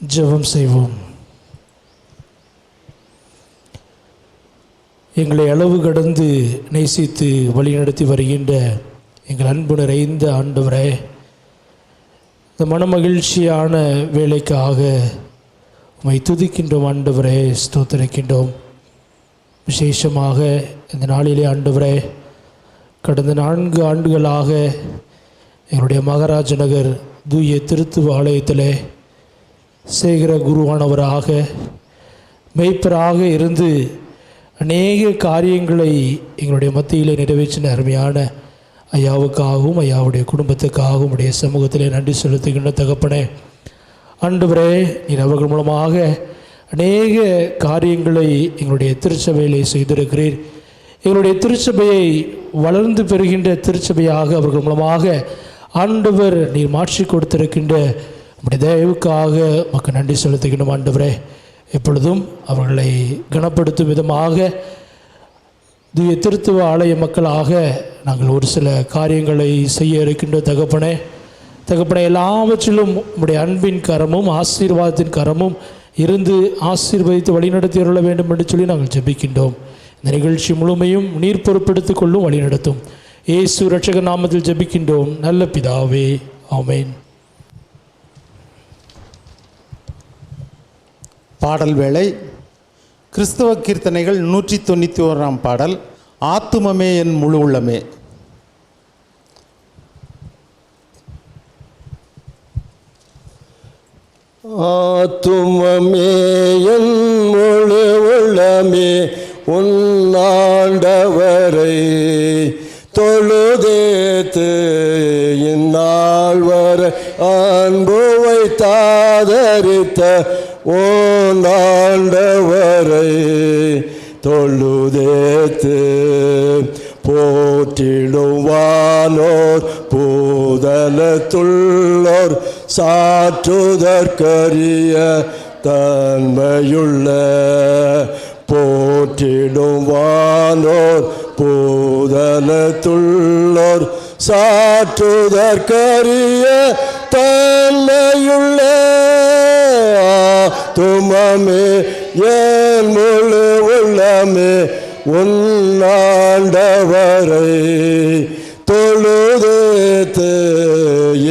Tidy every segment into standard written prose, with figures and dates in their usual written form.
ஜெபம் செய்வோம். எங்களை அளவு கடந்து நேசித்து வழிநடத்தி வருகின்ற எங்கள் அன்பு நிறைந்த ஆண்டவரே, இந்த மனமகிழ்ச்சியான வேலைக்காக உம்மை துதிக்கின்றோம் ஆண்டவரே, ஸ்தோத்திரிக்கின்றோம். விசேஷமாக இந்த நாளிலே ஆண்டவரே, கடந்த 4 ஆண்டுகளாக எங்களுடைய மகாராஜ நகர் தூய திருத்துவ ஆலயத்திலே சேகர குருவானவராக மெய்ப்பராக இருந்து அநேக காரியங்களை எங்களுடைய மத்தியில் நிறைவேற்றின அருமையான ஐயாவுக்காகவும் ஐயாவுடைய குடும்பத்துக்காகவும் உடைய சமூகத்திலே நன்றி செலுத்துகின்ற தகப்பனே, ஆண்டவரே, நீர் அவர்கள் மூலமாக அநேக காரியங்களை எங்களுடைய திருச்சபையிலே செய்திருக்கிறீர். எங்களுடைய திருச்சபையை வளர்ந்து பெறுகின்ற திருச்சபையாக அவர்கள் மூலமாக ஆண்டவர் நீர் மாற்றி கொடுத்திருக்கின்ற உடைய தயவுக்காக மக்கள் நன்றி செலுத்துகின்றோம். ஆண்டவரே, எப்பொழுதும் அவர்களை கனப்படுத்தும் விதமாக தூய திருத்துவ ஆலய மக்களாக நாங்கள் ஒரு சில காரியங்களை செய்ய இருக்கின்ற தகப்பனே, எல்லாவற்றிலும் உடைய அன்பின் கரமும் ஆசீர்வாதத்தின் கரமும் இருந்து ஆசீர்வதித்து வழிநடத்தி அருள வேண்டும் என்று சொல்லி நாங்கள் ஜெபிக்கின்றோம். இந்த நிகழ்ச்சி முழுமையும் நீர் பொறுப்பெடுத்துக் கொள்ளும், வழிநடத்தும். இயேசு இரட்சகர் நாமத்தில் ஜெபிக்கின்றோம் நல்ல பிதாவே, ஆமென். பாடல் வேளை. கிறிஸ்தவ கீர்த்தனைகள் 191 பாடல். ஆத்துமமே என் முழு உள்ளமே. ஆத்துமமே என் முழு உள்ளமே உன்னாண்டவரை தொழுதேத்து இந்நாள் வரை அன்பு வைத்தாதரித்த ஓண்டாண்டவரை தொழுதேத்து போற்றிடுவானோர் பூதலத்துள்ளோர் சாற்றுதற்கரிய தன்மையுள்ள போற்றிடுவானோர் பூதலத்துள்ளோர் சாற்றுதற்கரிய தன்மையுள்ள ஆத்துமமே என் முழு உள்ளமே உன்னாண்டவரை தொழுதேத்து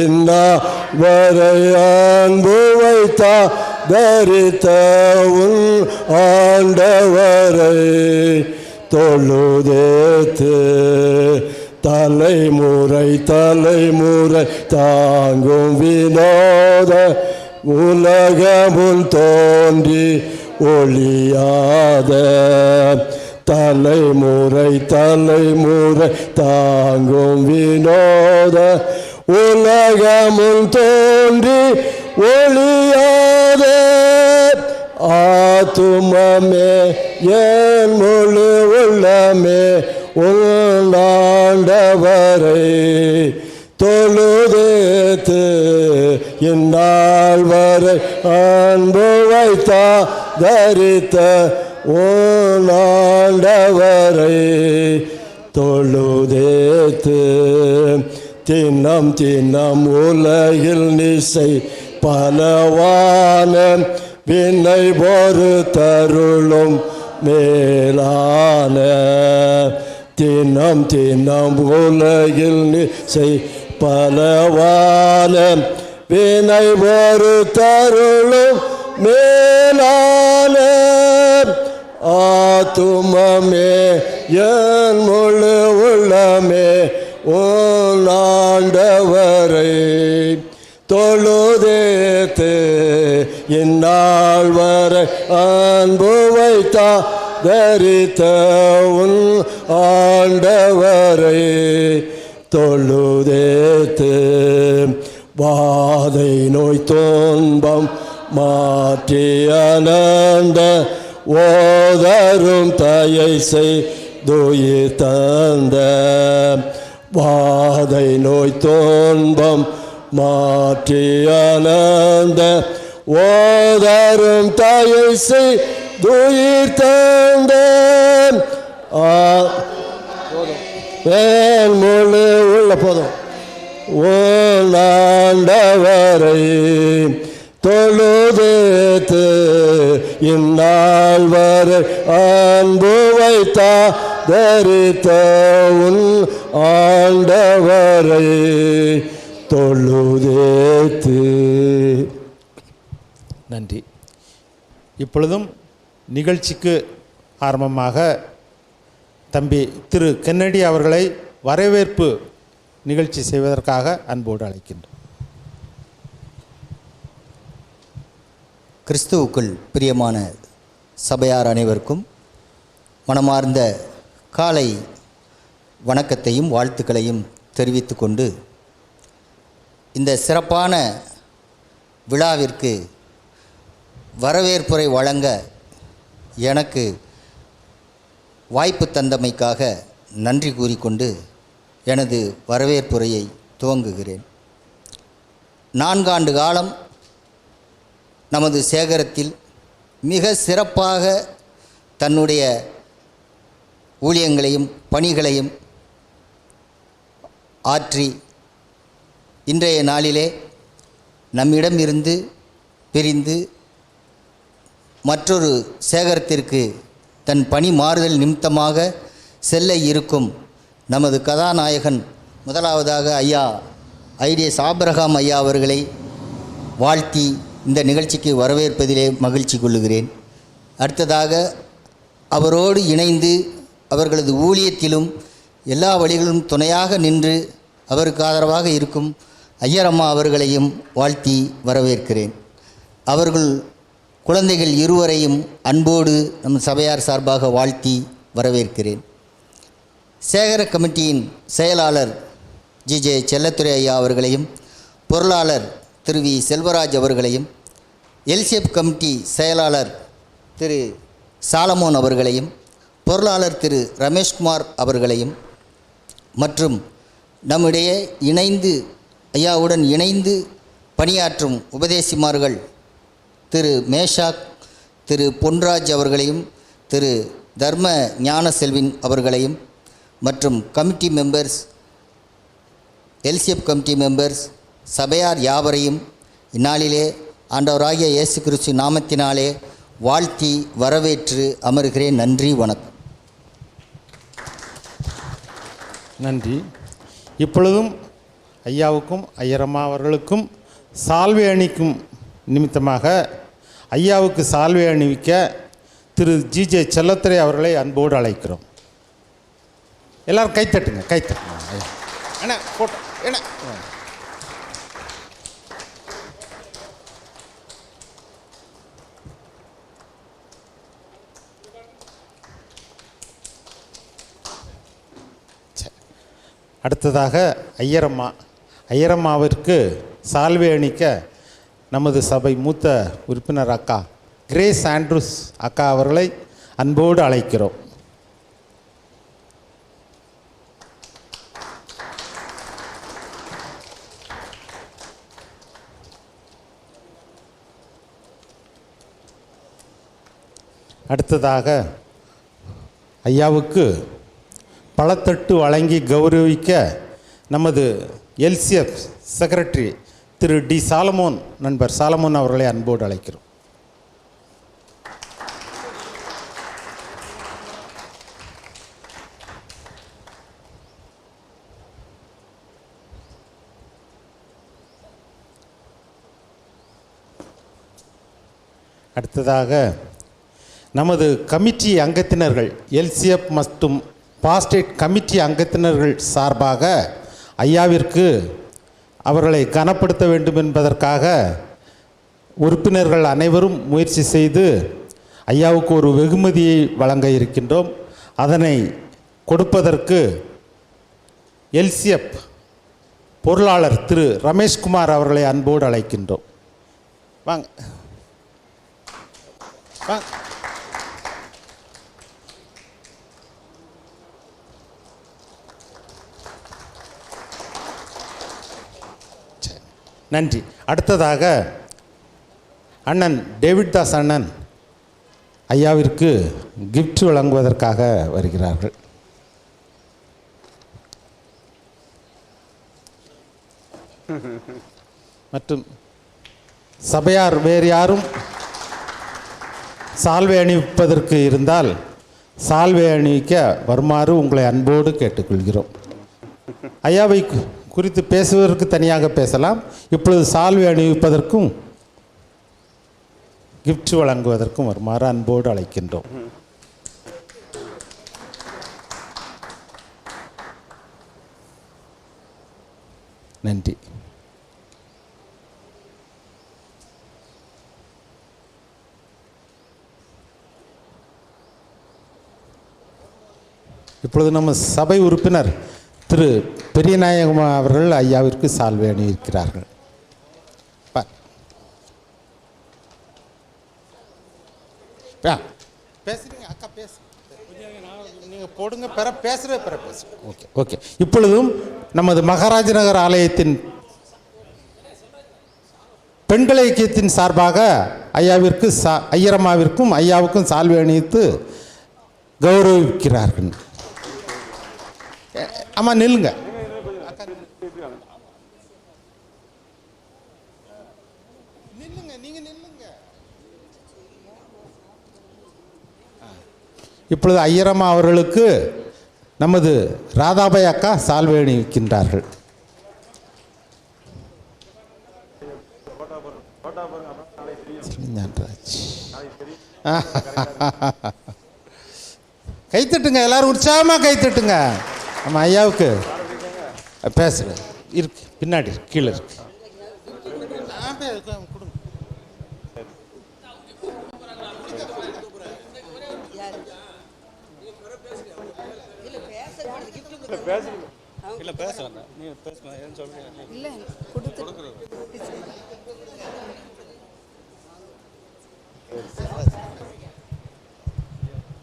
இந்நாள் வரை அன்பு வைத்தா தரித்த உன் ஆண்டவரை தொழுதேத்து தலைமுறை தாங்கும் வினோத உலகமுன் தோன்றி ஒளியாத தலைமுறை தாங்கும் வினோத உலகமுன் தோன்றி ஒளியாத ஆத்துமமே என் முழு உள்ளமே உன்னாண்டவரை தொழுதேத்து இந்நாள் வரை அன்பு வைத்தா தரித்த ஓண்டாண்டவரை தொழுதேத்து தின்னம் உலகில் நிசை பலவான விண்ணை பொறுத்தருளும் மேலான தின்னம் உலகில் நிசை பலவான வினை பொறுத்தருளும் மேலான ஆத்துமமே என் முழு உள்ளமே உன்னாண்டவரை தொழுதேத்து இந்நாள் வரை அன்பு வைத்தா தரித்த உன் ஆண்டவரை தொழுதேத்து வாதை நோய் துன்பம் மாற்றி அனந்த ஓதரும் தயை செய்துயிர் தந்த வாதை நோய் துன்பம் மாற்றி அனந்த ஓதரும் தயை செய்துயிர் தந்த முழு உள்ள போதும் ஓ ஆண்டவரை தொழுதேத்து இந்நாள் வரை அன்பு வைத்தா தரித்த உன் ஆண்டவரை தொழுதேத்து. நன்றி. இப்பொழுதும் நிகழ்ச்சிக்கு ஆரம்பமாக தம்பி திரு கென்னடி அவர்களை வரவேற்பு நிகழ்ச்சி செய்வதற்காக அன்போடு அழைக்கின்றோம். கிறிஸ்துவுக்குள் பிரியமான சபையார் அனைவருக்கும் மனமார்ந்த காலை வணக்கத்தையும் வாழ்த்துக்களையும் தெரிவித்து கொண்டு இந்த சிறப்பான விழாவிற்கு வரவேற்புரை வழங்க எனக்கு வாய்ப்பு தந்தமைக்காக நன்றி கூறிக்கொண்டு எனது வரவேற்புரையை துவங்குகிறேன். 4 ஆண்டு காலம் நமது சேகரத்தில் மிக சிறப்பாக தன்னுடைய ஊழியங்களையும் பணிகளையும் ஆற்றி இன்றைய நாளிலே நம்மிடம் இருந்து பிரிந்து மற்றொரு சேகரத்திற்கு தன் பணி மாறுதல் நிமித்தமாக செல்ல இருக்கும் நமது கதாநாயகன் முதலாவதாக ஐயா ஐடிஎஸ் ஆபிரகாம் ஐயா அவர்களை வாழ்த்தி இந்த நிகழ்ச்சிக்கு வரவேற்பதிலே மகிழ்ச்சி கொள்ளுகிறேன். அடுத்ததாக அவரோடு இணைந்து அவர்களது ஊழியத்திலும் எல்லா வழிகளிலும் துணையாக நின்று அவருக்கு ஆதரவாக இருக்கும் ஐயரம்மா அவர்களையும் வாழ்த்தி வரவேற்கிறேன். அவர்கள் குழந்தைகள் இருவரையும் அன்போடு நம் சபையார் சார்பாக வாழ்த்தி வரவேற்கிறேன். சேகர கமிட்டியின் செயலாளர் ஜிஜே செல்லத்துறை ஐயா அவர்களையும் பொருளாளர் திரு வி செல்வராஜ் அவர்களையும் எல்சிஎஃப் கமிட்டி செயலாளர் திரு சாலமோன் அவர்களையும் பொருளாளர் திரு ரமேஷ்குமார் அவர்களையும் மற்றும் நம்மிடையே இணைந்து ஐயாவுடன் இணைந்து பணியாற்றும் உபதேசிமார்கள் திரு மேஷாக் திரு பொன்ராஜ் அவர்களையும் திரு தர்ம ஞான செல்வின் அவர்களையும் மற்றும் committee members LCF committee members சபையார் யாவரையும் இந்நாளிலே ஆண்டவராகிய இயேசு கிறிஸ்து நாமத்தினாலே வாழ்த்தி வரவேற்று அமர்கிறேன். நன்றி, வணக்கம். நன்றி. இப்பொழுதும் ஐயாவுக்கும் ஐயரம்மா அவர்களுக்கும் சால்வை அணிக்கும் நிமித்தமாக ஐயாவுக்கு சால்வை அணிவிக்க திரு ஜிஜே செல்லத்துறை அவர்களை அன்போடு அழைக்கிறோம். எல்லாரும் கைத்தட்டுங்க, கைத்தட்டுங்க. என்ன போட்டோ என்ன அடுத்ததாக ஐயரம்மாவிற்கு சால்வை அணிக்க நமது சபை மூத்த உறுப்பினர் அக்கா கிரேஸ் ஆண்ட்ரூஸ் அக்கா அவர்களை அன்போடு அழைக்கிறோம். அடுத்ததாக ஐயாவுக்கு பழத்தட்டு வழங்கி கௌரவிக்க நமது எல்சிஎஃப் செக்ரட்டரி திரு டி சாலமோன் நண்பர் சாலமோன் அவர்களை அன்போடு அழைக்கிறோம். அடுத்ததாக நமது கமிட்டி அங்கத்தினர்கள் எல்சிஎஃப் மற்றும் பாஸ்டேட் கமிட்டி அங்கத்தினர்கள் சார்பாக ஐயாவிற்கு அவர்களை கனப்படுத்த வேண்டும் என்பதற்காக உறுப்பினர்கள் அனைவரும் முயற்சி செய்து ஐயாவுக்கு ஒரு வெகுமதியை வழங்க இருக்கின்றோம். அதனை கொடுப்பதற்கு எல்சிஎஃப் பொருளாளர் திரு ரமேஷ்குமார் அவர்களை அன்போடு அழைக்கின்றோம். வாங்க வாங்க. நன்றி. அடுத்ததாக அண்ணன் டேவிட் தாஸ் அண்ணன் ஐயாவிற்கு கிஃப்ட் வழங்குவதற்காக வருகிறார்கள். மற்றும் சபையார் வேறு யாரும் சால்வை அணிவிப்பதற்கு இருந்தால் சால்வை அணிவிக்க வருமாறு உங்களை அன்போடு கேட்டுக்கொள்கிறோம். ஐயாவை குறித்து பேசுவதற்கு தனியாக பேசலாம். இப்பொழுது சால்வை அணிவிப்பதற்கும் கிஃப்ட் வழங்குவதற்கும் வருமாறு அன்போடு அழைக்கின்றோம். நன்றி. இப்பொழுது நம்ம சபை உறுப்பினர் திரு பெரியநாயகம் அவர்கள் ஐயாவிற்கு சால்வை அணிவிக்கிறார்கள். பேசுறீங்க அக்கா, பேசு, நீங்கள் போடுங்க, பேசுகிற ஓகே ஓகே. இப்பொழுதும் நமது மகாராஜ நகர் ஆலயத்தின் பெண்கள் ஐக்கியத்தின் சார்பாக ஐயாவிற்கு ஐயரம்மாவிற்கும் ஐயாவுக்கும் சால்வை அணிவித்து கௌரவிக்கிறார்கள். ஆமாம், நில்லுங்க. இப்பொழுது ஐயரம்மா அவர்களுக்கு நமது ராதாபாய் அக்கா சால்வை அணிவிக்கின்றார்கள். கைத்தட்டுங்க, எல்லாரும் உற்சாகமாக கைத்தட்டுங்க. நம்ம ஐயாவுக்கு பேசுகிறேன் இருக்கு, பின்னாடி கீழே இருக்கு.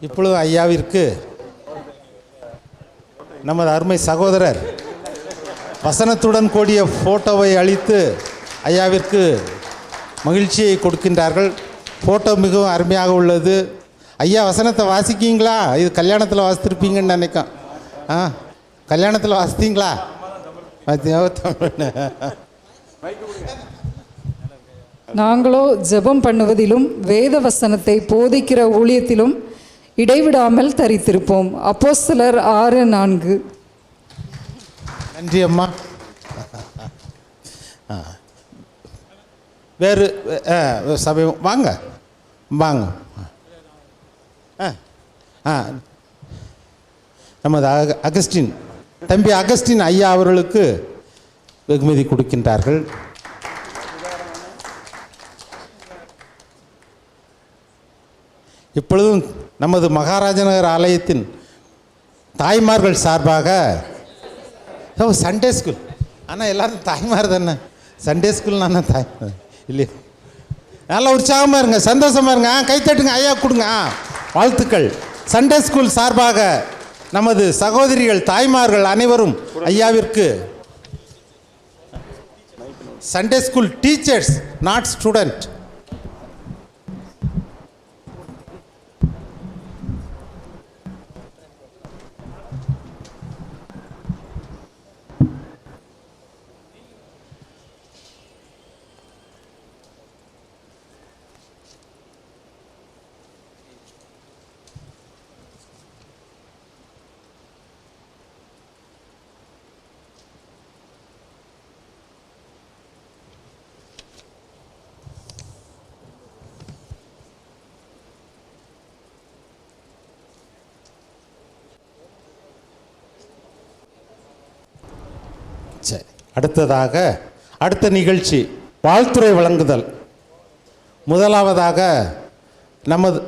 இப்பொழுது ஐயாவிற்கு நமது அருமை சகோதரர் வசனத்துடன் கூடிய ஃபோட்டோவை அளித்து ஐயாவிற்கு மகிழ்ச்சியை கொடுக்கின்றார்கள். ஃபோட்டோ மிகவும் அருமையாக உள்ளது. ஐயா, வசனத்தை வாசிக்கிங்களா? இது கல்யாணத்தில் வாசித்திருப்பீங்கன்னு நினைக்கிறேன். கல்யாணத்தில் வாசித்தீங்களா? நாங்களோ ஜெபம் பண்ணுவதிலும் வேத வசனத்தை போதிக்கிற ஊழியத்திலும் இடைவிடாமல் தரித்திருப்போம். அப்போஸ்தலர் 6:4. நன்றி அம்மா. வேறு சபை வாங்க வாங்க. நமது அகஸ்டின் தம்பி அகஸ்டின் ஐயா அவர்களுக்கு வெகுமதி கொடுக்கின்றார்கள். இப்பொழுதும் நமது மகாராஜநகர் ஆலயத்தின் தாய்மார்கள் சார்பாக சண்டே ஸ்கூல், ஆனால் எல்லாரும் தாய்மார் தானே, சண்டே ஸ்கூல் நான் தாய்மார் இல்லையா? நல்லா உற்சாகமாக இருங்க, சந்தோஷமாக இருங்க. கைத்தட்டுங்க, ஐயா கொடுங்க. வாழ்த்துக்கள். சண்டே ஸ்கூல் சார்பாக நமது சகோதரிகள் தாய்மார்கள் அனைவரும் ஐயாவிற்கு Sunday school teachers, not student. சரி, அடுத்ததாக அடுத்த நிகழ்ச்சி வாழ்த்துரை வழங்குதல். முதலாவதாக நமது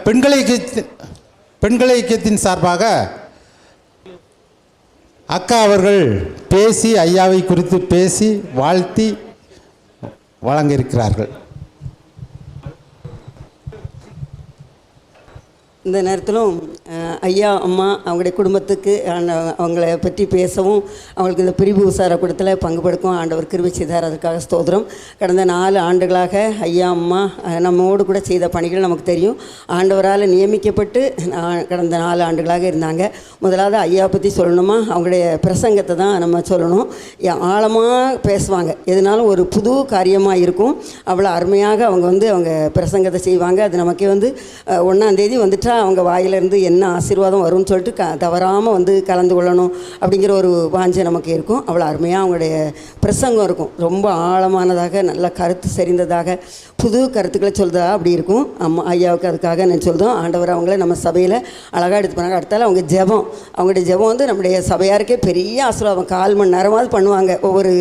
பெண்கள் ஐக்கியத்தின் சார்பாக அக்கா அவர்கள் பேசி ஐயாவை குறித்து பேசி வாழ்த்தி வழங்க இருக்கிறார்கள். இந்த நேரத்திலும் ஐயா அம்மா அவங்களுடைய குடும்பத்துக்கு அவங்கள பற்றி பேசவும் அவங்களுக்கு இந்த பிரிவு உசார கூட்டத்தில் பங்குபடுக்கும் ஆண்டவர் கிருபை செய்தார். அதுக்காக ஸ்தோத்திரம். கடந்த 4 ஆண்டுகளாக ஐயா அம்மா நம்மோடு கூட செய்த பணிகள் நமக்கு தெரியும். ஆண்டவரால் நியமிக்கப்பட்டு கடந்த 4 ஆண்டுகளாக இருந்தாங்க. முதலாவது ஐயா பற்றி சொல்லணுமா, அவங்களுடைய பிரசங்கத்தை தான் நம்ம சொல்லணும். ஆழமாக பேசுவாங்க, எதுனாலும் ஒரு புது காரியமாக இருக்கும். அவ்வளோ அருமையாக அவங்க பிரசங்கத்தை செய்வாங்க. அது நமக்கே 1ஆம் தேதி வந்துட்டா அவங்க வாயிலிருந்து என்ன ஆசீர்வாதம் வரும்னு சொல்லிட்டு தவறாமல் கலந்து கொள்ளணும் அப்படிங்கிற ஒரு வாஞ்சை நமக்கு இருக்கும். அவ்வளோ அருமையாக அவங்களுடைய பிரசங்கம் இருக்கும். ரொம்ப ஆழமானதாக, நல்ல கருத்து செறிந்ததாக, புது கருத்துக்களை சொல்றதா அப்படி இருக்கும். அம்மா ஐயாவுக்கு அதுக்காக நான் சொல்கிறோம். ஆண்டவர் அவங்கள நம்ம சபையில் அழகாக எடுத்து போனாங்க. அடுத்தால அவங்களுடைய ஜெபம் நம்முடைய சபையாருக்கே பெரிய ஆசீர்வாதம். 1/4 மணி நேரமாவது பண்ணுவாங்க ஒவ்வொரு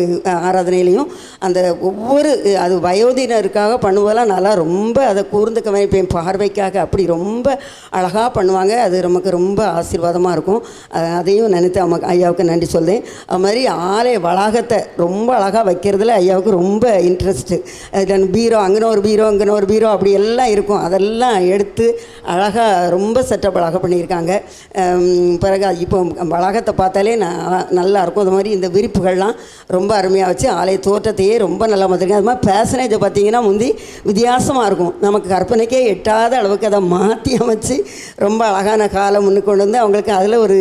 ஆராதனையிலையும். அந்த ஒவ்வொரு அது வயோதினருக்காக பண்ணுவதெல்லாம் நல்லா ரொம்ப அதை கூர்ந்து கவனிப்பேன், பார்வைக்காக அப்படி ரொம்ப அழகாக பண்ணுவாங்க. அது நமக்கு ரொம்ப ஆசீர்வாதமாக இருக்கும். அதையும் நினைத்து ஐயாவுக்கு நன்றி சொல்றேன். அது மாதிரி ஆலய வளாகத்தை ரொம்ப அழகாக வைக்கிறதுல ஐயாவுக்கு ரொம்ப இன்ட்ரெஸ்ட்டு. பீரோ, அங்கே ஒரு பீரோ, இங்கே ஒரு பீரோ, அப்படி எல்லாம் இருக்கும். அதெல்லாம் எடுத்து அழகாக ரொம்ப செட்டப் அழகாக பண்ணியிருக்காங்க. பிறகு இப்போ வளாகத்தை பார்த்தாலே நல்லா இருக்கும். அது மாதிரி இந்த விரிப்புகள்லாம் ரொம்ப அருமையாக வச்சு ஆலய தோற்றத்தையே ரொம்ப நல்லா பார்த்துருக்கேன். அது மாதிரி பேசனேஜை பார்த்தீங்கன்னா முந்தி வித்தியாசமாக இருக்கும். நமக்கு கற்பனைக்கே எட்டாத அளவுக்கு அதை மாற்றி அமைச்சு ரொம்ப அழகான காலம் முன்னுக்கு கொண்டு வந்து அவங்களுக்கு அதில் ஒரு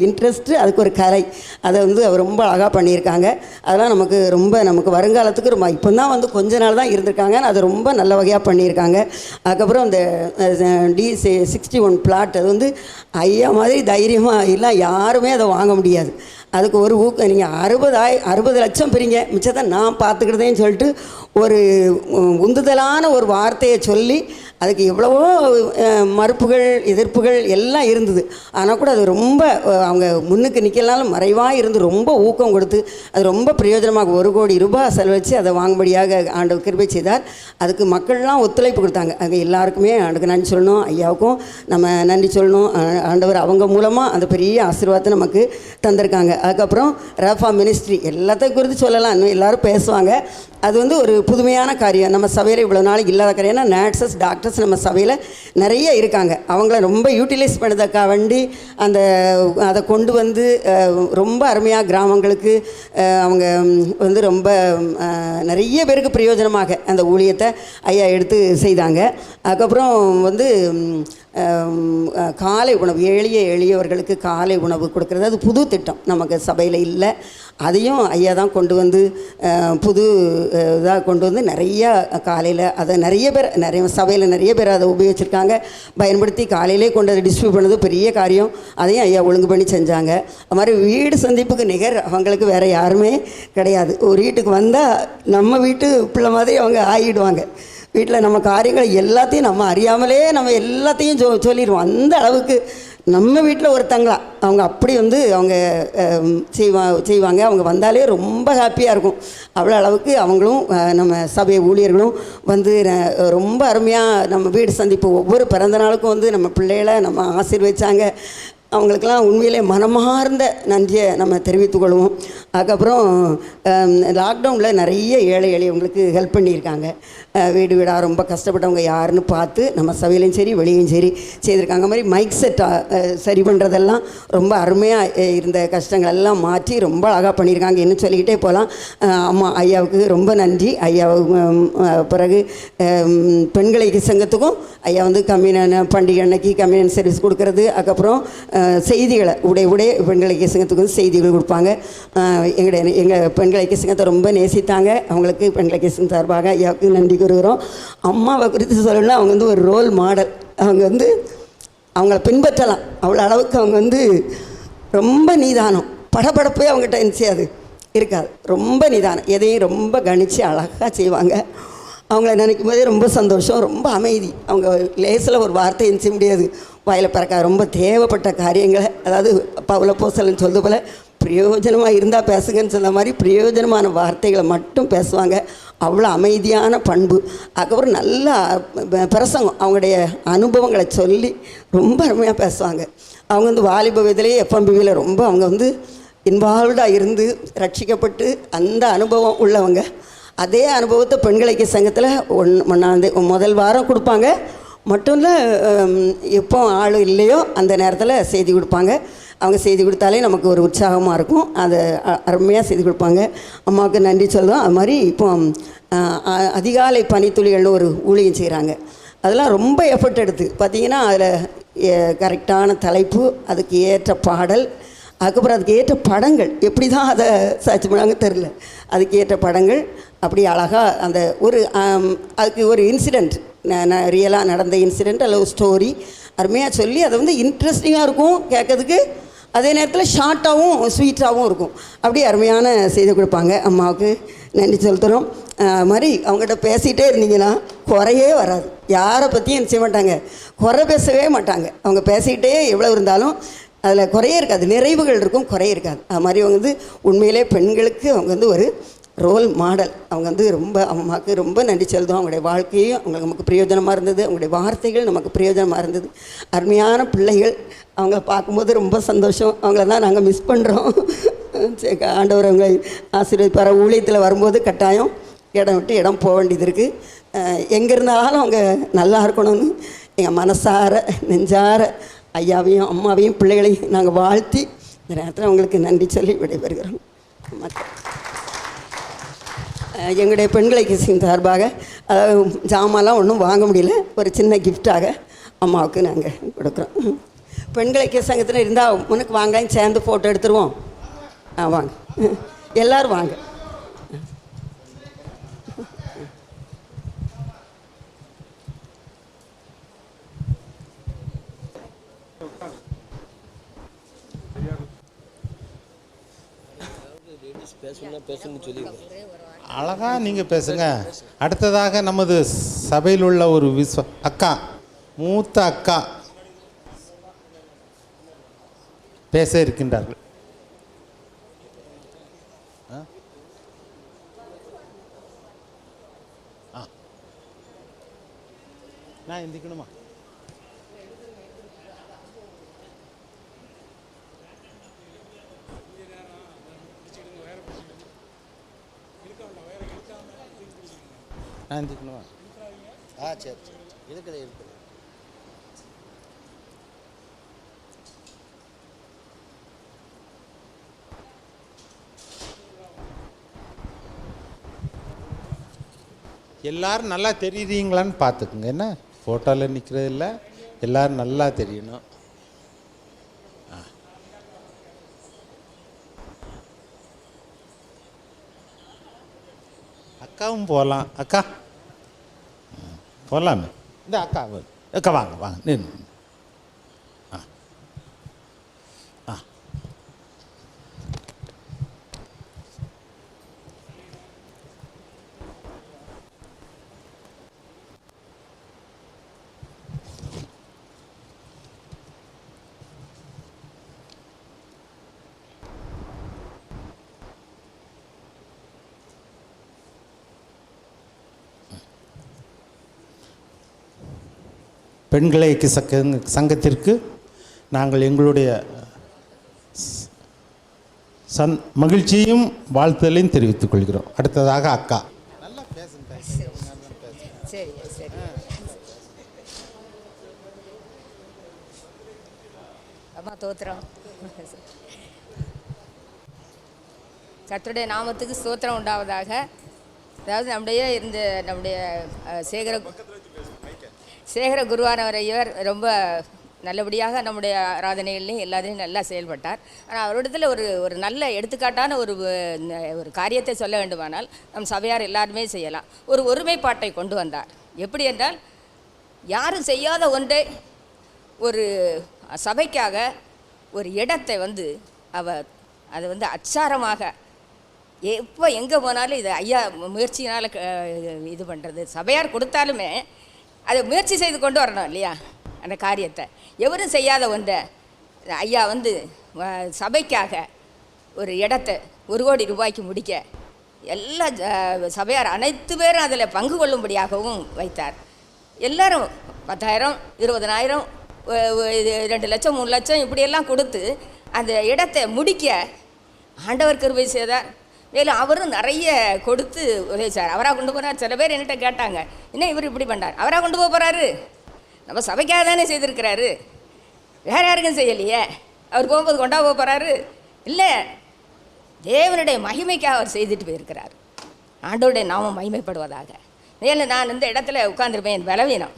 இன்ட்ரெஸ்ட்டு, அதுக்கு ஒரு கலை, அதை ரொம்ப அழகாக பண்ணியிருக்காங்க. அதெல்லாம் நமக்கு வருங்காலத்துக்கு ரொம்ப இப்போ தான் கொஞ்ச நாள் தான் இருந்திருக்காங்க. அது ரொம்ப நல்ல வகையாக பண்ணியிருக்காங்க. அதுக்கப்புறம் அந்த D61 பிளாட் அது ஐயா மாதிரி தைரியமாக இல்லை, யாருமே அதை வாங்க முடியாது. அதுக்கு ஒரு ஊக்கம். நீங்கள் 60 லட்சம் பிரிங்க, மிச்சத்தை நான் பார்த்துக்கிட்டதேன்னு சொல்லிட்டு ஒரு உந்துதலான ஒரு வார்த்தையை சொல்லி அதுக்கு எவ்வளவோ மறுப்புகள், எதிர்ப்புகள் எல்லாம் இருந்தது. ஆனால் கூட அது ரொம்ப அவங்க முன்னுக்கு நிற்கலனாலும் மறைவாக இருந்து ரொம்ப ஊக்கம் கொடுத்து அது ரொம்ப பிரயோஜனமாக 1 கோடி ரூபாய் செலவழித்து அதை வாங்கும்படியாக ஆண்டவர் கிருபை செய்தார். அதுக்கு மக்கள்லாம் ஒத்துழைப்பு கொடுத்தாங்க. அங்கே எல்லாருக்குமே ஆண்டுக்கு நன்றி சொல்லணும், ஐயாவுக்கும் நம்ம நன்றி சொல்லணும். ஆண்டவர் அவங்க மூலமாக அந்த பெரிய ஆசீர்வாதத்தை நமக்கு தந்திருக்காங்க. அதுக்கப்புறம் ரஃபா மினிஸ்ட்ரி எல்லாத்தையும் குறித்து சொல்லலாம், இன்னும் எல்லோரும் பேசுவாங்க. அது ஒரு புதுமையான காரியம். நம்ம சபையில் இவ்வளோ நாளைக்கு இல்லாத காரியம். ஏன்னா நர்சஸ், டாக்டர்ஸ் நம்ம சபையில் நிறைய இருக்காங்க. அவங்கள ரொம்ப யூட்டிலைஸ் பண்ணதுக்காக வேண்டி அதை கொண்டு ரொம்ப அருமையாக கிராமங்களுக்கு அவங்க ரொம்ப நிறைய பேருக்கு பிரயோஜனமாக அந்த ஊழியத்தை ஐயா எடுத்து செய்தாங்க. அதுக்கப்புறம் காலை உணவு, எளியவர்களுக்கு காலை உணவு கொடுக்குறது அது புது திட்டம் நமக்கு சபையில் இல்லை. அதையும் ஐயா தான் கொண்டு புது இதாக கொண்டு நிறையா காலையில் அதை நிறைய சபையில் நிறைய பேர் அதை உபயோகிச்சிருக்காங்க, பயன்படுத்தி காலையிலே கொண்டு அதை டிஸ்ட்ரிபியூட் பண்ணது பெரிய காரியம். அதையும் ஐயா ஒழுங்கு பண்ணி செஞ்சாங்க. அது மாதிரி வீடு சந்திப்புக்கு நிகர் அவங்களுக்கு வேறு யாருமே கிடையாது. ஒரு வீட்டுக்கு வந்தால் நம்ம வீட்டு பிள்ளை மாதிரி அவங்க ஆகிடுவாங்க. வீட்டில் நம்ம காரியங்களை எல்லாத்தையும் நம்ம அறியாமலே நம்ம எல்லாத்தையும் சொல்லிடுவோம். அந்த அளவுக்கு நம்ம வீட்டில் ஒருத்தங்களா அவங்க அப்படி அவங்க செய்வாங்க. அவங்க வந்தாலே ரொம்ப ஹாப்பியாக இருக்கும். அவ்வளோ அளவுக்கு அவங்களும் நம்ம சபை ஊழியர்களும் ரொம்ப அருமையாக நம்ம வீடு சந்திப்பு ஒவ்வொரு பிறந்த நாளுக்கும் நம்ம பிள்ளைகளை நம்ம ஆசீர்வதிச்சாங்க. அவங்களுக்கெல்லாம் உண்மையிலே மனமார்ந்த நன்றியை நம்ம தெரிவித்துக்கொள்வோம். அதுக்கப்புறம் லாக்டவுனில் நிறைய ஏழை எளியவங்களுக்கு ஹெல்ப் பண்ணியிருக்காங்க. வீடு வீடாக ரொம்ப கஷ்டப்பட்டவங்க யாருன்னு பார்த்து நம்ம சபையிலையும் சரி வெளியும் சரி செய்திருக்காங்க. மாதிரி மைக் செட் சரி பண்ணுறதெல்லாம் ரொம்ப அருமையாக இருந்த கஷ்டங்கள் எல்லாம் மாற்றி ரொம்ப அழகாக பண்ணியிருக்காங்க. இன்னும் சொல்லிக்கிட்டே போகலாம். அம்மா ஐயாவுக்கு ரொம்ப நன்றி. பிறகு பெண்கள் ஐக்கிய சங்கத்துக்கும் ஐயா கம்யூனன் பண்டிகை அன்னைக்கு கம்யூனன் சர்வீஸ் கொடுக்கறது. அதுக்கப்புறம் செய்திகளை உடைய பெண்கள் ஐக்கிய சங்கத்துக்கு செய்திகள் கொடுப்பாங்க. எங்கள் பெண்கள் ஐக்கிய சங்கத்தை ரொம்ப நேசித்தாங்க. அவங்களுக்கு பெண்கள் ஐக்கிய சங்கம் சார்பாக ஐயாவுக்கு நன்றி கூறுகிறோம். அம்மாவை குறித்து சொல்லணும்னா அவங்க ஒரு ரோல் மாடல். அவங்க அவங்கள பின்பற்றலாம். அவ்வளோ அளவுக்கு அவங்க ரொம்ப நிதானம், படபடப்பே அவங்ககிட்ட இருந்துச்சு இருக்காது. ரொம்ப நிதானம், எதையும் ரொம்ப கணித்து அழகாக செய்வாங்க. அவங்கள நினைக்கும் போதே ரொம்ப சந்தோஷம், ரொம்ப அமைதி. அவங்க லேசில் ஒரு வார்த்தை செய்ய முடியாது, வாயில் பிறக்க ரொம்ப தேவைப்பட்ட காரியங்களை, அதாவது பவுலப்போஸ்தலன் சொல்வது போல் பிரயோஜனமாக இருந்தால் பேசுங்கன்னு சொன்ன மாதிரி பிரயோஜனமான வார்த்தைகளை மட்டும் பேசுவாங்க. அவ்வளோ அமைதியான பண்பு. அதுக்கப்புறம் நல்லா பிரசங்கம், அவங்களுடைய அனுபவங்களை சொல்லி ரொம்ப அருமையாக பேசுவாங்க. அவங்க வாலிப வயதிலேயே எஃப்எம்பிவியில் ரொம்ப அவங்க இன்வால்வ்டாக இருந்து ரட்சிக்கப்பட்டு அந்த அனுபவம் உள்ளவங்க. அதே அனுபவத்தை பெண்கள் ஐக்கிய சங்கத்தில் முதல் வாரம் கொடுப்பாங்க, மட்டும் இல்லை, எப்போ ஆள் இல்லையோ அந்த நேரத்தில் செய்தி கொடுப்பாங்க. அவங்க செய்தி கொடுத்தாலே நமக்கு ஒரு உற்சாகமாக இருக்கும். அதை அருமையாக செய்தி கொடுப்பாங்க. அம்மாவுக்கு நன்றி சொல்லுவோம். அது மாதிரி இப்போ அதிகாலை பனித்துளிகள்னு ஒரு ஊழியம் செய்கிறாங்க. அதெல்லாம் ரொம்ப எஃபர்ட் எடுத்து பார்த்திங்கன்னா அதில் கரெக்டான தலைப்பு, அதுக்கு ஏற்ற பாடல், அதுக்கப்புறம் அதுக்கு ஏற்ற படங்கள், எப்படி தான் அதை சர்ச் பண்ணாங்க தெரில, அதுக்கு ஏற்ற படங்கள் அப்படி அழகாக அந்த ஒரு அதுக்கு ஒரு இன்சிடெண்ட், ரியலாக நடந்த இன்சிடெண்ட் அல்ல ஒரு ஸ்டோரி அருமையாக சொல்லி அதை வந்து இன்ட்ரெஸ்டிங்காக இருக்கும் கேட்கறதுக்கு, அதே நேரத்தில் ஷார்ட்டாகவும் ஸ்வீட்டாகவும் இருக்கும். அப்படி அருமையான செய்தி கொடுப்பாங்க. அம்மாவுக்கு நன்றி செலுத்துகிறோம். மாதிரி அவங்ககிட்ட பேசிகிட்டே இருந்தீங்கன்னா குறையே வராது. யாரை பற்றியும் என்ன செய்ய மாட்டாங்க, குறை பேசவே மாட்டாங்க. அவங்க பேசிக்கிட்டே எவ்வளோ இருந்தாலும் அதில் குறையே இருக்காது, நிறைவுகள் இருக்கும், குறையே இருக்காது. அது மாதிரி அவங்க வந்து உண்மையிலே பெண்களுக்கு அவங்க வந்து ஒரு ரோல் மாடல். அவங்க வந்து ரொம்ப அம்மாவுக்கு ரொம்ப நன்றி செலுத்தும். அவங்களுடைய வாழ்க்கையும் அவங்களுக்கு நமக்கு பிரயோஜனமாக இருந்தது, அவங்களுடைய வார்த்தைகள் நமக்கு பிரயோஜனமாக இருந்தது. அருமையான பிள்ளைகள். அவங்கள பார்க்கும்போது ரொம்ப சந்தோஷம். அவங்கள தான் நாங்கள் மிஸ் பண்ணுறோம். ஆண்டவர் அவங்க ஆசீர்வதிப்பார். ஊழியத்தில் வரும்போது கட்டாயம் இடம் விட்டு இடம் போக வேண்டியது இருக்குது. எங்கே இருந்தாலும் அவங்க நல்லா இருக்கணும்னு எங்கள் மனசார நெஞ்சார ஐயாவையும் அம்மாவையும் பிள்ளைகளையும் நாங்கள் வாழ்த்தி இந்த நேரத்தில் அவங்களுக்கு நன்றி சொல்லி விடைபெறுகிறோம். எங்களுடைய பெண்களுக்கு சார்பாக ஜாமான்லாம் ஒன்றும் வாங்க முடியல, ஒரு சின்ன கிஃப்டாக அம்மாவுக்கு நாங்கள் கொடுக்குறோம். பெண்களுக்கு சங்கத்தில் இருந்தால் உனக்கு வாங்க, சேர்ந்து ஃபோட்டோ எடுத்துருவோம். வாங்க எல்லோரும் வாங்க. அழகா நீங்கள் பேசுங்க. அடுத்ததாக நமது சபையில் உள்ள ஒரு அக்கா, மூத்த அக்கா பேச இருக்கின்றார்கள். நான் எந்திக்கணுமா? நான் எந்திக்கணுமா? சரி இருக்குது இருக்குது. எல்லாரும் நல்லா தெரியுறீங்களான்னு பார்த்துக்குங்க. என்ன ஃபோட்டோவில் நிற்கிறது இல்லை, எல்லோரும் நல்லா தெரியணும். அக்காவும் போகலாம். அக்கா போகலாமே. இந்த அக்கா அக்கா வாங்க வாங்க நின்று. பெண்களை சங்கத்திற்கு நாங்கள் எங்களுடைய மகிழ்ச்சியும் வாழ்த்துதலையும் தெரிவித்துக் கொள்கிறோம். அடுத்ததாக அக்கா. நல்லா பேசுங்க. சரி சரி. அம்மா தோத்திரம். கர்த்தருடைய நாமத்துக்கு ஸ்தோத்திரம் உண்டாவதாக. அதாவது நம்முடைய சேகர குருவானவரையர் ரொம்ப நல்லபடியாக நம்முடைய ஆராதனைகள்லையும் எல்லாத்தையும் நல்லா செயல்பட்டார். ஆனால் அவரிடத்தில் ஒரு நல்ல எடுத்துக்காட்டான ஒரு காரியத்தை சொல்ல வேண்டுமானால் நம் சபையார் எல்லாருமே செய்யலாம். ஒரு ஒருமைப்பாட்டை கொண்டு வந்தார். எப்படி என்றால், யாரும் செய்யாத ஒன்றை ஒரு சபைக்காக ஒரு இடத்தை அதை அச்சாரமாக எப்போ எங்கே போனாலும் இதை ஐயா முயற்சியினால் இது பண்ணுறது, சபையார் கொடுத்தாலுமே அதை முயற்சி செய்து கொண்டு வரணும் இல்லையா? அந்த காரியத்தை எவரும் செய்யாத ஒன்றை ஐயா சபைக்காக ஒரு இடத்தை 1 கோடி ரூபாய்க்கு முடிக்க எல்லா சபையார் அனைத்து பேரும் அதில் பங்கு கொள்ளும்படியாகவும் வைத்தார். எல்லாரும் 10,000, 20,000, 2 லட்சம், 3 லட்சம் இப்படியெல்லாம் கொடுத்து அந்த இடத்தை முடிக்க ஆண்டவர் கிருபை செய்தார். மேலும் அவரும் நிறைய கொடுத்து உதவிச்சார். அவராக கொண்டு போனார். சில பேர் என்கிட்ட கேட்டாங்க, என்ன இவர் இப்படி பண்ணார், அவராக கொண்டு போக போகிறாரு, நம்ம சபைக்காக தானே செய்திருக்கிறாரு, வேறு யாருக்கும் செய்யலையே. அவர் போகும்போது கொண்டா போகிறாரு இல்லை, தேவனுடைய மகிமைக்காக அவர் செய்துட்டு போயிருக்கிறார். ஆண்டவருடைய நாமம் மகிமைப்படுவதாக. ஏன்னா நான் இந்த இடத்துல உட்காந்துருப்பேன், என் பலவீனம்,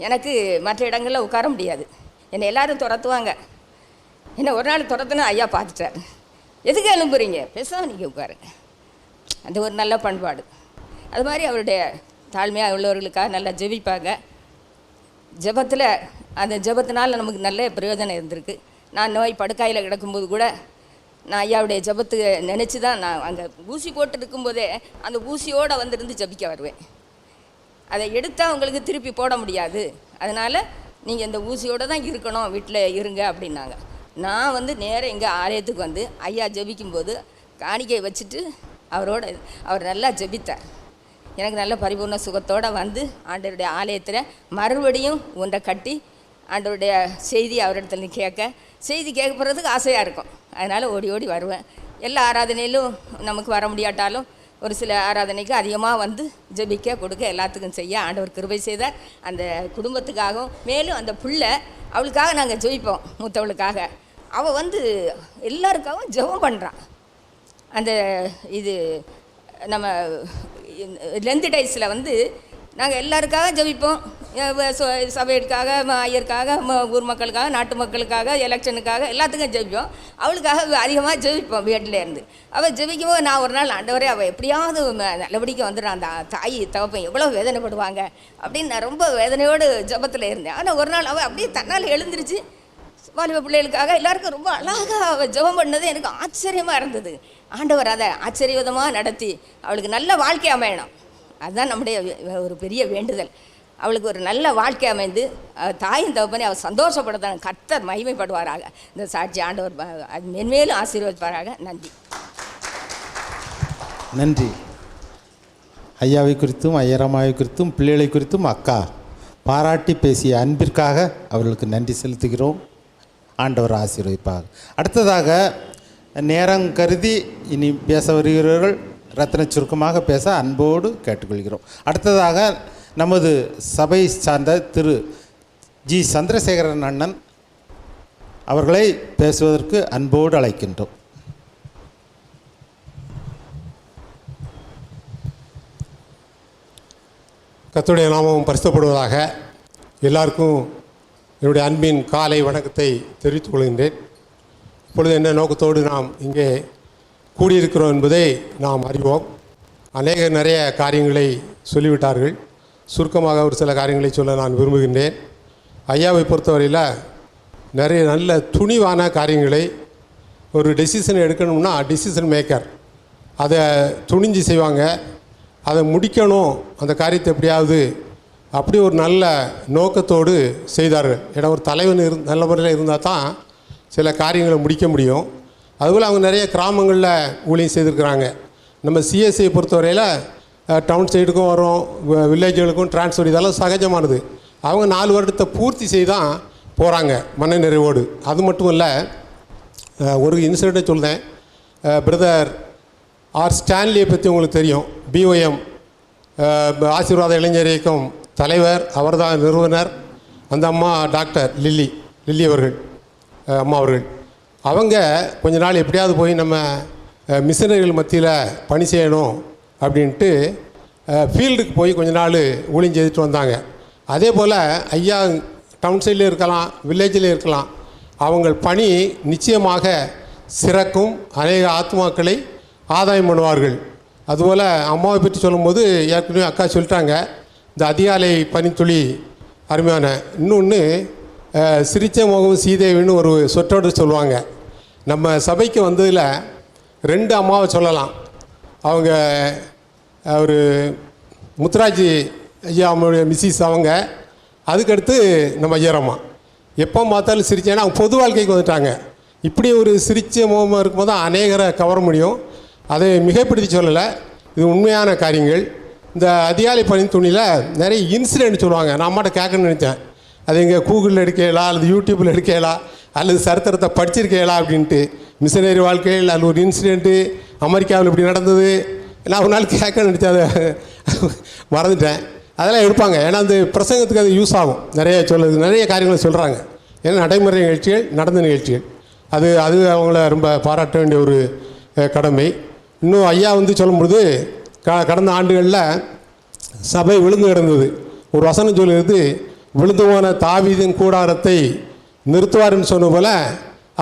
எனக்கு மற்ற இடங்களில் உட்கார முடியாது. என்னை எல்லோரும் துரத்துவாங்க. என்னை ஒரு நாள் துரத்துன்னு ஐயா பார்த்துட்டார். எதுக்கு எழும்புறீங்க, பேசாமல் நீங்கள் உட்காருங்க. அந்த ஒரு நல்ல பண்பாடு. அது மாதிரி அவருடைய தாழ்மையாக உள்ளவர்களுக்காக நல்லா ஜெபிப்பாங்க. ஜெபத்தில் அந்த ஜெபத்தினால் நமக்கு நல்ல பிரயோஜனம் இருந்திருக்கு. நான் நோய் படுக்காயில் கிடக்கும்போது கூட நான் ஐயாவுடைய ஜெபத்துக்கு நினச்சி தான் நான் அங்கே ஊசி போட்டு இருக்கும்போதே அந்த ஊசியோடு வந்துருந்து ஜெபிக்க வருவேன். அதை எடுத்தால் அவங்களுக்கு திருப்பி போட முடியாது, அதனால் நீங்கள் இந்த ஊசியோடு தான் இருக்கணும், வீட்டில் இருங்க அப்படின்னாங்க. நான் நேராக எங்கள் ஆலயத்துக்கு ஐயா ஜெபிக்கும்போது காணிக்கை வச்சுட்டு அவர் நல்லா ஜெபித்தார். எனக்கு நல்ல பரிபூர்ண சுகத்தோடு ஆண்டவருடைய ஆலயத்தில் மறுபடியும் ஒன்றை கட்டி ஆண்டவருடைய செய்தி அவரிடத்துல செய்தி கேட்க போகிறதுக்கு ஆசையாக இருக்கும். அதனால் ஓடி ஓடி வருவேன். எல்லா ஆராதனையிலும் நமக்கு வர முடியாட்டாலும் ஒரு சில ஆராதனைக்கு அதிகமாக ஜெபிக்க கொடுக்க எல்லாத்துக்கும் செய்ய ஆண்டவர் கிருபை செய்தார். அந்த குடும்பத்துக்காகவும் மேலும் அந்த பிள்ளை அவளுக்காக நாங்கள் ஜெபிப்போம். மூத்தவளுக்காக அவள் எல்லாருக்காகவும் ஜெபம் பண்ணுறான். அந்த இது நம்ம லென்த் டேஸில் நாங்கள் எல்லாருக்காக ஜெபிப்போம். சபையருக்காக, ஐயருக்காக, ஊர் மக்களுக்காக, நாட்டு மக்களுக்காக, எலெக்ஷனுக்காக எல்லாத்துக்கும் ஜெபிப்போம். அவளுக்காக அதிகமாக ஜெபிப்போம் வீட்டிலேருந்து. அவள் ஜெபிக்கும்போது நான் ஒரு நாள் ஆண்டவரே அவள் எப்படியாவது நல்லபடிக்கு வந்துடுறான், அந்த தாய் தகப்பன் எவ்வளோ வேதனைப்படுவாங்க அப்படின்னு நான் ரொம்ப வேதனையோடு ஜெபத்தில் இருந்தேன். ஆனால் ஒரு நாள் அவள் அப்படியே தன்னால் எழுந்திருச்சு வாலிப பிள்ளைகளுக்காக எல்லாருக்கும் ரொம்ப அழகாக அவள் ஜெபம் பண்ணது எனக்கு ஆச்சரியமாக இருந்தது. ஆண்டவர் அதை ஆச்சரியவிதமாக நடத்தி அவளுக்கு நல்ல வாழ்க்கை அமையணும், அதுதான் நம்முடைய ஒரு பெரிய வேண்டுதல். அவளுக்கு ஒரு நல்ல வாழ்க்கை அமைந்து தாயின் தகப்பனை அவள் சந்தோஷப்படுத்த கர்த்தர் மகிமைப்படுவாராக. இந்த சாட்சி ஆண்டவர் அது மென்மேலும் ஆசீர்வதிப்பாராக. நன்றி. நன்றி. ஐயாவை குறித்தும் ஐயரம்மாவை குறித்தும் பிள்ளைகளை குறித்தும் அக்கா பாராட்டி பேசிய அன்பிற்காக அவர்களுக்கு நன்றி செலுத்துகிறோம். ஆண்டவர் ஆசீர்வதிப்பாக. அடுத்ததாக நேரம் கருதி இனி பேச வருகிறவர்கள் ரத்தின சுருக்கமாக பேச அன்போடு கேட்டுக்கொள்கிறோம். அடுத்ததாக நமது சபை சார்ந்த திரு ஜி சந்திரசேகரன் அண்ணன் அவர்களை பேசுவதற்கு அன்போடு அழைக்கின்றோம். கர்த்தருடைய நாமம் பரிசுத்தப்படுவதாக. எல்லாருக்கும் என்னுடைய அன்பின் காலை வணக்கத்தை தெரிவித்துக் கொள்கின்றேன். இப்பொழுது என்ன நோக்கத்தோடு நாம் இங்கே கூடியிருக்கிறோம் என்பதை நாம் அறிவோம். நிறைய காரியங்களை சொல்லிவிட்டார்கள். சுருக்கமாக ஒரு சில காரியங்களை சொல்ல நான் விரும்புகின்றேன். ஐயாவை பொறுத்தவரையில் நிறைய நல்ல துணிவான காரியங்களை ஒரு டெசிஷன் எடுக்கணும்னா டிசிஷன் மேக்கர் அதை துணிஞ்சு செய்வாங்க. அதை முடிக்கணும், அந்த காரியத்தை எப்படியாவது அப்படி ஒரு நல்ல நோக்கத்தோடு செய்தார்கள். ஏன்னா ஒரு தலைவன் நல்ல முறையில் இருந்தால் தான் சில காரியங்களை முடிக்க முடியும். அதுபோல் அவங்க நிறைய கிராமங்களில் ஊழியம் செய்திருக்கிறாங்க. நம்ம சிஎஸ்ஐ பொறுத்தவரையில் டவுன் சைடுக்கும் வரும், வில்லேஜுகளுக்கும் ட்ரான்ஸ்ஃபர், இதெல்லாம் சகஜமானது. அவங்க 4 வருடத்தை பூர்த்தி செய்து தான் போகிறாங்க மன நிறைவோடு. அது மட்டும் இல்லை, ஒரு இன்சிடெண்ட்டை சொல்கிறேன். பிரதர் ஆர் ஸ்டான்லியை பற்றி உங்களுக்கு தெரியும். பிஒஎம் ஆசீர்வாத இளைஞர் இயக்கம் தலைவர், அவர் தான் நிறுவனர். அந்த அம்மா டாக்டர் லில்லி அவர்கள், அம்மா அவர்கள், அவங்க கொஞ்ச நாள் எப்படியாவது போய் நம்ம மிஷனரிகள் மத்தியில் பணி செய்யணும் அப்படின்ட்டு ஃபீல்டுக்கு போய் கொஞ்ச நாள் ஊழியம் செய்துட்டு வந்தாங்க. அதே போல் ஐயா டவுன் சைட்லேயும் இருக்கலாம், வில்லேஜில் இருக்கலாம், அவங்க பணி நிச்சயமாக சிறக்கும், அநேக ஆத்மாக்களை ஆதாயம் பண்ணுவார்கள். அதுபோல் அம்மாவை பற்றி சொல்லும்போது ஏற்கனவே அக்கா சொல்லிட்டாங்க, இந்த அதிகாலை பனித்துளி அருமையான. இன்னொன்று சிரிச்ச முகம் சீதேவின்னு ஒரு சொற்றோடு சொல்லுவாங்க. நம்ம சபைக்கு வந்ததில் 2 அம்மாவை சொல்லலாம். அவங்க ஒரு முத்துராஜி ஐயா அவங்களுடைய மிஸ்ஸஸ் அவங்க, அதுக்கடுத்து நம்ம ஐயரம்மா. எப்போ பார்த்தாலும் சிரிச்சேன்னா அவங்க பொது வாழ்க்கைக்கு வந்துட்டாங்க. இப்படி ஒரு சிரிச்ச முகமாக இருக்கும்போது தான் அநேகரை கவர முடியும். அதை மிகைப்படுத்தி சொல்லலை, இது உண்மையான காரியங்கள். இந்த அதிகாலை பனி துணியில் நிறைய இன்சிடெண்ட் சொல்லுவாங்க. நான் அம்மாட்ட கேட்கணும்னு நினச்சேன். அது இங்கே கூகுளில் எடுக்கலாம், அல்லது யூடியூப்பில் எடுக்கலாம், அல்லது சரித்திரத்தை படிச்சிருக்கலாம் அப்படின்ட்டு. மிஷனரி வாழ்க்கையில் அது ஒரு இன்சிடெண்ட்டு அமெரிக்காவில் இப்படி நடந்தது. நான் ஒரு நாள் கேட்க நினச்சேன், அதை மறந்துட்டேன். அதெல்லாம் எடுப்பாங்க. ஏன்னா அந்த பிரசங்கத்துக்கு அது யூஸ் ஆகும். நிறைய காரியங்களை சொல்கிறாங்க. ஏன்னா நடைமுறை நிகழ்ச்சிகள், நடந்த நிகழ்ச்சிகள், அது அவங்கள ரொம்ப பாராட்ட வேண்டிய ஒரு கடமை. இன்னும் ஐயா சொல்லும்பொழுது கடந்த ஆண்டுகளில் சபை விழுந்து கிடந்தது. ஒரு வசனம் சொல்லுறது, விழுந்து போன தாவீதின் கூடாரத்தை நிறுத்துவார் என்று சொன்ன போல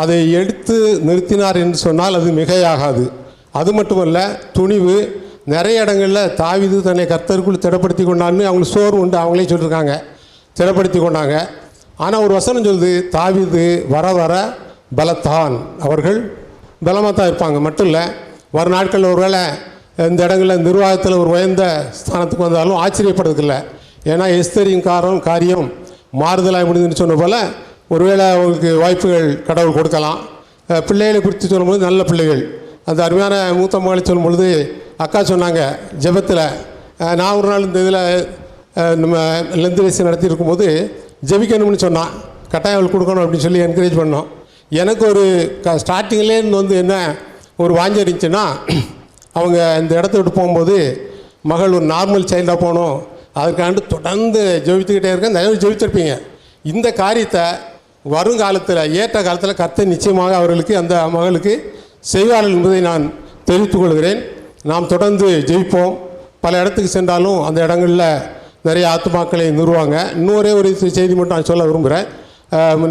அதை எடுத்து நிறுத்தினார் என்று சொன்னால் அது மிகையாகாது. அது மட்டுமல்ல, துணிவு. நிறைய இடங்களில் தாவீது தன்னை கர்த்தருக்குள் திடப்படுத்தி கொண்டான்னு அவங்களுக்கு சோர்வு உண்டு, அவங்களே சொல்லியிருக்காங்க, திடப்படுத்தி கொண்டாங்க. ஆனால் ஒரு வசனம் சொல்லுது, தாவீது வர வர பலத்தான். அவர்கள் பலமாக தான் இருப்பாங்க. மட்டும் இல்லை, வர நாட்களில் ஒரு வேளை இந்த இடங்களில் நிர்வாகத்தில் ஒரு உயர்ந்த ஸ்தானத்துக்கு வந்தாலும் ஆச்சரியப்படுறதில்லை. ஏன்னா எஸ்தரின் காரியம் மாறுதலாக முடிஞ்சுன்னு சொன்ன போல் ஒருவேளை அவங்களுக்கு வாய்ப்புகள் கடவுள் கொடுக்கலாம். பிள்ளைகளை குறித்து சொல்லும்போது நல்ல பிள்ளைகள், அந்த அருமையான மூத்த மகளை சொல்லும் பொழுது அக்கா சொன்னாங்க ஜெபத்தில், நான் ஒரு நாள் இந்த இதில் நம்ம லெந்து நடத்தியிருக்கும் போது ஜெபிக்கணும்னு சொன்னான். கட்டாயம் அவள் கொடுக்கணும் அப்படின்னு சொல்லி என்கரேஜ் பண்ணோம். எனக்கு ஒரு ஸ்டார்டிங்லேருந்து என்ன ஒரு வாஞ்சி இருந்துச்சுன்னா, அவங்க இந்த இடத்த விட்டு போகும்போது மகள் ஒரு நார்மல் சைல்டாக போகணும், அதற்காண்டு தொடர்ந்து ஜெபித்துக்கிட்டே இருக்கேன். தயவு ஜெபித்திருப்பீங்க. இந்த காரியத்தை வருங்காலத்தில் ஏற்ற காலத்தில் கர்த்தர் நிச்சயமாக அவர்களுக்கு, அந்த மகளுக்கு செய்வார்கள் என்பதை நான் தெரிவித்துக் கொள்கிறேன். நாம் தொடர்ந்து ஜெயிப்போம். பல இடத்துக்கு சென்றாலும் அந்த இடங்களில் நிறைய ஆத்துமாக்களை நிறுவாங்க. இன்னொரே ஒரு செய்தி மட்டும் நான் சொல்ல விரும்புகிறேன்.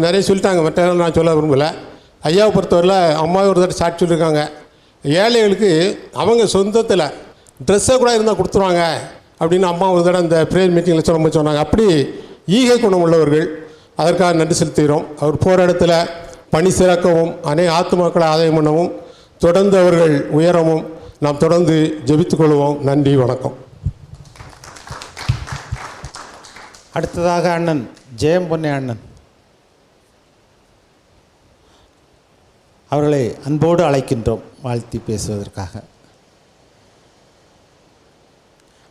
நிறைய சொல்லிட்டாங்க, மற்ற நான் சொல்ல விரும்பலை. ஐயாவை பொறுத்தவரையில் அம்மாவை ஒரு தடவை சாட்சி சொல்லியிருக்காங்க. ஏழைகளுக்கு அவங்க சொந்தத்தில் ட்ரெஸ்ஸை கூட இருந்தால் கொடுத்துருவாங்க அப்படின்னு அம்மா ஒரு தடவை அந்த ப்ரேயர் மீட்டிங்கில் சொல்லும்போது சொன்னாங்க. அப்படி ஈகை குணம் உள்ளவர்கள். அதற்காக நன்றி செலுத்துகிறோம். அவர் போகிற இடத்துல பணி சிறக்கவும், அநேக ஆத்துமாக்களை ஆதாயம் பண்ணவும், தொடர்ந்து அவர்கள் உயரவும் நாம் தொடர்ந்து ஜெபித்துக் கொள்வோம். நன்றி, வணக்கம். அடுத்ததாக அண்ணன் ஜெயம் பொன்னே அண்ணன் அவர்களை அன்போடு அழைக்கின்றோம் வாழ்த்தி பேசுவதற்காக.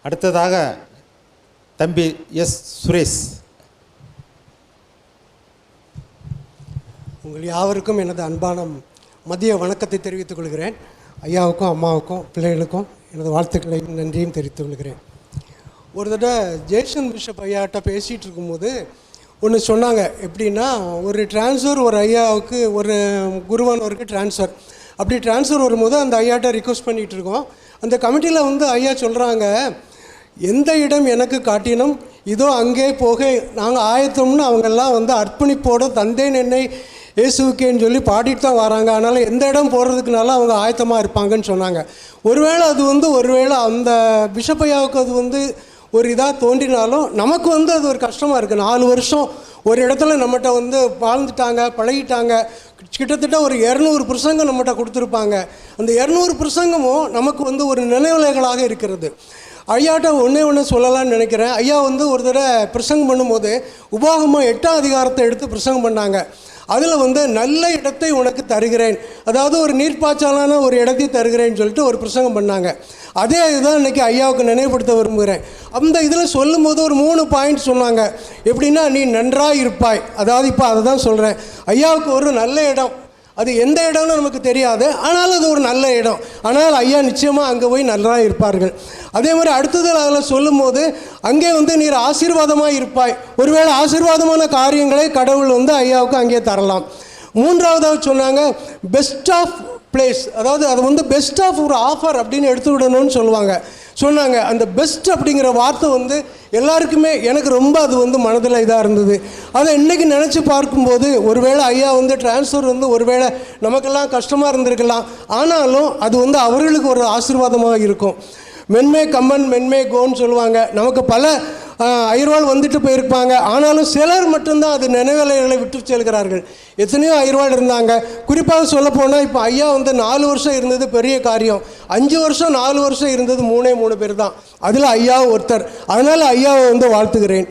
அடுத்ததாக தம்பி எஸ் சுரேஷ். உங்கள் யாவருக்கும் எனது அன்பான மதிய வணக்கத்தை தெரிவித்துக் கொள்கிறேன். ஐயாவுக்கும் அம்மாவுக்கும் பிள்ளைகளுக்கும் எனது வாழ்த்துக்களையும் நன்றியும் தெரிவித்துக் கொள்கிறேன். ஒரு தடவை ஜேசன் பிஷப் ஐயாட்ட பேசிகிட்டு இருக்கும்போது ஒன்று சொன்னாங்க. எப்படின்னா, ஒரு ட்ரான்ஸ்ஃபர் ஒரு ஐயாவுக்கு, ஒரு குருவானவருக்கு ட்ரான்ஸ்ஃபர். அப்படி ட்ரான்ஸ்ஃபர் வரும்போது அந்த ஐயாட்ட ரிக்வஸ்ட் பண்ணிகிட்டு இருக்கோம். அந்த கமிட்டியில் ஐயா சொல்கிறாங்க, எந்த இடம் எனக்கு காட்டினும் இதோ அங்கே போக நாங்கள் ஆயத்தம்னு அவங்கெல்லாம் அர்ப்பணிப்போடு தந்தேன் என்னை இயேசுக்கேன்னு சொல்லி பாடிட்டு தான் வராங்க. அதனால் எந்த இடம் போகிறதுக்குனால அவங்க ஆயத்தமாக இருப்பாங்கன்னு சொன்னாங்க. ஒருவேளை அது ஒருவேளை அந்த பிஷப்பையாவுக்கு அது ஒரு இதாக தோன்றினாலும் நமக்கு அது ஒரு கஷ்டமாக இருக்குது. 4 வருஷம் ஒரு இடத்துல நம்மகிட்ட வாழ்ந்துட்டாங்க, பழகிட்டாங்க. கிட்டத்தட்ட ஒரு 200 பிரசங்கம் நம்மகிட்ட கொடுத்துருப்பாங்க. அந்த 200 பிரசங்கமும் நமக்கு ஒரு நினைவலைகளாக இருக்கிறது. ஐயாட்ட ஒன்று சொல்லலான்னு நினைக்கிறேன். ஐயா ஒரு தடவை பிரசங்கம் பண்ணும்போது உபாகமம் 8ஆம் அதிகாரத்தை எடுத்து பிரசங்கம் பண்ணாங்க. அதில் நல்ல இடத்தை உனக்கு தருகிறேன், அதாவது ஒரு நீர்ப்பாய்ச்சலான ஒரு இடத்தை தருகிறேன்னு சொல்லிட்டு ஒரு பிரசங்கம் பண்ணாங்க. அதே இதுதான் இன்றைக்கி ஐயாவுக்கு நினைவுபடுத்த விரும்புகிறேன். அந்த இதில் சொல்லும்போது ஒரு 3 பாயிண்ட் சொன்னாங்க. எப்படின்னா, நீ நன்றாக இருப்பாய். அதாவது இப்போ அதை தான் சொல்கிறேன். ஐயாவுக்கு ஒரு நல்ல இடம், அது எந்த இடம்னு நமக்கு தெரியாது, ஆனாலும் அது ஒரு நல்ல இடம். ஆனால் ஐயா நிச்சயமாக அங்கே போய் நல்லா இருப்பார்கள். அதே மாதிரி அடுத்தது அதில் சொல்லும்போது அங்கே நீர் ஆசீர்வாதமாக இருப்பாய். ஒருவேளை ஆசீர்வாதமான காரியங்களை கடவுள் ஐயாவுக்கு அங்கே தரலாம். 3ஆவதாக சொன்னாங்க பெஸ்ட் ஆஃப் பிளேஸ், அதாவது அது பெஸ்ட் ஆஃப் ஒரு ஆஃபர் அப்படின்னு எடுத்து விடணும்னு சொன்னாங்க. அந்த பெஸ்ட் அப்படிங்கிற வார்த்தை எல்லாருக்குமே எனக்கு ரொம்ப அது மனதில் இதாக இருந்தது. அதை இன்றைக்கி நினச்சி பார்க்கும்போது ஒருவேளை ஐயா ட்ரான்ஸ்ஃபர் ஒருவேளை நமக்கெல்லாம் கஷ்டமாக இருந்திருக்கலாம், ஆனாலும் அது அவர்களுக்கு ஒரு ஆசீர்வாதமாக இருக்கும். மென்மே கம்மன் மென்மே கோன்னு சொல்லுவாங்க. நமக்கு பல அயர்வாள் வந்துட்டு போயிருப்பாங்க, ஆனாலும் சிலர் மட்டும்தான் அது நினைவலைகளை விட்டு செல்கிறார்கள். எத்தனையோ அயர்வாள் இருந்தாங்க. குறிப்பாக சொல்லப்போனால் இப்போ ஐயா 4 வருஷம் இருந்தது பெரிய காரியம். 5 வருஷம் 4 வருஷம் இருந்தது 3 பேர் தான். அதில் ஐயா ஒருத்தர். அதனால் ஐயாவை வாழ்த்துகிறேன்.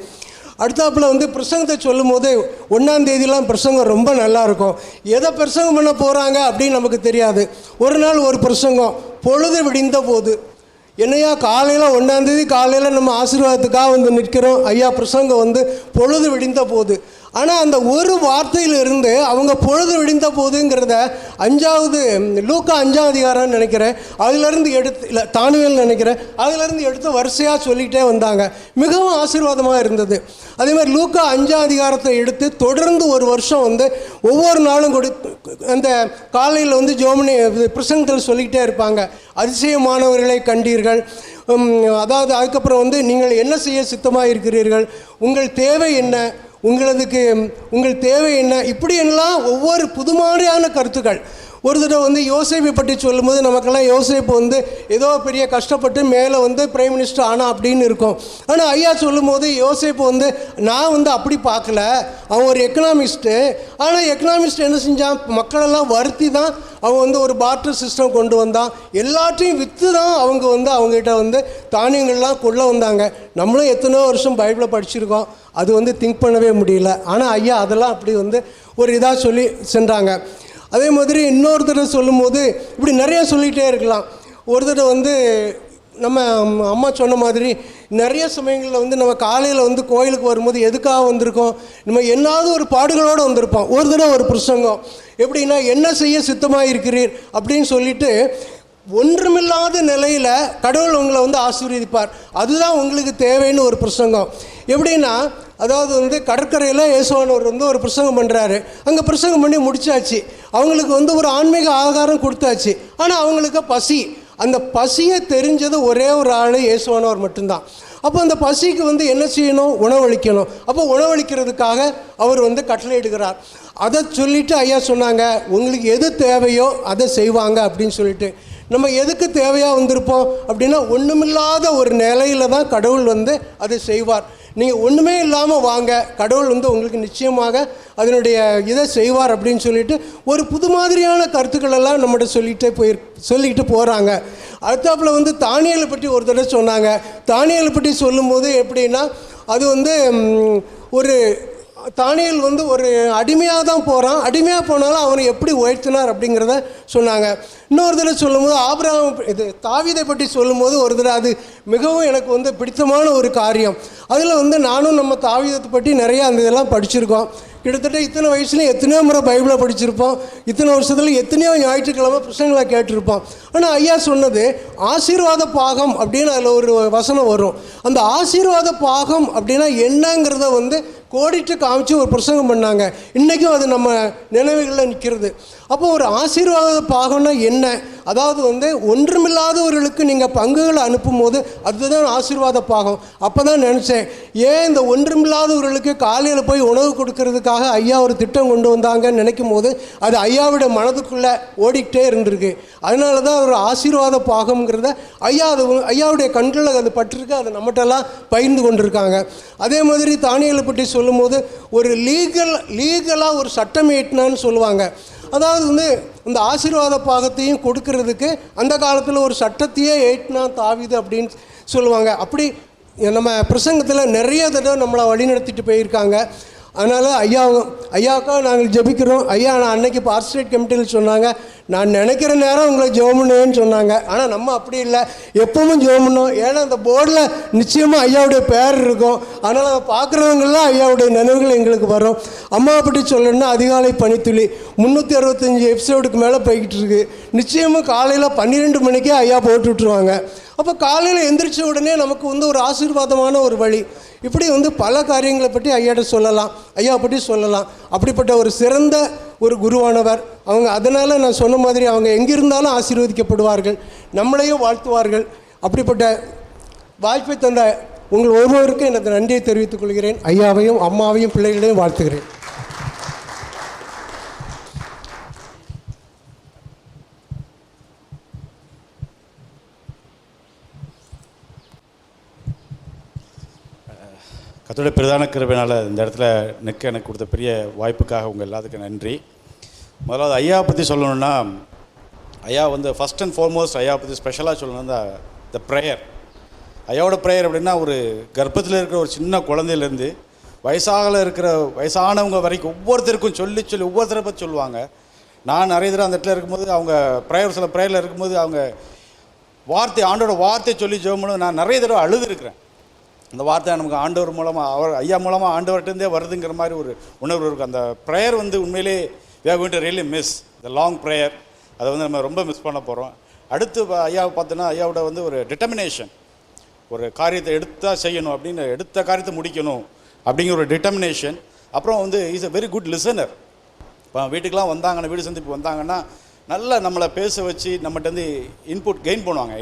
அடுத்தாப்பில் பிரசங்கத்தை சொல்லும் போது 1ஆம் தேதியெலாம் பிரசங்கம் ரொம்ப நல்லாயிருக்கும். எதை பிரசங்கம் பண்ண போகிறாங்க அப்படின்னு நமக்கு தெரியாது. ஒரு நாள் ஒரு பிரசங்கம், பொழுது விடிந்த போது. என்னையா காலையில் 1ஆம் தேதி காலையில் நம்ம ஆசீர்வாதத்துக்காக நிற்கிறோம். ஐயா பிரசங்கம் பொழுது விடிந்த போது. ஆனால் அந்த ஒரு வார்த்தையிலிருந்து அவங்க பொழுது விடிந்த போதுங்கிறத 5வது லூக்கா 5ஆம் அதிகாரம்னு நினைக்கிறேன், அதிலிருந்து எடுத்து, இல்லை தானியேல் நினைக்கிறேன், அதிலிருந்து எடுத்து வரிசையாக சொல்லிகிட்டே வந்தாங்க. மிகவும் ஆசீர்வாதமாக இருந்தது. அதே மாதிரி லூக்கா 5ஆம் அதிகாரத்தை எடுத்து தொடர்ந்து ஒரு வருஷம் ஒவ்வொரு நாளும் அந்த காலையில் ஜோமனி பிரசங்கத்தில் சொல்லிக்கிட்டே இருப்பாங்க. அதிசயமானவர்களை கண்டீர்கள், அதாவது அதுக்கப்புறம் நீங்கள் என்ன செய்ய சித்தமாக இருக்கிறீர்கள், உங்கள் தேவை என்ன, உங்கள் தேவை என்ன, இப்படி எல்லாம் ஒவ்வொரு புது மாதிரியான கருத்துக்கள். ஒரு தடவை யோசேப்பை பற்றி சொல்லும்போது நமக்கெல்லாம் யோசேப்பு ஏதோ பெரிய கஷ்டப்பட்டு மேலே பிரைம் மினிஸ்டர் ஆனால் அப்படின்னு இருக்கும். ஆனால் ஐயா சொல்லும்போது யோசேப்பு நான் அப்படி பார்க்கல, அவன் ஒரு எக்கனாமிஸ்ட்டு. ஆனால் எக்கனாமிஸ்ட் என்ன செஞ்சான், மக்களெல்லாம் வருத்தி தான் அவன் ஒரு பார்ட்டர் சிஸ்டம் கொண்டு வந்தான். எல்லாத்தையும் விற்று தான் அவங்க அவங்ககிட்ட தானியங்கள்லாம் கொள்ள வந்தாங்க. நம்மளும் எத்தனையோ வருஷம் பைபிளை படிச்சிருக்கோம், அது திங்க் பண்ணவே முடியல. ஆனால் ஐயா அதெல்லாம் அப்படி ஒரு இதாக சொல்லி சென்றாங்க. அதே மாதிரி இன்னொரு தடவை சொல்லும்போது இப்படி நிறையா சொல்லிகிட்டே இருக்கலாம். ஒரு தடவை நம்ம அம்மா சொன்ன மாதிரி நிறைய சமயங்களில் நம்ம காலையில் கோயிலுக்கு வரும்போது எதுக்காக வந்திருக்கோம், நம்ம என்னாவது ஒரு பாடுகளோடு வந்திருப்போம். ஒரு தடவை ஒரு பிரசங்கம் எப்படின்னா, என்ன செய்ய சித்தமாக இருக்கிறீர் அப்படின்னு சொல்லிட்டு ஒன்றுமில்லாத நிலையில் கடவுள் உங்களை ஆசீர்வதிப்பார், அதுதான் உங்களுக்கு தேவைன்னு ஒரு பிரசங்கம். எப்படின்னா, அதாவது கடற்கரையில் இயேசுவானவர் ஒரு பிரசங்கம் பண்ணுறாரு. அங்கே பிரசங்கம் பண்ணி முடிச்சாச்சு, அவங்களுக்கு ஒரு ஆன்மீக ஆகாரம் கொடுத்தாச்சு. ஆனால் அவங்களுக்கு பசி, அந்த பசியை தெரிஞ்சது ஒரே ஒரு ஆள் இயேசுவானவர் மட்டும்தான். அப்போ அந்த பசிக்கு என்ன செய்யணும், உணவளிக்கணும். அப்போ உணவளிக்கிறதுக்காக அவர் கட்டளை இடுகிறார். அதை சொல்லிவிட்டு ஐயா சொன்னாங்க, உங்களுக்கு எது தேவையோ அதை செய்வாங்க அப்படின்னு சொல்லிட்டு. நம்ம எதுக்கு தேவையாக வந்திருப்போம் அப்படின்னா, ஒன்றுமில்லாத ஒரு நிலையில தான் கடவுள் அதை செய்வார். நீங்கள் ஒன்றுமே இல்லாமல் வாங்க, கடவுள் உங்களுக்கு நிச்சயமாக அதனுடைய இதை செய்வார் அப்படின்னு சொல்லிட்டு ஒரு புது மாதிரியான கருத்துக்களெல்லாம் நம்மகிட்ட சொல்லிக்கிட்டு போகிறாங்க. அடுத்தாப்பில் தானியேலை பற்றி ஒரு தடவை சொன்னாங்க. தானியேலை பற்றி சொல்லும்போது எப்படின்னா, அது ஒரு தானியேல் ஒரு அடிமையாக தான் போகிறான். அடிமையாக போனாலும் அவனை எப்படி உயர்த்தினார் அப்படிங்கிறத சொன்னாங்க. இன்னொரு தடவை சொல்லும்போது ஆபிரகாம் தாவீதை பற்றி சொல்லும்போது ஒரு தடவை அது மிகவும் எனக்கு பிடித்தமான ஒரு காரியம். அதில் நானும் நம்ம தாவீதை பற்றி நிறையா அந்த இதெல்லாம் படிச்சிருக்கோம். கிட்டத்தட்ட இத்தனை வயசுலேயும் எத்தனையோ முறை பைபிளை படிச்சிருப்போம். இத்தனை வருஷத்தில் எத்தனையோ ஞாயிற்றுக்கிழமை பிரசங்களை கேட்டிருப்போம். ஆனால் ஐயா சொன்னது ஆசீர்வாத பாகம் அப்படின்னு அதில் ஒரு வசனம் வரும். அந்த ஆசீர்வாத பாகம் அப்படின்னா என்னங்கிறத கோடிட்டு காமிச்சு ஒரு பிரசங்கம் பண்ணாங்க. இன்றைக்கும் அது நம்ம நினைவுகளில் நிற்கிறது. அப்போ ஒரு ஆசீர்வாத பாகம்னா என்ன, அதாவது ஒன்றுமில்லாதவர்களுக்கு நீங்கள் பங்குகளை அனுப்பும் போது அதுதான் ஆசீர்வாத பாகம். அப்போ தான் நினச்சேன், ஏன் இந்த ஒன்றுமில்லாதவர்களுக்கு காலையில் போய் உணவு கொடுக்கறதுக்காக ஐயா ஒரு திட்டம் கொண்டு வந்தாங்கன்னு நினைக்கும் போது அது ஐயாவோட மனதுக்குள்ளே ஓடிக்கிட்டே இருந்திருக்கு. அதனால தான் ஒரு ஆசீர்வாத பாகம்ங்கிறத ஐயாவுடைய கண்களில் அது பட்டிருக்கு, அதை நம்மகிட்டலாம் பகிர்ந்து கொண்டிருக்காங்க. அதே மாதிரி தானியேலை பற்றி சொல்லும்போது ஒரு லீகலாக ஒரு சட்டம் ஏற்றினான்னு சொல்லுவாங்க. அதாவது இந்த ஆசீர்வாத பாகத்தையும் கொடுக்கறதுக்கு அந்த காலத்தில் ஒரு சட்டத்தையே ஏற்றினா தாவீது அப்படின்னு சொல்லுவாங்க. அப்படி நம்ம பிரசங்கத்தில் நிறைய தடவை நம்மளை வழிநடத்திட்டு போயிருக்காங்க. அதனால் ஐயாவுக்காக நாங்கள் ஜெபிக்கிறோம். ஐயா நான் அன்னைக்கு பார்ஸ்டேட் கமிட்டியில் சொன்னாங்க, நான் நினைக்கிற நேரம் உங்களை ஜெபம் பண்ணுவேன்னு சொன்னாங்க. ஆனால் நம்ம அப்படி இல்லை, எப்பவும் ஜெபம் பண்ணோம். ஏன்னா அந்த போர்டில் நிச்சயமாக ஐயாவுடைய பேர் இருக்கும். அதனால் அதை பார்க்குறவங்கெல்லாம் ஐயாவுடைய நினைவுகள் எங்களுக்கு வரும். அம்மாவை பற்றி சொல்லணும்னா அதிகாலை பனித்துளி 365 எபிசோடுக்கு மேலே போய்கிட்டு இருக்கு. நிச்சயமாக காலையில் 12 மணிக்கே ஐயா போட்டு விட்டுருவாங்க. அப்போ காலையில் எந்திரிச்ச உடனே நமக்கு ஒரு ஆசீர்வாதமான ஒரு வழி. இப்படி பல காரியங்களை பற்றி ஐயாட்ட சொல்லலாம், ஐயா பற்றி சொல்லலாம். அப்படிப்பட்ட ஒரு சிறந்த ஒரு குருவானவர் அவங்க. அதனால் நான் சொன்ன மாதிரி அவங்க எங்கிருந்தாலும் ஆசீர்வதிக்கப்படுவார்கள், நம்மளையும் வாழ்த்துவார்கள். அப்படிப்பட்ட வாய்ப்பை தந்த உங்கள் ஒவ்வொருவருக்கும் எனது நன்றியை தெரிவித்துக் கொள்கிறேன். ஐயாவையும் அம்மாவையும் பிள்ளைகளையும் வாழ்த்துகிறேன். கர்த்தருடைய பிரதான கிருபையினால் இந்த இடத்துல நிற்க எனக்கு கொடுத்த பெரிய வாய்ப்புக்காக உங்கள் எல்லாத்துக்கும் நன்றி. முதலாவது ஐயாவை பற்றி சொல்லணுன்னா, ஐயா ஃபஸ்ட் அண்ட் ஃபார்மோஸ்ட் ஐயாவை பற்றி ஸ்பெஷலாக சொல்லணும்னா த ப்ரேயர். ஐயாவோட ப்ரேயர் அப்படின்னா, ஒரு கர்ப்பத்தில் இருக்கிற ஒரு சின்ன குழந்தையிலேருந்து வயசானவங்க வரைக்கும் ஒவ்வொருத்தருக்கும் சொல்லி ஒவ்வொருத்தரை பற்றி சொல்லுவாங்க. நான் நிறைய தடவை அந்த இடத்துல இருக்கும்போது அவங்க சில ப்ரேயரில் இருக்கும்போது அவங்க ஆண்டோட வார்த்தை சொல்லி ஜெபம் பண்ணும்போது நான் நிறைய தடவை அழுதுருக்கிறேன். அந்த வார்த்தை நமக்கு ஆண்டவர் மூலமாக ஐயா மூலமாக ஆண்டவர்கிட்டருந்தே வருதுங்கிற மாதிரி ஒரு உணர்வு இருக்கும். அந்த ப்ரேயர் வந்து உண்மையிலே we are going to really miss the long prayer. அதை வந்து நம்ம ரொம்ப மிஸ் பண்ண போகிறோம். அடுத்து ஐயாவை பார்த்தோன்னா ஐயாவோட வந்து ஒரு டிட்டர்மினேஷன், ஒரு காரியத்தை எடுத்தால் செய்யணும் அப்படின்னு, எடுத்த காரியத்தை முடிக்கணும் அப்படிங்கிற ஒரு டிட்டர்மினேஷன். அப்புறம் வந்து is a very good listener. இப்போ வீட்டுக்கெலாம் வந்தாங்கன்னா, வீடு சந்திப்பு வந்தாங்கன்னா நல்லா நம்மளை பேச வச்சு நம்மகிட்ட இன்புட் கெயின் பண்ணுவாங்க,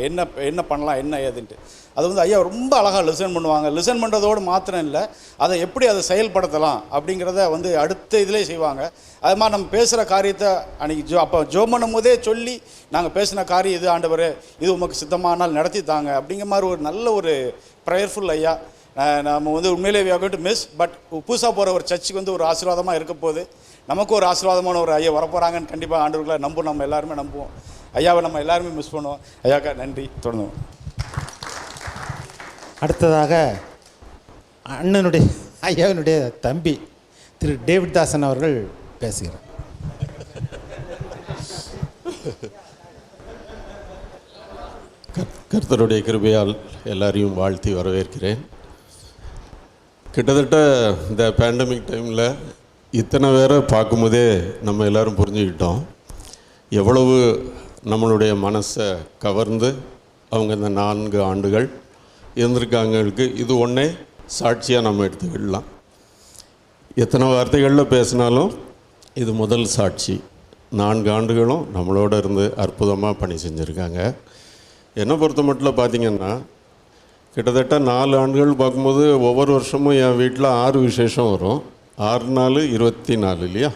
என்ன பண்ணலாம் என்ன ஏதுன்ட்டு. அது வந்து ஐயா ரொம்ப அழகாக லிசன் பண்ணுவாங்க. லிசன் பண்ணுறதோடு மாத்திரம் இல்லை, அதை எப்படி அதை செயல்படுத்தலாம் அப்படிங்கிறத வந்து அடுத்த இதிலே செய்வாங்க. அது மாதிரி நம்ம பேசுகிற காரியத்தை அன்றைக்கி அப்போ ஜோம் பண்ணும் போதே சொல்லி, நாங்கள் பேசின காரியம் இது ஆண்டவர், இது உமக்கு சித்தமானால் நடத்தி தாங்க அப்படிங்கிற மாதிரி ஒரு நல்ல ஒரு ப்ரேயர்ஃபுல் ஐயா. நம்ம வந்து உண்மையிலே we are going to miss. But புதுசாக போகிற ஒரு சர்ச்சுக்கு வந்து ஒரு ஆசீர்வாதமாக இருக்க போது, நமக்கு ஒரு ஆசீர்வாதமான ஒரு ஐயா வரப்போகிறாங்கன்னு கண்டிப்பாக ஆண்டவர்களை நம்ம எல்லாருமே நம்புவோம். ஐயாவை நம்ம எல்லாருமே மிஸ் பண்ணுவோம். ஐயாக்கா நன்றி. தொடர்ந்து அடுத்ததாக அண்ணனுடைய ஐயாவினுடைய தம்பி திரு டேவிட் தாசன் அவர்கள் பேசுகிறார். கர்த்தருடைய கிருபையால் எல்லாரையும் வாழ்த்தி வரவேற்கிறேன். கிட்டத்தட்ட இந்த பேண்டமிக் டைமில் இத்தனை பேரை பார்க்கும்போதே நம்ம எல்லோரும் புரிஞ்சுக்கிட்டோம் எவ்வளவு நம்மளுடைய மனசை கவர்ந்து அவங்க இந்த 4 ஆண்டுகள் இருந்திருக்காங்களுக்கு. இது ஒன்றே சாட்சியாக நம்ம எடுத்துக்கிடலாம். எத்தனை வார்த்தைகளில் பேசினாலும் இது முதல் சாட்சி. 4 ஆண்டுகளும் நம்மளோட இருந்து அற்புதமாக பணி செஞ்சுருக்காங்க. என்னை பொறுத்த மட்டும் பார்த்திங்கன்னா, கிட்டத்தட்ட 4 ஆண்டுகள் பார்க்கும்போது ஒவ்வொரு வருஷமும் என் வீட்டில் 6 விசேஷம் வரும். 6 நாள் 24 இல்லையா?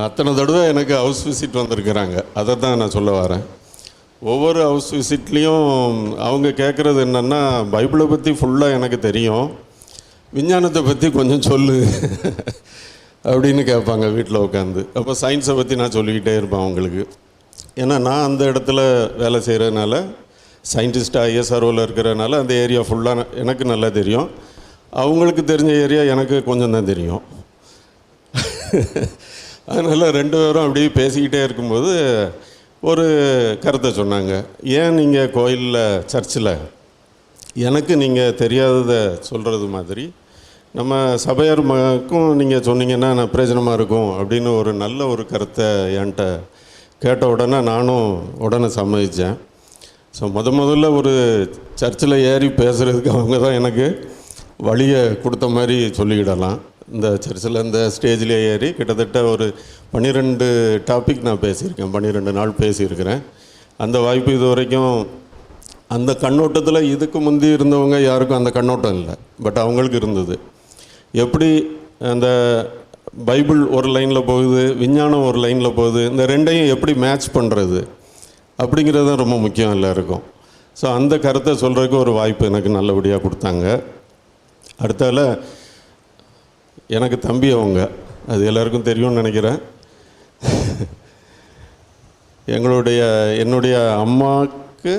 அத்தனை தடவை எனக்கு ஹவுஸ் விசிட் வந்திருக்கிறாங்க. அதை தான் நான் சொல்ல வரேன். ஒவ்வொரு ஹவுஸ் விசிட்லேயும் அவங்க கேட்குறது என்னென்னா, பைபிளை பற்றி ஃபுல்லாக எனக்கு தெரியும், விஞ்ஞானத்தை பற்றி கொஞ்சம் சொல்லு அப்படின்னு கேட்பாங்க வீட்டில் உட்காந்து. அப்போ சயின்ஸை பற்றி நான் சொல்லிக்கிட்டே இருப்பேன் அவங்களுக்கு. ஏன்னா நான் அந்த இடத்துல வேலை செய்கிறதுனால, சயின்டிஸ்ட்டாக ஐஎஸ்ஆர்ஓவில் இருக்கிறதுனால அந்த ஏரியா ஃபுல்லாக எனக்கு நல்லா தெரியும். அவங்களுக்கு தெரிஞ்ச ஏரியா எனக்கு கொஞ்சம் தான் தெரியும். அதனால் 2 பேரும் அப்படியே பேசிக்கிட்டே இருக்கும்போது ஒரு கருத்தை சொன்னாங்க. ஏன் நீங்கள் கோயிலில் சர்ச்சில் எனக்கு நீங்கள் தெரியாததை சொல்கிறது மாதிரி நம்ம சபையாருக்கும் நீங்கள் சொன்னீங்கன்னா நான் பிரயோஜனமாக இருக்கும் அப்படின்னு ஒரு நல்ல ஒரு கருத்தை என்கிட்ட கேட்ட உடனே நானும் உடனே சம்மதித்தேன். ஸோ முதல்ல ஒரு சர்ச்சில் ஏறி பேசுகிறதுக்கு அவங்க தான் எனக்கு வழியை கொடுத்த மாதிரி சொல்லிக்கிடலாம். இந்த சர்ச்சில் இந்த ஸ்டேஜில் ஏறி கிட்டத்தட்ட ஒரு 12 டாபிக் நான் பேசியிருக்கேன், 12 நாள் பேசியிருக்கிறேன். அந்த வாய்ப்பு இது வரைக்கும் அந்த கண்ணோட்டத்தில் இதுக்கு முந்தி இருந்தவங்க யாருக்கும் அந்த கண்ணோட்டம் இல்லை, பட் அவங்களுக்கு இருந்தது. எப்படி அந்த பைபிள் ஒரு லைனில் போகுது, விஞ்ஞானம் ஒரு லைனில் போகுது, இந்த ரெண்டையும் எப்படி மேட்ச் பண்ணுறது அப்படிங்கிறது தான் ரொம்ப முக்கியம் எல்லாருக்கும். ஸோ அந்த கருத்தை சொல்கிறதுக்கு ஒரு வாய்ப்பு எனக்கு நல்லபடியாக கொடுத்தாங்க. அடுத்தால எனக்கு தம்பி அவங்க, அது எல்லாருக்கும் தெரியும்னு நினைக்கிறேன். என்னுடைய அம்மாவுக்கு,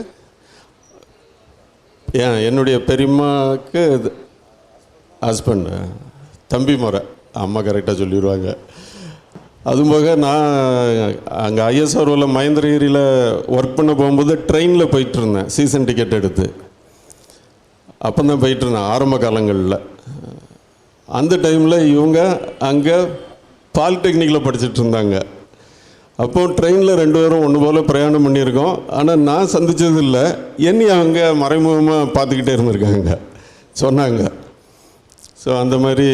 என்னுடைய பெரியம்மாவுக்கு ஹஸ்பண்ட், தம்பி முறை, அம்மா கரெக்டாக சொல்லிடுவாங்க. அதுபோக நான் அங்கே ஐஎஸ்ஆர்ஓவில் மகேந்திரகிரியில் ஒர்க் பண்ண போகும்போது ட்ரெயினில் போயிட்டுருந்தேன், சீசன் டிக்கெட் எடுத்து. அப்போ தான் போயிட்டுருந்தேன் ஆரம்ப காலங்களில். அந்த டைமில் இவங்க அங்கே பாலிடெக்னிக்கில் படிச்சுட்டு இருந்தாங்க. அப்போது ட்ரெயினில் 2 பேரும் ஒன்று போல் பிரயாணம் பண்ணியிருக்கோம். ஆனால் நான் சந்தித்தது இல்லை, என்னை அவங்க மறைமுகமாக பார்த்துக்கிட்டே இருந்திருக்காங்க சொன்னாங்க. ஸோ அந்த மாதிரி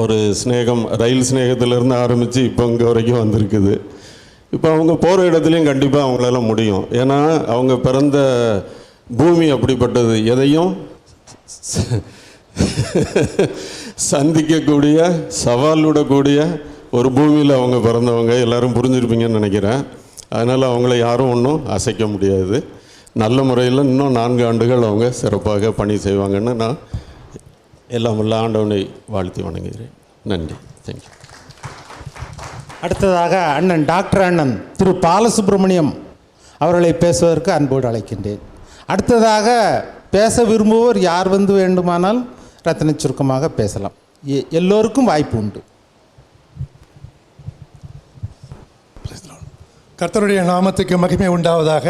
ஒரு ஸ்நேகம், ரயில் ஸ்நேகத்திலேருந்து ஆரம்பித்து இப்போ இங்கே வரைக்கும் வந்திருக்குது. இப்போ அவங்க போகிற இடத்துலையும் கண்டிப்பாக அவங்களால முடியும். ஏன்னா அவங்க பிறந்த பூமி அப்படிப்பட்டது, எதையும் சந்திக்கக்கூடிய, சவால் விடக்கூடிய ஒரு பூமியில் அவங்க பிறந்தவங்க. எல்லோரும் புரிஞ்சுருப்பீங்கன்னு நினைக்கிறேன். அதனால் அவங்கள யாரும் ஒன்றும் அசைக்க முடியாது. நல்ல முறையில் இன்னும் 4 ஆண்டுகள் அவங்க சிறப்பாக பணி செய்வாங்கன்னு நான் எல்லாம் உள்ள ஆண்டவனை வாழ்த்தி வணங்குகிறேன். நன்றி. தேங்க்யூ. அடுத்ததாக அண்ணன் டாக்டர் அண்ணன் திரு பாலசுப்ரமணியம் அவர்களை பேசுவதற்கு அன்போடு அழைக்கின்றேன். அடுத்ததாக பேச விரும்புவோர் யார் வந்து வேண்டுமானால் ரத்தின சுருக்கமாக பேசலாம். எல்லோருக்கும் வாய்ப்பு உண்டு. கர்த்தருடைய நாமத்துக்கு மகிமை உண்டாவதாக.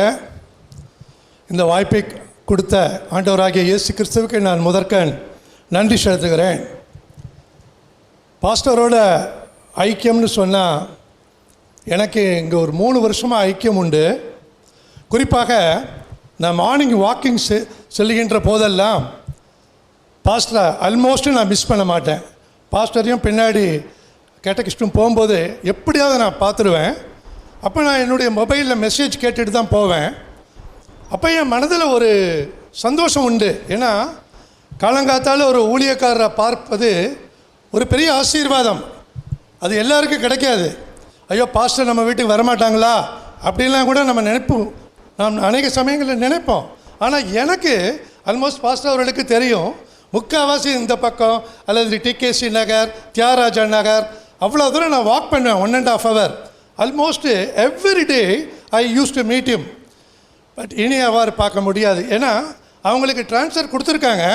இந்த வாய்ப்பை கொடுத்த ஆண்டவராகிய இயேசு கிறிஸ்துவுக்கு நான் முதற்கண் நன்றி செலுத்துகிறேன். பாஸ்டரோட ஐக்கியம்னு சொன்னால் எனக்கு இங்கே ஒரு 3 வருஷமாக ஐக்கியம் உண்டு. குறிப்பாக நான் மார்னிங் வாக்கிங் செல்லுகின்ற போதெல்லாம் பாஸ்டரை ஆல்மோஸ்ட்டு நான் மிஸ் பண்ண மாட்டேன். பாஸ்டரையும் பின்னாடி கேட்டகிஸ்டும் போகும்போது எப்படியாவது நான் பார்த்துருவேன். அப்போ நான் என்னுடைய மொபைலில் மெசேஜ் கேட்டுட்டு தான் போவேன். அப்போ என் மனதில் ஒரு சந்தோஷம் உண்டு. ஏன்னா காலங்காத்தால் ஒரு ஊழியக்காரரை பார்ப்பது ஒரு பெரிய ஆசீர்வாதம். அது எல்லாருக்கும் கிடைக்காது. ஐயோ பாஸ்டர் நம்ம வீட்டுக்கு வரமாட்டாங்களா அப்படின்லாம் கூட நம்ம நினைப்போம். நாம் அநேக சமயங்களில் நினைப்போம். ஆனால் எனக்கு ஆல்மோஸ்ட் பாஸ்டர் அவர்களுக்கு தெரியும், முக்கால்வாசி இந்த பக்கம் அல்லது டிகேசி நகர், தியாகராஜா நகர், அவ்வளோ தூரம் நான் வாக் பண்ணுவேன் 1.5 hour. Almost every day I use to meet him. But இனி அவ்வாறு பார்க்க முடியாது. ஏன்னா அவங்களுக்கு ட்ரான்ஸ்ஃபர் கொடுத்துருக்காங்க.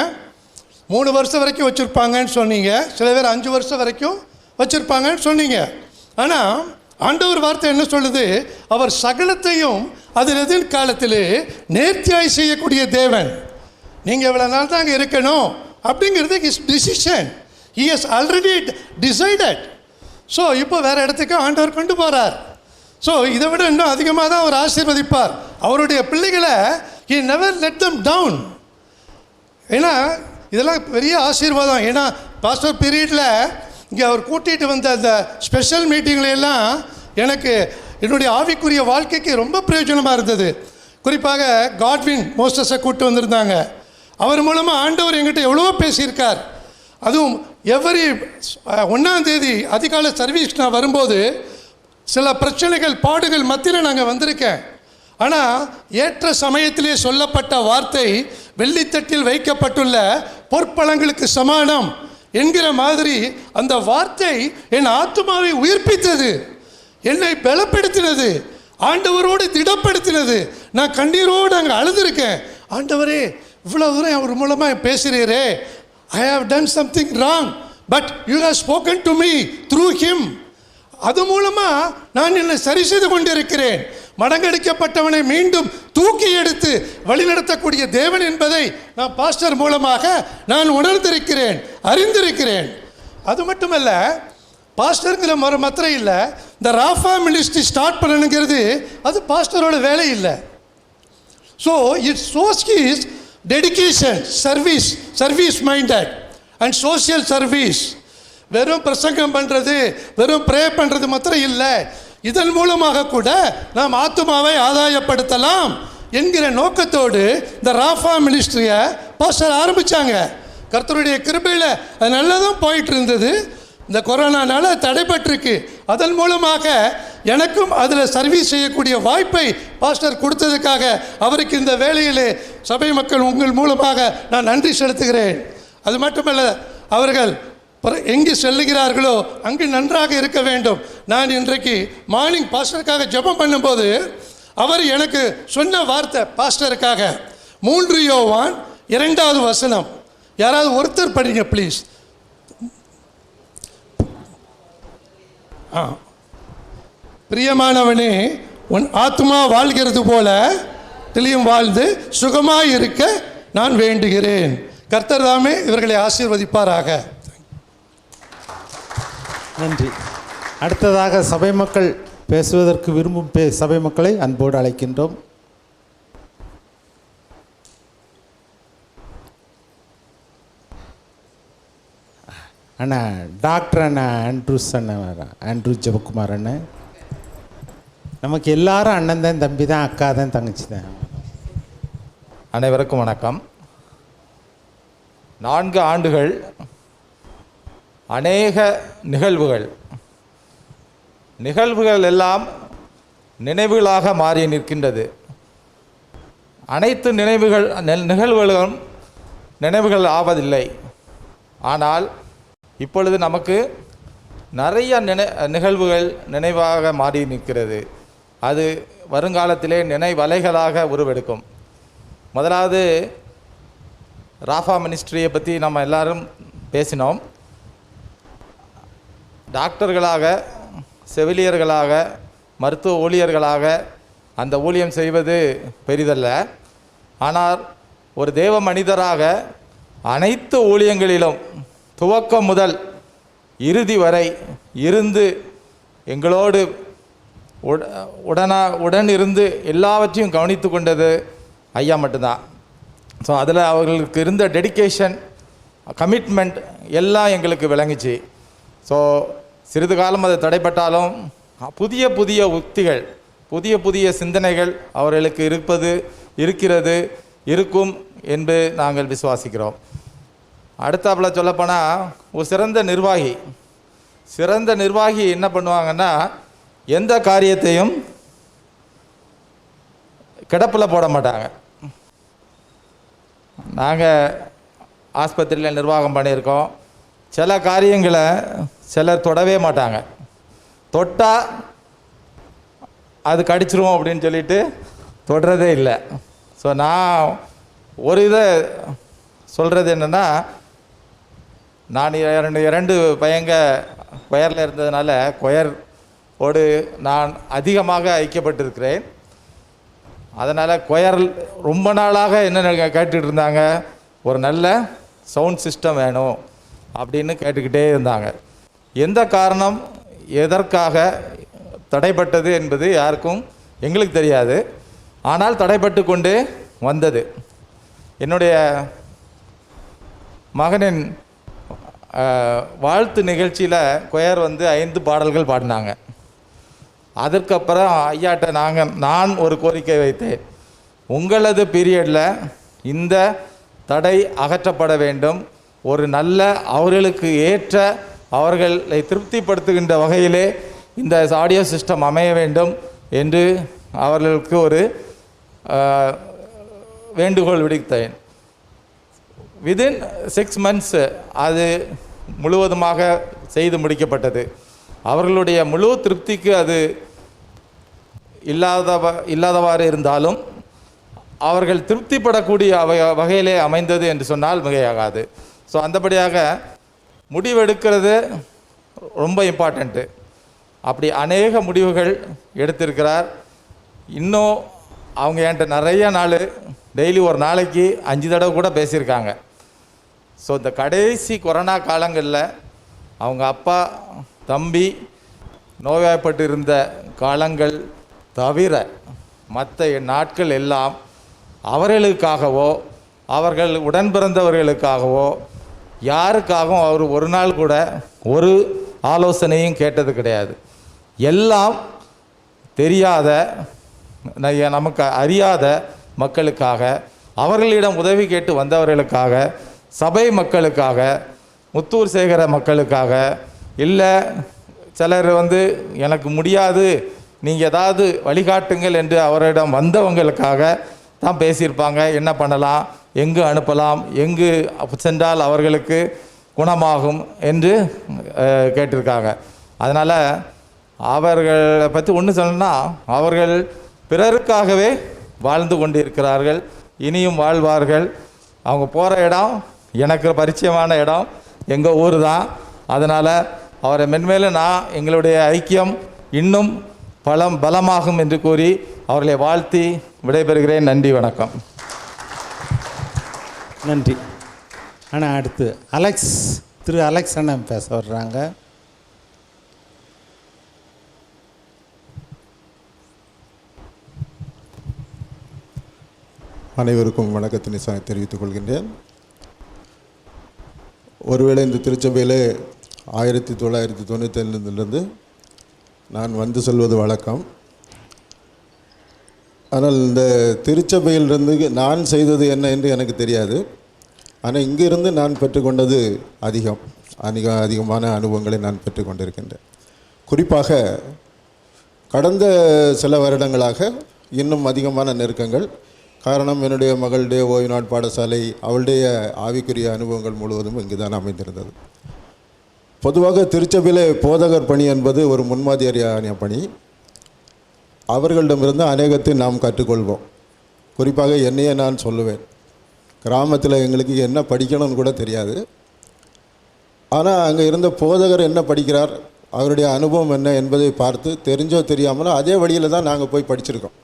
3 வருஷம் வரைக்கும் வச்சுருப்பாங்கன்னு சொன்னீங்க, சில பேர் 5 வருஷம் வரைக்கும் வச்சுருப்பாங்கன்னு சொன்னீங்க. ஆனால் ஆண்டவர் வார்த்தை என்ன சொல்லுது? அவர் சகலத்தையும் அதில் எதிர்காலத்தில் நேர்த்தியாய் செய்யக்கூடிய தேவன். நீங்கள் இவ்வளோ நாள் தான் அங்கே இருக்கணும் அப்படிங்கிறது is decision. He has already decided. So இப்போ வேறு இடத்துக்கு ஆண்டவர் கொண்டு போகிறார். ஸோ இதை விட இன்னும் அதிகமாக தான் அவர் ஆசீர்வதிப்பார். அவருடைய பிள்ளைகளை he never let them down. ஏன்னா இதெல்லாம் பெரிய ஆசீர்வாதம். ஏன்னா பாஸ்டர் பீரியடில் இங்கே அவர் கூட்டிகிட்டு வந்த அந்த ஸ்பெஷல் மீட்டிங்லையெல்லாம் எனக்கு என்னுடைய ஆவிக்குரிய வாழ்க்கைக்கு ரொம்ப பிரயோஜனமாக இருந்தது. குறிப்பாக காட்வின் மோஸ்டஸை கூப்பிட்டு வந்திருந்தாங்க. அவர் மூலமாக ஆண்டவர் எங்கிட்ட எவ்வளவோ பேசியிருக்கார். அதுவும் எவரி 1ஆம் தேதி அதிகாலை சர்வீஸ் நான் வரும்போது சில பிரச்சனைகள் பாடுகள் மத்தியில் நாங்கள் வந்திருக்கேன். ஆனால் ஏற்ற சமயத்திலே சொல்லப்பட்ட வார்த்தை வெள்ளித்தட்டில் வைக்கப்பட்டுள்ள பொற்பழங்களுக்கு சமானம் என்கிற மாதிரி அந்த வார்த்தை என் ஆத்துமாவை உயிர்ப்பித்தது, என்னை பலப்படுத்தினது, ஆண்டவரோடு திடப்படுத்தினது. நான் கண்ணீரோடு அங்கே அழுதுருக்கேன். ஆண்டவரே, இவ்வளோ தூரம் அவர் மூலமாக பேசுகிறீரே, I have done something wrong, but you have spoken to me through him. அது மூலமாக நான் என்னை சரி செய்து கொண்டிருக்கிறேன். மடங்கடிக்கப்பட்டவனை மீண்டும் தூக்கி எடுத்து வழிநடத்தக்கூடிய தேவன் என்பதை நான் பாஸ்டர் மூலமாக நான் உணர்ந்திருக்கிறேன், அறிந்திருக்கிறேன். அது மட்டுமல்ல, பாஸ்டருங்கிற மாத்திரம் இல்லை, இந்த ராஃபா மினிஸ்ட்ரி ஸ்டார்ட் பண்ணணுங்கிறது அது பாஸ்டரோட வேலை இல்லை. So it's shows his dedication, service minded and social service. வெறும் பிரசங்கம் பண்ணுறது, வெறும் ப்ரே பண்ணுறது மாத்திரம் இல்லை, இதன் மூலமாக கூட நாம் ஆத்துமாவை ஆதாயப்படுத்தலாம் என்கிற நோக்கத்தோடு இந்த ராஃபா மினிஸ்ட்ரியை பாஸ்டர் ஆரம்பித்தாங்க. கர்த்தருடைய கிருபையில் அது நல்லா தான் போயிட்டு இருந்தது. இந்த கொரோனானால தடைபட்டிருக்கு. அதன் மூலமாக எனக்கும் அதில் சர்வீஸ் செய்யக்கூடிய வாய்ப்பை பாஸ்டர் கொடுத்ததுக்காக அவருக்கு இந்த வேளையிலே சபை மக்கள் உங்கள் மூலமாக நான் நன்றி செலுத்துகிறேன். அது மட்டுமல்ல, அவர்கள் எங்கு செல்லுகிறார்களோ அங்கு நன்றாக இருக்க வேண்டும். நான் இன்றைக்கு மார்னிங் பாஸ்டருக்காக ஜெபம் பண்ணும்போது அவர் எனக்கு சொன்ன வார்த்தை பாஸ்டருக்காக 3 யோவான் 2வது வசனம். யாராவது ஒருத்தர் படிங்க ப்ளீஸ். பிரியமானவனே, உன் ஆத்மா வாழ்கிறது போல தெளியும் வாழ்ந்து சுகமாய் இருக்க நான் வேண்டுகிறேன். கர்த்தர் தாமே இவர்களை ஆசீர்வதிப்பாராக. நன்றி. அடுத்ததாக சபை மக்கள் பேசுவதற்கு விரும்பும் சபை மக்களை அன்போடு அழைக்கின்றோம். அண்ணா டாக்டர் அண்ணா ஆண்ட்ரூஸ் அண்ணன், ஆண்ட்ரூ ஜெபக்குமார் அண்ணன். நமக்கு எல்லாரும் அண்ணன் தான், தம்பி தான், அக்கா தான், தங்கச்சி தான். அனைவருக்கும் வணக்கம். 4 ஆண்டுகள் அநேக நிகழ்வுகள் எல்லாம் நினைவுகளாக மாறி நிற்கின்றது. அனைத்து நிகழ்வுகளும் நினைவுகள் ஆவதில்லை. ஆனால் இப்பொழுது நமக்கு நிறைய நிகழ்வுகள் நினைவாக மாறி நிற்கிறது. அது வருங்காலத்திலே நினைவலைகளாக உருவெடுக்கும். முதலாவது ராஃபா மினிஸ்ட்ரியை பற்றி நம்ம எல்லாரும் பேசினோம். டாக்டர்களாக, செவிலியர்களாக, மருத்துவ ஊழியர்களாக அந்த ஊழியம் செய்வது பெரிதல்ல. ஆனால் ஒரு தேவ மனிதராக அனைத்து ஊழியங்களிலும் துவக்கம் முதல் இறுதி வரை இருந்து எங்களோடு உடன் இருந்து எல்லாவற்றையும் கவனித்து கொண்டது ஐயா மட்டும்தான். ஸோ அதில் அவர்களுக்கு இருந்த டெடிகேஷன், கமிட்மெண்ட் எல்லாம் எங்களுக்கு விளங்குச்சு. ஸோ சிறிது காலம் அது தடைப்பட்டாலும் புதிய புதிய உத்திகள், புதிய புதிய சிந்தனைகள் அவர்களுக்கு இருக்கிறது, இருக்கும் என்று நாங்கள் விசுவாசிக்கிறோம். அடுத்தாப்புல சொல்லப்போனால் ஒரு சிறந்த நிர்வாகி என்ன பண்ணுவாங்கன்னா, எந்த காரியத்தையும் கிடப்பில் போட மாட்டாங்க. நாங்கள் ஆஸ்பத்திரியில் நிர்வாகம் பண்ணியிருக்கோம். சில காரியங்களை சிலர் தொடவே மாட்டாங்க. தொட்டால் அது கடிச்சிரும் அப்படின்னு சொல்லிட்டு தொடுறதே இல்லை. ஸோ நான் ஒரு இதை சொல்கிறது என்னென்னா, நான் இரண்டு பையங்க கொயரில் இருந்ததுனால கொயரோடு நான் அதிகமாக ஐக்கியப்பட்டிருக்கிறேன். அதனால் கொயர் ரொம்ப நாளாக என்ன கேட்டுட்டு இருந்தாங்க, ஒரு நல்ல சவுண்ட் சிஸ்டம் வேணும் அப்படின்னு கேட்டுக்கிட்டே இருந்தாங்க. எந்த காரணம், எதற்காக தடைப்பட்டது என்பது யாருக்கும் எங்களுக்கு தெரியாது. ஆனால் தடைப்பட்டு கொண்டு வந்தது. என்னுடைய மகனின் வாழ்த்து நிகழ்ச்சியில் கொயர் 5 பாடல்கள் பாடினாங்க. அதற்கப்புறம் ஐயாட்ட நான் ஒரு கோரிக்கை வைத்தேன். உங்களது பீரியடில் இந்த தடை அகற்றப்பட வேண்டும். ஒரு நல்ல அவர்களுக்கு ஏற்ற அவர்களை திருப்திப்படுத்துகின்ற வகையிலே இந்த ஆடியோ சிஸ்டம் அமைய வேண்டும் என்று அவர்களுக்கு ஒரு வேண்டுகோள் விடுத்தேன். விதின் 6 months அது முழுவதுமாக செய்து முடிக்கப்பட்டது. அவர்களுடைய முழு திருப்திக்கு அது இல்லாதவாறு இருந்தாலும் அவர்கள் திருப்திப்படக்கூடிய வகையிலே அமைந்தது என்று சொன்னால் மிகையாகாது. ஸோ அந்தபடியாக முடிவெடுக்கிறது ரொம்ப இம்பார்ட்டண்ட்டு. அப்படி அநேக முடிவுகள் எடுத்திருக்கிறார். இன்னும் அவங்க என்கிட்ட நிறைய நாள் டெய்லி ஒரு நாளைக்கு 5 தடவை கூட பேசியிருக்காங்க. ஸோ இந்த கடைசி கொரோனா காலங்களில் அவங்க அப்பா தம்பி நோய்வாய்ப்பட்டு இருந்த காலங்கள் தவிர மற்ற நாட்கள் எல்லாம் அவர்களுக்காகவோ அவர்கள் உடன் பிறந்தவர்களுக்காகவோ யாருக்காகவும் அவர் ஒரு நாள் கூட ஒரு ஆலோசனையும் கேட்டது கிடையாது. எல்லாம் தெரியாத நமக்கு அறியாத மக்களுக்காக, அவர்களிடம் உதவி கேட்டு வந்தவர்களுக்காக, சபை மக்களுக்காக, முத்தூர் சேகர மக்களுக்காக, இல்லை சிலர் எனக்கு முடியாது நீங்கள் ஏதாவது வழிகாட்டுங்கள் என்று அவரிடம் வந்தவங்களுக்காக தான் பேசியிருப்பாங்க. என்ன பண்ணலாம், எங்கு அனுப்பலாம், எங்கு சென்றால் அவர்களுக்கு குணமாகும் என்று கேட்டிருக்காங்க. அதனால் அவர்களை பற்றி ஒன்று சொல்லணும்னா, அவர்கள் பிறருக்காகவே வாழ்ந்து கொண்டிருக்கிறார்கள், இனியும் வாழ்வார்கள். அவங்க போகிற இடம் எனக்கு பரிச்சயமான இடம், எங்கள் ஊர் தான். அதனால் அவரை மென்மேலும் எங்களுடைய ஐக்கியம் இன்னும் பலமாகும் என்று கூறி அவர்களை வாழ்த்தி விடைபெறுகிறேன். நன்றி, வணக்கம். நன்றி. ஆனால் அடுத்து திரு அலெக்ஸ் அண்ணன் பேச வர்றாங்க. அனைவருக்கும் வணக்கத்தினை தெரிவித்துக் கொள்கின்றேன். ஒருவேளை இந்த திருச்சபையில் 1997 நான் வந்து செல்வது வழக்கம். ஆனால் இந்த திருச்சபையிலிருந்து நான் செய்தது என்ன என்று எனக்கு தெரியாது. ஆனால் இங்கிருந்து நான் பெற்றுக்கொண்டது அதிகமான அனுபவங்களை நான் பெற்றுக்கொண்டிருக்கின்றேன். குறிப்பாக கடந்த சில வருடங்களாக இன்னும் அதிகமான நெருக்கங்கள். காரணம், என்னுடைய மகளுடைய ஓய்வு நாள் பாடசாலை, அவளுடைய ஆவிக்குரிய அனுபவங்கள் முழுவதும் இங்கு தான் அமைந்திருந்தது. பொதுவாக திருச்சபையிலே போதகர் பணி என்பது ஒரு முன்மாதிரியான பணி. அவர்களிடமிருந்து அநேகத்தை நாம் கற்றுக்கொள்வோம். குறிப்பாக என்னையே நான் சொல்லுவேன், கிராமத்தில் எங்களுக்கு என்ன படிக்கணும்னு கூட தெரியாது. ஆனால் அங்கே இருந்த போதகர் என்ன படிக்கிறார், அவருடைய அனுபவம் என்ன என்பதை பார்த்து தெரிஞ்சோ தெரியாமலோ அதே வழியில் தான் நாங்கள் போய் படிச்சிருக்கோம்.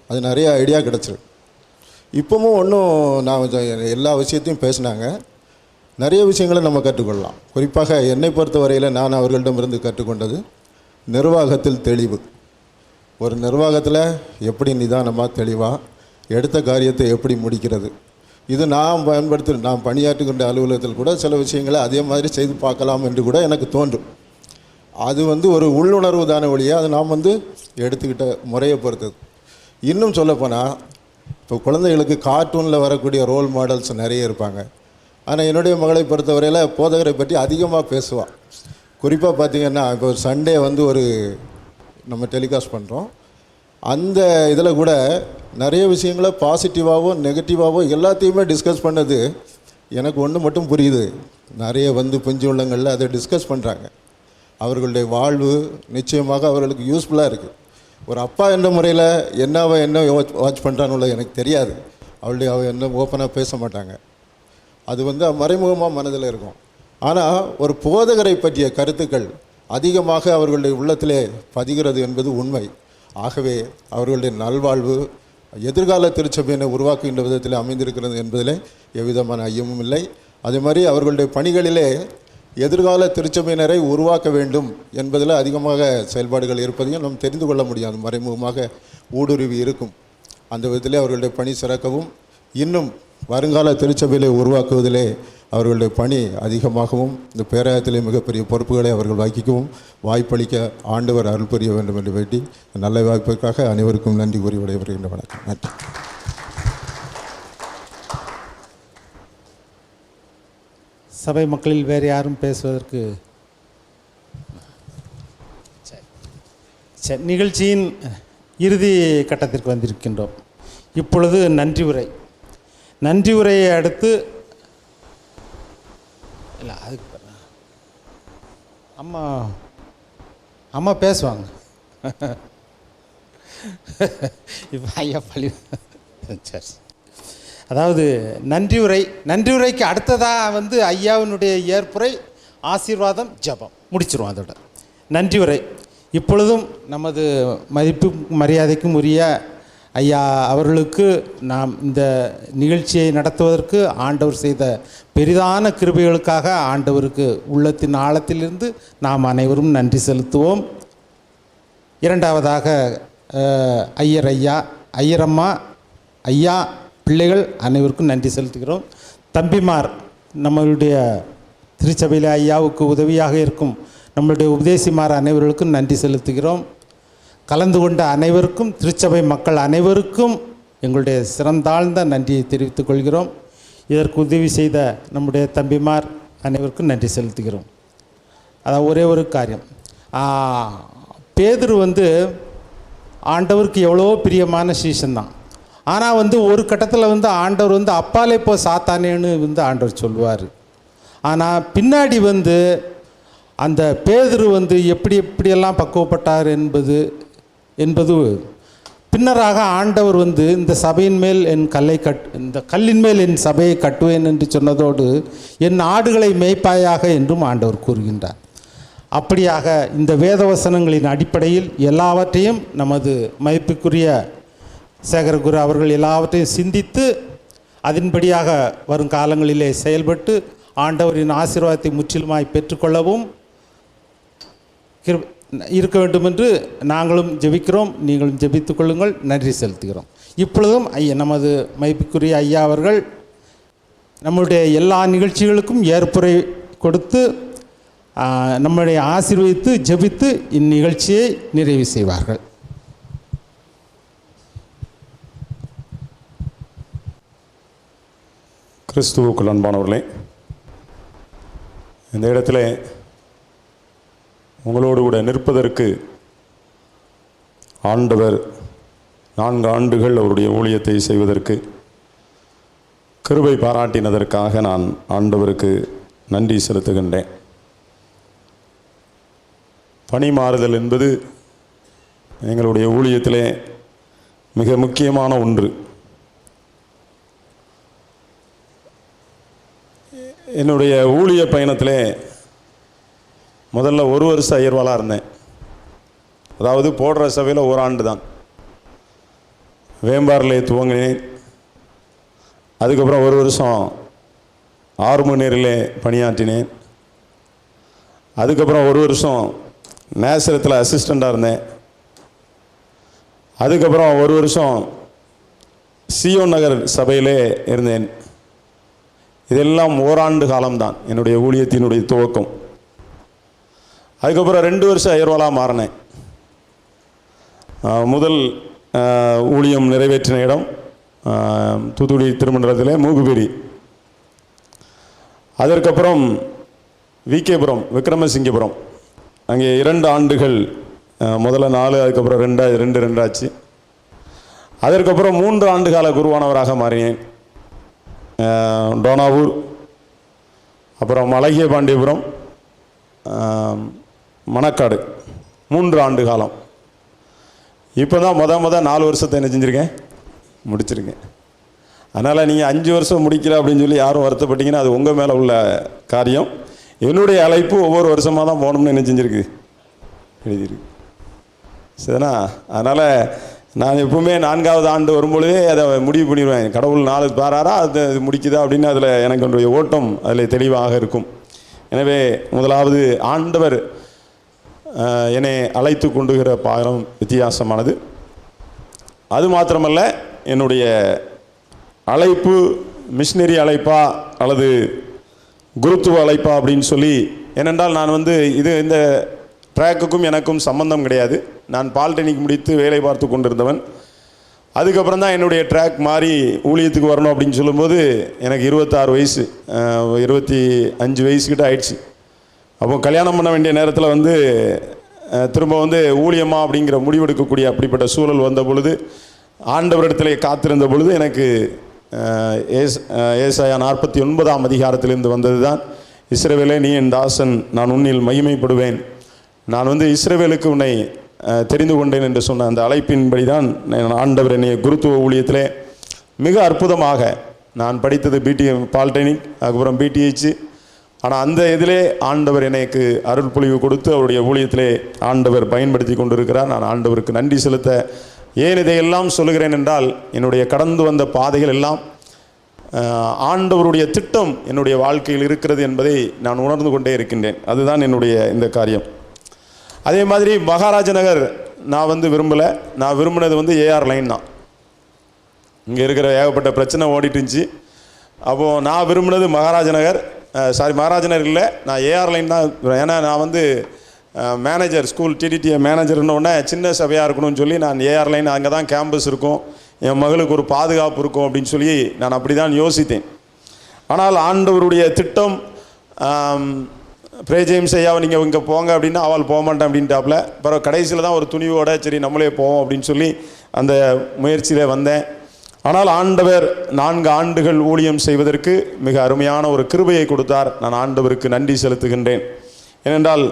அது நிறைய ஐடியா கிடச்சிருக்கு. இப்போவும் ஒன்றும் நான் எல்லா விஷயத்தையும் பேசினாங்க. நிறைய விஷயங்களை நம்ம கற்றுக்கொள்ளலாம். குறிப்பாக என்னை பொறுத்தவரையில் நான் அவர்களிடமிருந்து கற்றுக்கொண்டது நிர்வாகத்தில் தெளிவு. ஒரு நிர்வாகத்தில் எப்படி நிதானமாக தெளிவாக எடுத்த காரியத்தை எப்படி முடிக்கிறது. இது நான் நான் பணியாற்றுகின்ற அலுவலகத்தில் கூட சில விஷயங்களை அதே மாதிரி செய்து பார்க்கலாம் என்று கூட எனக்கு தோன்றும். அது ஒரு உள்ளுணர்வு தானே ஒழிய அது நாம் எடுத்துக்கிட்ட முறையை பொறுத்தது. இன்னும் சொல்லப்போனால் இப்போ குழந்தைகளுக்கு கார்ட்டூனில் வரக்கூடிய ரோல் மாடல்ஸ் நிறைய இருப்பாங்க. ஆனால் என்னுடைய மகளை பொறுத்தவரையில் போதகரை பற்றி அதிகமாக பேசுவாள். குறிப்பாக பார்த்திங்கன்னா இப்போ ஒரு சண்டே ஒரு நம்ம டெலிகாஸ்ட் பண்ணுறோம். அந்த இதில் கூட நிறைய விஷயங்களை பாசிட்டிவாகவோ நெகட்டிவாகவோ எல்லாத்தையுமே டிஸ்கஸ் பண்ணது எனக்கு ஒன்று மட்டும் புரியுது. நிறைய பிஞ்சு உள்ளங்களில் அதை டிஸ்கஸ் பண்ணுறாங்க. அவர்களுடைய வாழ்வு நிச்சயமாக அவர்களுக்கு யூஸ்ஃபுல்லாக இருக்குது. ஒரு அப்பா என்ற முறையில் என்ன வாட்ச் பண்ணுறான்னு எனக்கு தெரியாது. அவள் என்ன ஓப்பனாக பேச மாட்டாங்க. அது மறைமுகமாக மனதில் இருக்கும். ஆனால் ஒரு போதகரை பற்றிய கருத்துக்கள் அதிகமாக அவர்களுடைய உள்ளத்திலே பதிகிறது என்பது உண்மை. ஆகவே அவர்களுடைய நல்வாழ்வு எதிர்கால திருச்சபையினை உருவாக்குகின்ற விதத்தில் அமைந்திருக்கிறது என்பதிலே எவ்விதமான ஐயமும் இல்லை. அதே மாதிரி அவர்களுடைய பணிகளிலே எதிர்கால திருச்சபையினரை உருவாக்க வேண்டும் என்பதில் அதிகமாக செயல்பாடுகள் இருப்பதையும் நாம் தெரிந்து கொள்ள முடியாது. மறைமுகமாக ஊடுருவி இருக்கும். அந்த விதத்திலே அவர்களுடைய பணி சிறக்கவும் இன்னும் வருங்கால திருச்சபையிலே உருவாக்குவதிலே அவர்களுடைய பணி அதிகமாகவும் இந்த பேராயத்திலே மிகப்பெரிய பொறுப்புகளை அவர்கள் வகிக்கவும் வாய்ப்பளிக்க ஆண்டவர் அருள் புரிய வேண்டும் என்று வேண்டி நல்ல வாய்ப்பிற்காக அனைவருக்கும் நன்றி கூறி விடைபெறுகின்ற வணக்கம். நன்றி. சபை மக்களில் வேறு யாரும் பேசுவதற்கு சரி, நிகழ்ச்சியின் இறுதி கட்டத்திற்கு வந்திருக்கின்றோம். இப்பொழுது நன்றி உரை. நன்றி உரையை அடுத்து இல்லை அதுக்கு அம்மா பேசுவாங்க. இப்போ ஐயா பள்ளி சரி. அதாவது நன்றி உரைக்கு அடுத்ததாக ஐயாவினுடைய ஏற்புரை, ஆசீர்வாதம், ஜெபம் முடிச்சிருவோம். அதோட நன்றி உரை. இப்பொழுதும் நமது மதிப்பு மரியாதைக்கும் உரிய ஐயா அவர்களுக்கு நாம் இந்த நிகழ்ச்சியை நடத்துவதற்கு ஆண்டவர் செய்த பெரிதான கிருபைகளுக்காக ஆண்டவருக்கு உள்ளத்தின் ஆழத்திலிருந்து நாம் அனைவரும் நன்றி செலுத்துவோம். இரண்டாவதாக ஐயரம்மா, ஐயா, பிள்ளைகள் அனைவருக்கும் நன்றி செலுத்துகிறோம். தம்பிமார், நம்மளுடைய திருச்சபையில் ஐயாவுக்கு உதவியாக இருக்கும் நம்மளுடைய உபதேசிமார் அனைவர்களுக்கும் நன்றி செலுத்துகிறோம். கலந்து கொண்ட அனைவருக்கும், திருச்சபை மக்கள் அனைவருக்கும் எங்களுடைய சிறந்தாழ்ந்த நன்றியை தெரிவித்துக் கொள்கிறோம். இதற்கு உதவி செய்த நம்முடைய தம்பிமார் அனைவருக்கும் நன்றி செலுத்துகிறோம். அதான் ஒரே ஒரு காரியம், பேதுரு ஆண்டவருக்கு எவ்வளோ பிரியமான சீசன். ஆனால் ஒரு கட்டத்தில் ஆண்டவர் அப்பாலே போ சாத்தானேன்னு ஆண்டவர் சொல்லுவார். ஆனால் பின்னாடி அந்த பேதுரு எப்படியெல்லாம் பக்குவப்பட்டார் என்பது பின்னராக ஆண்டவர் இந்த சபையின் மேல் இந்த கல்லின் மேல் என் சபையை கட்டுவேன் என்று சொன்னதோடு என் ஆடுகளை மேய்ப்பாயாக என்றும் ஆண்டவர் கூறுகின்றார். அப்படியாக இந்த வேதவசனங்களின் அடிப்படையில் எல்லாவற்றையும் நமது மதிப்புக்குரிய சேகரகுரு அவர்கள் எல்லாவற்றையும் சிந்தித்து அதன்படியாக வரும் காலங்களிலே செயல்பட்டு ஆண்டவரின் ஆசீர்வாதத்தை முற்றிலுமாய் பெற்றுக்கொள்ளவும் இருக்க வேண்டும் என்று நாங்களும் ஜெபிக்கிறோம். நீங்களும் ஜெபித்துக் கொள்ளுங்கள். நன்றி செலுத்துகிறோம். இப்பொழுதும் நமது மதிப்புக்குரிய ஐயா அவர்கள் நம்முடைய எல்லா நிகழ்ச்சிகளுக்கும் ஏற்புரை கொடுத்து நம்முடைய ஆசீர்வதித்து ஜெபித்து இந்நிகழ்ச்சியை நிறைவு செய்வார்கள். கிறிஸ்துவுக்குள் அன்பானவர்களே, இந்த இடத்துல உங்களோடு கூட நிற்பதற்கு ஆண்டவர் 4 ஆண்டுகள் அவருடைய ஊழியத்தை செய்வதற்கு கிருபை பாராட்டினதற்காக நான் ஆண்டவருக்கு நன்றி செலுத்துகின்றேன். பணி மாறுதல் என்பது எங்களுடைய ஊழியத்திலே மிக முக்கியமான ஒன்று. என்னுடைய ஊழிய பயணத்திலே முதல்ல 1 வருஷம் ஐயர்வாளாக இருந்தேன். அதாவது போடுற சபையில் 1 ஆண்டு தான். வேம்பாரிலே துவங்கினேன். அதுக்கப்புறம் ஒரு வருஷம் ஆறுமுகநேரிலே பணியாற்றினேன். அதுக்கப்புறம் ஒரு வருஷம் நேசரத்தில் அசிஸ்டண்ட்டாக இருந்தேன். அதுக்கப்புறம் ஒரு வருஷம் சியோன் நகர் சபையிலே இருந்தேன். இதெல்லாம் ஓராண்டு காலம்தான் என்னுடைய ஊழியத்தினுடைய துவக்கம். அதுக்கப்புறம் 2 வருஷம் அயர்வாலாக மாறினேன். முதல் ஊழியம் நிறைவேற்றின இடம் தூத்துக்குடி திருமண்டலத்தில் மூகுபேரி. அதற்கப்புறம் விகேபுரம், விக்ரமசிங்கபுரம், அங்கே 2 ஆண்டுகள், முதல்ல 4, அதுக்கப்புறம் 2 ஆச்சு. அதற்கப்புறம் 3 ஆண்டு கால குருவானவராக மாறினேன். டோனாவூர், அப்புறம் அழகிய பாண்டியபுரம், மணக்காடு 3 ஆண்டு காலம். இப்போ தான் முத 4 வருஷத்தை என்ன செஞ்சுருக்கேன், முடிச்சிருக்கேன். அதனால் நீங்கள் 5 வருஷம் முடிக்கல அப்படின்னு சொல்லி யாரும் வருத்தப்பட்டீங்கன்னா அது உங்கள் மேலே உள்ள காரியம். என்னுடைய அழைப்பு ஒவ்வொரு வருஷமாக தான் போகணும்னு என்ன செஞ்சுருக்கு, எழுதியிருக்கு. சரிண்ணா? அதனால் நான் எப்பவுமே 4ஆவது ஆண்டு வரும்பொழுதே அதை முடிவு பண்ணிடுவேன். கடவுள் 4 பாராரா அது முடிக்குதா அப்படின்னு அதில் எனக்கு என்னுடைய ஓட்டம் அதில் தெளிவாக இருக்கும். எனவே முதலாவது ஆண்டவர் என்னை அழைத்து கொண்டுகிற பாடம் வித்தியாசமானது. அது மாத்திரமல்ல, என்னுடைய அழைப்பு மிஷினரி அழைப்பா அல்லது குருத்துவ அழைப்பா அப்படின்னு சொல்லி, ஏனென்றால் நான் இந்த ட்ராக்குக்கும் எனக்கும் சம்பந்தம் கிடையாது. நான் பாலிடெக்னிக் முடித்து வேலை பார்த்து கொண்டிருந்தவன். அதுக்கப்புறம் தான் என்னுடைய ட்ராக் மாறி ஊழியத்துக்கு வரணும் அப்படின்னு சொல்லும்போது எனக்கு 26 வயசு, 25 வயசுக்கிட்ட ஆயிடுச்சு. அப்போ கல்யாணம் பண்ண வேண்டிய நேரத்தில் திரும்ப ஊழியமா அப்படிங்கிற முடிவெடுக்கக்கூடிய அப்படிப்பட்ட சூழல் வந்த பொழுது, ஆண்டவரிடத்திலே காத்திருந்த பொழுது எனக்கு ஏசாயா 49ஆம் அதிகாரத்திலிருந்து வந்தது தான், இஸ்ரவேலே நீ என் தாசன், நான் உன்னில் மகிமைப்படுவேன், நான் இஸ்ரவேலுக்கு உன்னை தெரிந்து கொண்டேன் என்று சொன்ன அந்த அழைப்பின்படி தான் ஆண்டவர் என்னை குருத்துவ ஊழியத்திலே மிக அற்புதமாக, நான் படித்தது பாலிடெக்னிக், அதுக்கப்புறம் பிடிஹெச். ஆனால் அந்த இதிலே ஆண்டவர் எனக்கு அருள் பொழிவு கொடுத்து அவருடைய ஊழியத்திலே ஆண்டவர் பயன்படுத்தி கொண்டிருக்கிறார். நான் ஆண்டவருக்கு நன்றி செலுத்த ஏன் இதையெல்லாம் சொல்லுகிறேன் என்றால், என்னுடைய கடந்து வந்த பாதைகள் எல்லாம் ஆண்டவருடைய திட்டம் என்னுடைய வாழ்க்கையில் இருக்கிறது என்பதை நான் உணர்ந்து கொண்டே இருக்கின்றேன். அதுதான் என்னுடைய இந்த காரியம். அதே மாதிரி மகாராஜ நகர் நான் விரும்பலை. நான் விரும்பினது ஏஆர் லைன் தான். இங்கே இருக்கிற ஏகப்பட்ட பிரச்சனை ஓடிட்டு இருந்துச்சு. அப்போது நான் விரும்பினது மகாராஜ நகர், மகாராஜ நகர் இல்லை, நான் ஏஆர் லைன் தான். ஏன்னா நான் மேனேஜர், ஸ்கூல் டிடிடிஏ மேனேஜர்னோடனே சின்ன சபையாக இருக்கணும்னு சொல்லி நான் ஏஆர் லைன், அங்கே தான் கேம்பஸ் இருக்கும், என் மகளுக்கு ஒரு பாதுகாப்பு இருக்கும் அப்படின்னு சொல்லி நான் அப்படி தான் யோசித்தேன். ஆனால் ஆண்டவருடைய திட்டம், பிரேஜெய்ம்ஸ் ஐயாவை நீங்கள் இங்கே போங்க அப்படின்னா அவள் போக மாட்டேன் அப்படின்ட்டாப்புல. அப்புறம் கடைசியில் தான் ஒரு துணிவோட சரி நம்மளே போவோம் அப்படின்னு சொல்லி அந்த முயற்சியில் வந்தேன். ஆனால் ஆண்டவர் 4 ஆண்டுகள் ஊழியம் செய்வதற்கு மிக அருமையான ஒரு கிருபையை கொடுத்தார். நான் ஆண்டவருக்கு நன்றி செலுத்துகின்றேன். ஏனென்றால்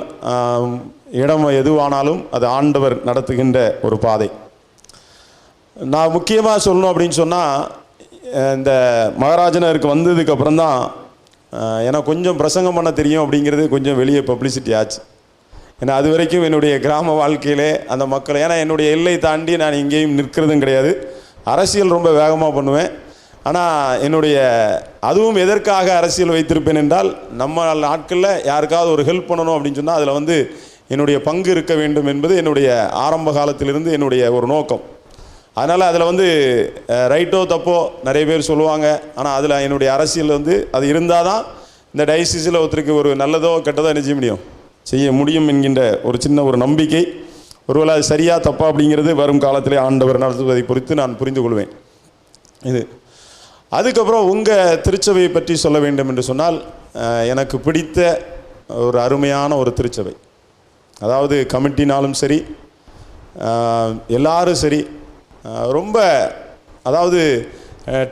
இடம் எதுவானாலும் அது ஆண்டவர் நடத்துகின்ற ஒரு பாதை. நான் முக்கியமாக சொல்லணும் அப்படின்னு சொன்னால், இந்த மகாராஜனருக்கு வந்ததுக்கப்புறம் தான் எனக்கு கொஞ்சம் பிரசங்கம் பண்ண தெரியும் அப்படிங்கிறது கொஞ்சம் வெளியே பப்ளிசிட்டி ஆச்சு. ஏன்னா அது வரைக்கும் என்னுடைய கிராம வாழ்க்கையிலே அந்த மக்கள், ஏன்னா என்னுடைய எல்லை தாண்டி நான் எங்கேயும் நிற்கிறதும் கிடையாது. அரசியல் ரொம்ப வேகமாக பண்ணுவேன். ஆனால் என்னுடைய அதுவும் எதற்காக அரசியல் வைத்திருப்பேன் என்றால், நம்ம நாட்களில் யாருக்காவது ஒரு ஹெல்ப் பண்ணணும் அப்படின்னு சொன்னால் அதில் என்னுடைய பங்கு இருக்க வேண்டும் என்பது என்னுடைய ஆரம்ப காலத்திலிருந்து என்னுடைய ஒரு நோக்கம். அதனால் அதில் ரைட்டோ தப்போ நிறைய பேர் சொல்லுவாங்க. ஆனால் அதில் என்னுடைய அரசியல் அது இருந்தால் தான் இந்த டயசிஸில் ஒருத்தருக்கு ஒரு நல்லதோ கெட்டதோ என்ன செய்ய முடியும் என்கின்ற ஒரு சின்ன ஒரு நம்பிக்கை. ஒருவேளை அது சரியா தப்பா அப்படிங்கிறது வரும் காலத்திலே ஆண்டவர் நடத்துவதை பொறுத்து நான் புரிந்து கொள்வேன். இது அதுக்கப்புறம் உங்கள் திருச்சபையை பற்றி சொல்ல வேண்டும் என்று சொன்னால், எனக்கு பிடித்த ஒரு அருமையான ஒரு திருச்சபை. அதாவது கமிட்டினாலும் சரி, எல்லாரும் சரி, ரொம்ப அதாவது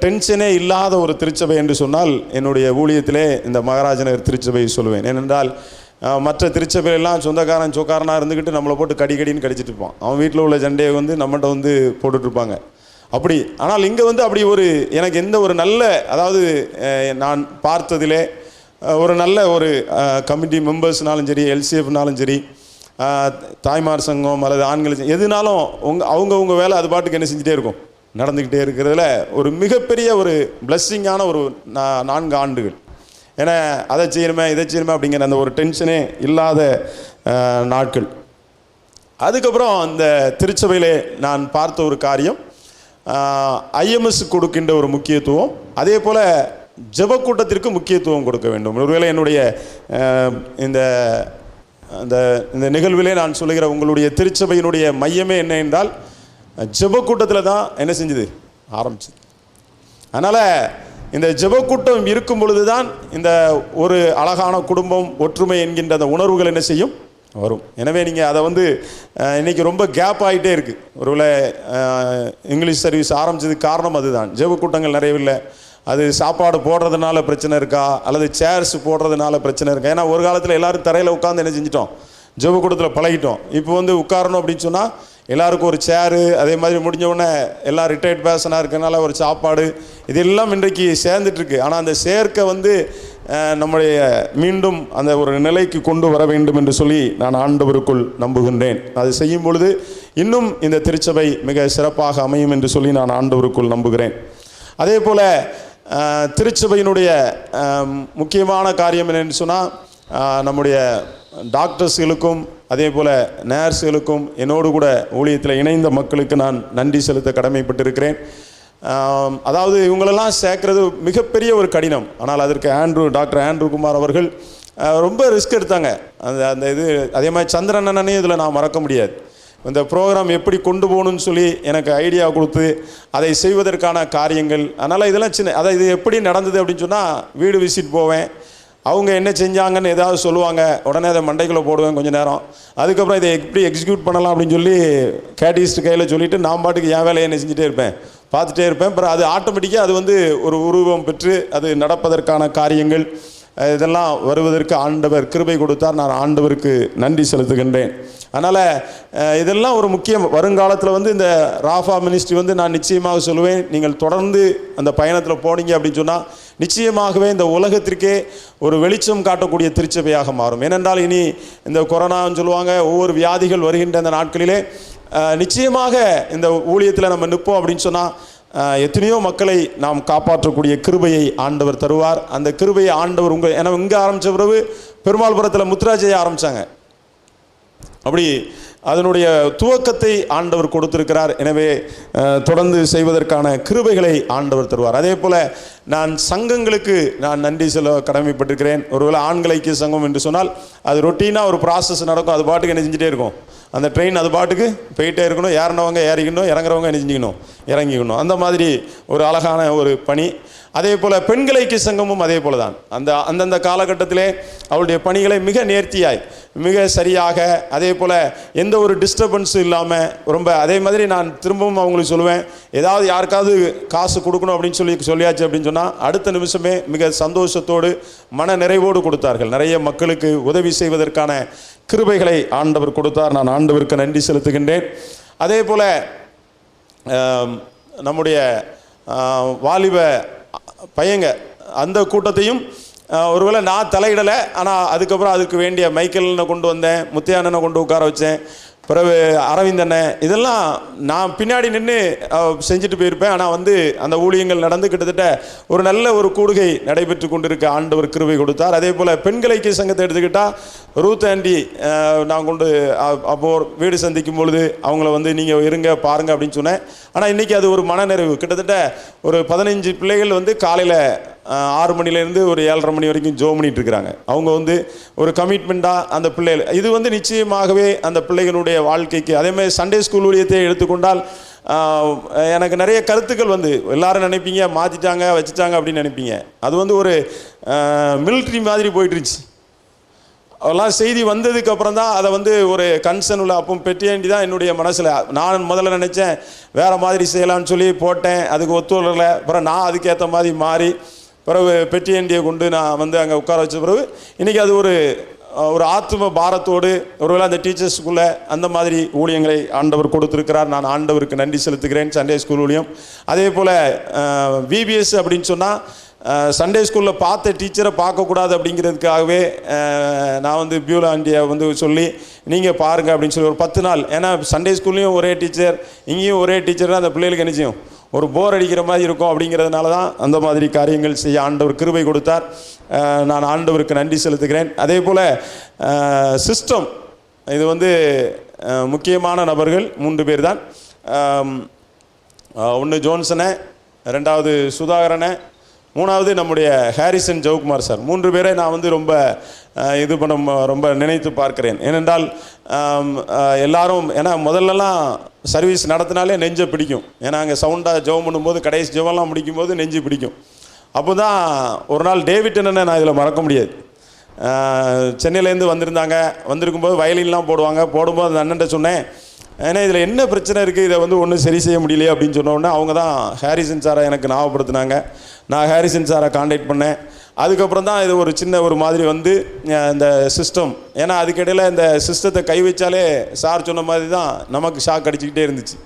டென்ஷனே இல்லாத ஒரு திருச்சபை என்று சொன்னால் என்னுடைய ஊழியத்திலே இந்த மகாராஜநகர் திருச்சபையை சொல்லுவேன். ஏனென்றால் மற்ற திருச்சபையெல்லாம் சொக்காரனாக இருந்துக்கிட்டு நம்மளை போட்டு கடின்னு கடிச்சிட்டு இருப்பான். அவன் வீட்டில் உள்ள சண்டையை நம்மகிட்ட போட்டுட்ருப்பாங்க. அப்படி ஆனால் இங்கே அப்படி ஒரு எனக்கு எந்த ஒரு நல்ல, அதாவது நான் பார்த்ததிலே ஒரு நல்ல ஒரு கமிட்டி மெம்பர்ஸ்னாலும் சரி, எல்சிஎஃப்னாலும் சரி, தாய்மார் சங்கம் அல்லது ஆண்கள் எதுனாலும் அவங்கவுங்க வேலை அது பாட்டுக்கு என்ன செஞ்சுட்டே இருக்கும், நடந்துக்கிட்டே இருக்கிறதுல ஒரு மிகப்பெரிய ஒரு பிளஸ்ஸிங்கான ஒரு 4 ஆண்டுகள். ஏன்னா அதை செய்யணுமே இதை செய்யணுமே அப்படிங்கிற அந்த ஒரு டென்ஷனே இல்லாத நாட்கள். அதுக்கப்புறம் அந்த திருச்சபையிலே நான் பார்த்த ஒரு காரியம், ஐஎம்எஸ் கொடுக்கின்ற ஒரு முக்கியத்துவம், அதே போல் ஜெபக்கூட்டத்திற்கு முக்கியத்துவம் கொடுக்க வேண்டும். ஒருவேளை என்னுடைய இந்த இந்த நிகழ்விலே நான் சொல்லுகிற உங்களுடைய திருச்சபையினுடைய மையமே என்ன என்றால் ஜெபக்கூட்டத்தில் தான் என்ன செஞ்சுது ஆரம்பிச்சது. அதனால் இந்த ஜெபக்கூட்டம் இருக்கும் பொழுது தான் இந்த ஒரு அழகான குடும்பம் ஒற்றுமை என்கின்ற அந்த உணர்வுகள் என்ன செய்யும் வரும். எனவே நீங்கள் அதை இன்றைக்கி ரொம்ப கேப் ஆகிட்டே இருக்குது. ஒருவேளை இங்கிலீஷ் சர்வீஸ் ஆரம்பித்ததுக்கு காரணம் அதுதான். ஜெபக்கூட்டங்கள் நிறையவில்லை. அது சாப்பாடு போடுறதுனால பிரச்சனை இருக்கா அல்லது சேர்ஸ் போடுறதுனால பிரச்சனை இருக்கா? ஏன்னா ஒரு காலத்தில் எல்லோரும் தரையில் உட்காந்து என்ன செஞ்சிட்டோம், ஜெபக்கூட்டத்தில் பழகிட்டோம். இப்போ உட்காரணும் அப்படின்னு சொன்னால் எல்லாருக்கும் ஒரு சேரு, அதே மாதிரி முடிஞ்சவுடனே எல்லாம் ரிட்டையர்ட் பேர்சனாக இருக்கிறனால ஒரு சாப்பாடு, இதெல்லாம் இன்றைக்கு சேர்ந்துட்டுருக்கு. ஆனால் அந்த சேர்க்கை நம்முடைய மீண்டும் அந்த ஒரு நிலைக்கு கொண்டு வர வேண்டும் என்று சொல்லி நான் ஆண்டவருக்குள் நம்புகின்றேன். அது செய்யும் பொழுது இன்னும் இந்த திருச்சபை மிக சிறப்பாக அமையும் என்று சொல்லி நான் ஆண்டவருக்குள் நம்புகிறேன். அதே போல் திருச்சபையினுடைய முக்கியமான காரியம் என்னென்னு சொன்னால், நம்முடைய டாக்டர்ஸ்களுக்கும் அதே போல் நர்ஸுகளுக்கும் என்னோடு கூட ஊழியத்தில் இணைந்த மக்களுக்கு நான் நன்றி செலுத்த கடமைப்பட்டிருக்கிறேன். அதாவது இவங்களெல்லாம் சேர்க்கறது மிகப்பெரிய ஒரு கடினம். ஆனால் அதற்கு டாக்டர் ஆண்ட்ரூ குமார் அவர்கள் ரொம்ப ரிஸ்க் எடுத்தாங்க. அந்த இது அதே மாதிரி சந்திரன் அண்ணனையும் இதில் நான் மறக்க முடியாது. இந்த ப்ரோக்ராம் எப்படி கொண்டு போகணும்னு சொல்லி எனக்கு ஐடியா கொடுத்து அதை செய்வதற்கான காரியங்கள். அதனால் இதெல்லாம் இது எப்படி நடந்தது அப்படின்னு சொன்னால், வீடு விசிட் போவேன், அவங்க என்ன செஞ்சாங்கன்னு ஏதாவது சொல்லுவாங்க, உடனே அதை மண்டைக்குள்ளே போடுவேன் கொஞ்சம் நேரம். அதுக்கப்புறம் இதை எப்படி எக்ஸிக்யூட் பண்ணலாம் அப்படின்னு சொல்லி கேட்டிஸ்ட் கையில் சொல்லிவிட்டு நான் பாட்டுக்கு என் வேலையை என்ன செஞ்சுட்டே இருப்பேன், பார்த்துட்டே இருப்பேன். அப்புறம் அது ஆட்டோமேட்டிக்காக அது ஒரு உருவம் பெற்று அது நடப்பதற்கான காரியங்கள் இதெல்லாம் வருவதற்கு ஆண்டவர் கிருபை கொடுத்தார். நான் ஆண்டவருக்கு நன்றி செலுத்துகின்றேன். அதனால் இதெல்லாம் ஒரு முக்கியம். வருங்காலத்தில் இந்த ராஃபா மினிஸ்ட்ரி நான் நிச்சயமாக சொல்லுவேன், நீங்கள் தொடர்ந்து அந்த பயணத்தில் போனீங்க அப்படின்னு சொன்னால் நிச்சயமாகவே இந்த உலகத்திற்கே ஒரு வெளிச்சம் காட்டக்கூடிய திருச்சபையாக மாறும். ஏனென்றால் இனி இந்த கொரோனான்னு சொல்லுவாங்க, ஒவ்வொரு வியாதிகள் வருகின்ற அந்த நாட்களிலே நிச்சயமாக இந்த ஊழியத்தில் நம்ம நிற்போம் அப்படின்னு சொன்னால் எத்தனையோ மக்களை நாம் காப்பாற்றக்கூடிய கிருபையை ஆண்டவர் தருவார். அந்த கிருபையை ஆண்டவர் ஏன்னா இங்கே ஆரம்பித்த பிறகு பெருமாள்புரத்தில் முத்துராஜையை ஆரம்பித்தாங்க. அப்படி அதனுடைய துவக்கத்தை ஆண்டவர் கொடுத்திருக்கிறார். எனவே தொடர்ந்து செய்வதற்கான கிருபைகளை ஆண்டவர் தருவார். அதே போல் நான் சங்கங்களுக்கு நான் நன்றி சொல்ல கடமைப்பட்டிருக்கிறேன். ஒருவேளை ஆண்கள் ஐக்கிய சங்கம் என்று சொன்னால் அது ரொட்டீனாக ஒரு ப்ராசஸ் நடக்கும். அது பாட்டுக்கு என்ன செஞ்சுட்டே இருக்கும், அந்த ட்ரெயின் அது பாட்டுக்கு போயிட்டே இருக்கணும். ஏறினவங்க ஏறிக்கணும், இறங்குறவங்க என்ன செஞ்சுக்கணும், இறங்கிக்கணும். அந்த மாதிரி ஒரு அழகான ஒரு பணி. அதே போல் பெண்கள் ஐக்கிய சங்கமும் அதே போல தான். அந்தந்த காலகட்டத்திலே அவளுடைய பணிகளை மிக நேர்த்தியாய் மிக சரியாக, அதே போல் எந்த ஒரு டிஸ்டர்பன்ஸும் இல்லாமல் ரொம்ப அதே மாதிரி நான் திரும்பவும் அவங்களுக்கு சொல்லுவேன், ஏதாவது யாருக்காவது காசு கொடுக்கணும் அப்படின்னு சொல்லியாச்சு அப்படின்னு சொன்னால் அடுத்த நிமிஷமே மிக சந்தோஷத்தோடு மன நிறைவோடு கொடுத்தார்கள். நிறைய மக்களுக்கு உதவி செய்வதற்கான கிருபைகளை ஆண்டவர் கொடுத்தார். நான் ஆண்டவருக்கு நன்றி செலுத்துகின்றேன். அதே போல் நம்முடைய வாலிப பையங்க அந்த கூட்டத்தையும் ஒருவேளை நான் தலையிடலை, ஆனால் அதுக்கப்புறம் அதுக்கு வேண்டிய மைக்கேல்னை கொண்டு வந்தேன், முத்தையானனை கொண்டு உட்கார வச்சேன், பிறகு அரவிந்தனை, இதெல்லாம் நான் பின்னாடி நின்று செஞ்சுட்டு போயிருப்பேன். ஆனால் அந்த ஊழியங்கள் நடந்து கிட்டத்தட்ட ஒரு நல்ல ஒரு கூடுகை நடைபெற்று கொண்டிருக்க ஆண்டவர் கிருபை கொடுத்தார். அதே போல் பெண்கள் ஐக்கிய சங்கத்தை எடுத்துக்கிட்டால் ரூத் ஆண்டி நான் கொண்டு அப்போது வீடு சந்திக்கும் பொழுது அவங்கள நீங்கள் இருங்க பாருங்கள் அப்படின்னு சொன்னேன். ஆனால் இன்றைக்கி அது ஒரு மனநிறைவு. கிட்டத்தட்ட ஒரு 15 பிள்ளைகள் காலையில் 6 மணிலேருந்து ஒரு 7:30 மணி வரைக்கும் ஜோ பண்ணிட்டு இருக்கிறாங்க. அவங்க ஒரு கமிட்மெண்ட்டாக அந்த பிள்ளைகள் இது நிச்சயமாகவே அந்த பிள்ளைகளுடைய வாழ்க்கைக்கு. அதேமாதிரி சண்டே ஸ்கூல் ஊழியத்தை எடுத்துக்கொண்டால் எனக்கு நிறைய கருத்துக்கள் எல்லாரும் நினைப்பீங்க மாற்றிட்டாங்க வச்சுட்டாங்க அப்படின்னு நினைப்பீங்க. அது ஒரு மிலிட்ரி மாதிரி போயிட்டுருச்சு. அதெல்லாம் செய்தி வந்ததுக்கப்புறம் தான் அதை ஒரு கன்சர்ன் உள்ள அப்போ பெட்டியாண்டி தான் என்னுடைய மனசில். நான் முதல்ல நினச்சேன் வேறு மாதிரி செய்யலான்னு சொல்லி போட்டேன், அதுக்கு ஒத்துழைல. அப்புறம் நான் அதுக்கேற்ற மாதிரி மாறி பிறகு பெட்டியாண்டியை கொண்டு நான் அங்கே உட்கார வச்ச பிறகு இன்றைக்கி அது ஒரு ஆத்ம பாரத்தோடு ஒருவேளை அந்த டீச்சர்ஸுக்குள்ளே அந்த மாதிரி ஊழியங்களை ஆண்டவர் கொடுத்துருக்கிறார். நான் ஆண்டவருக்கு நன்றி செலுத்துகிறேன். சண்டே ஸ்கூல் ஊழியம் அதே போல் விபிஎஸ் அப்படின்னு சொன்னால் சண்டே ஸ்கூலில் பார்த்த டீச்சரை பார்க்கக்கூடாது அப்படிங்கிறதுக்காகவே நான் பியூலா ஆண்டியை சொல்லி நீங்கள் பாருங்கள் அப்படின்னு சொல்லி ஒரு 10 நாள். ஏன்னா சண்டே ஸ்கூல்லையும் ஒரே டீச்சர், இங்கேயும் ஒரே டீச்சர் தான் அந்த பிள்ளைகளுக்கு என்ன செய்யும் ஒரு போர் அடிக்கிற மாதிரி இருக்கும். அப்படிங்கிறதுனால தான் அந்த மாதிரி காரியங்கள் செய்ய ஆண்டவர் கிருபை கொடுத்தார். நான் ஆண்டவருக்கு நன்றி செலுத்துகிறேன். அதே போல் சிஸ்டம், இது வந்து முக்கியமான நபர்கள் 3 பேர் தான். ஒன்று ஜோன்சனை, 2வது சுதாகரனை, 3வது நம்முடைய ஹாரிசன் ஜவுக்குமார் சார். 3 பேரை நான் வந்து ரொம்ப ரொம்ப நினைத்து பார்க்கிறேன். ஏனென்றால் எல்லாரும், ஏன்னா முதல்லலாம் சர்வீஸ் நடத்தினாலே நெஞ்சை பிடிக்கும். ஏன்னா அங்கே சவுண்டாக ஜெபம் பண்ணும்போது கடைசி ஜெபம்லாம் முடிக்கும்போது நெஞ்சு பிடிக்கும். அப்போ தான் ஒரு நாள் டேவிட் அண்ணனை நான் இதில் மறக்க முடியாது. சென்னையிலேருந்து வந்திருக்கும்போது வயலின்லாம் போடும்போது அந்த அண்ணன்ட்ட சொன்னேன், ஏன்னா இதில் என்ன பிரச்சனை இருக்குது, இதை வந்து ஒன்றும் சரி செய்ய முடியலையே அப்படின்னு சொன்னோடனே அவங்க தான் ஹாரிசன் சாரை எனக்கு ஞாபகப்படுத்தினாங்க. நான் ஹாரிசன் சாரை காண்டாக்ட் பண்ணேன். அதுக்கப்புறம் தான் இது ஒரு சின்ன ஒரு மாதிரி வந்து இந்த சிஸ்டம், ஏன்னா அதுக்கிடையில் இந்த சிஸ்டத்தை கை வச்சாலே சார் சொன்ன மாதிரி தான் நமக்கு ஷாக் அடிச்சுக்கிட்டே இருந்துச்சு.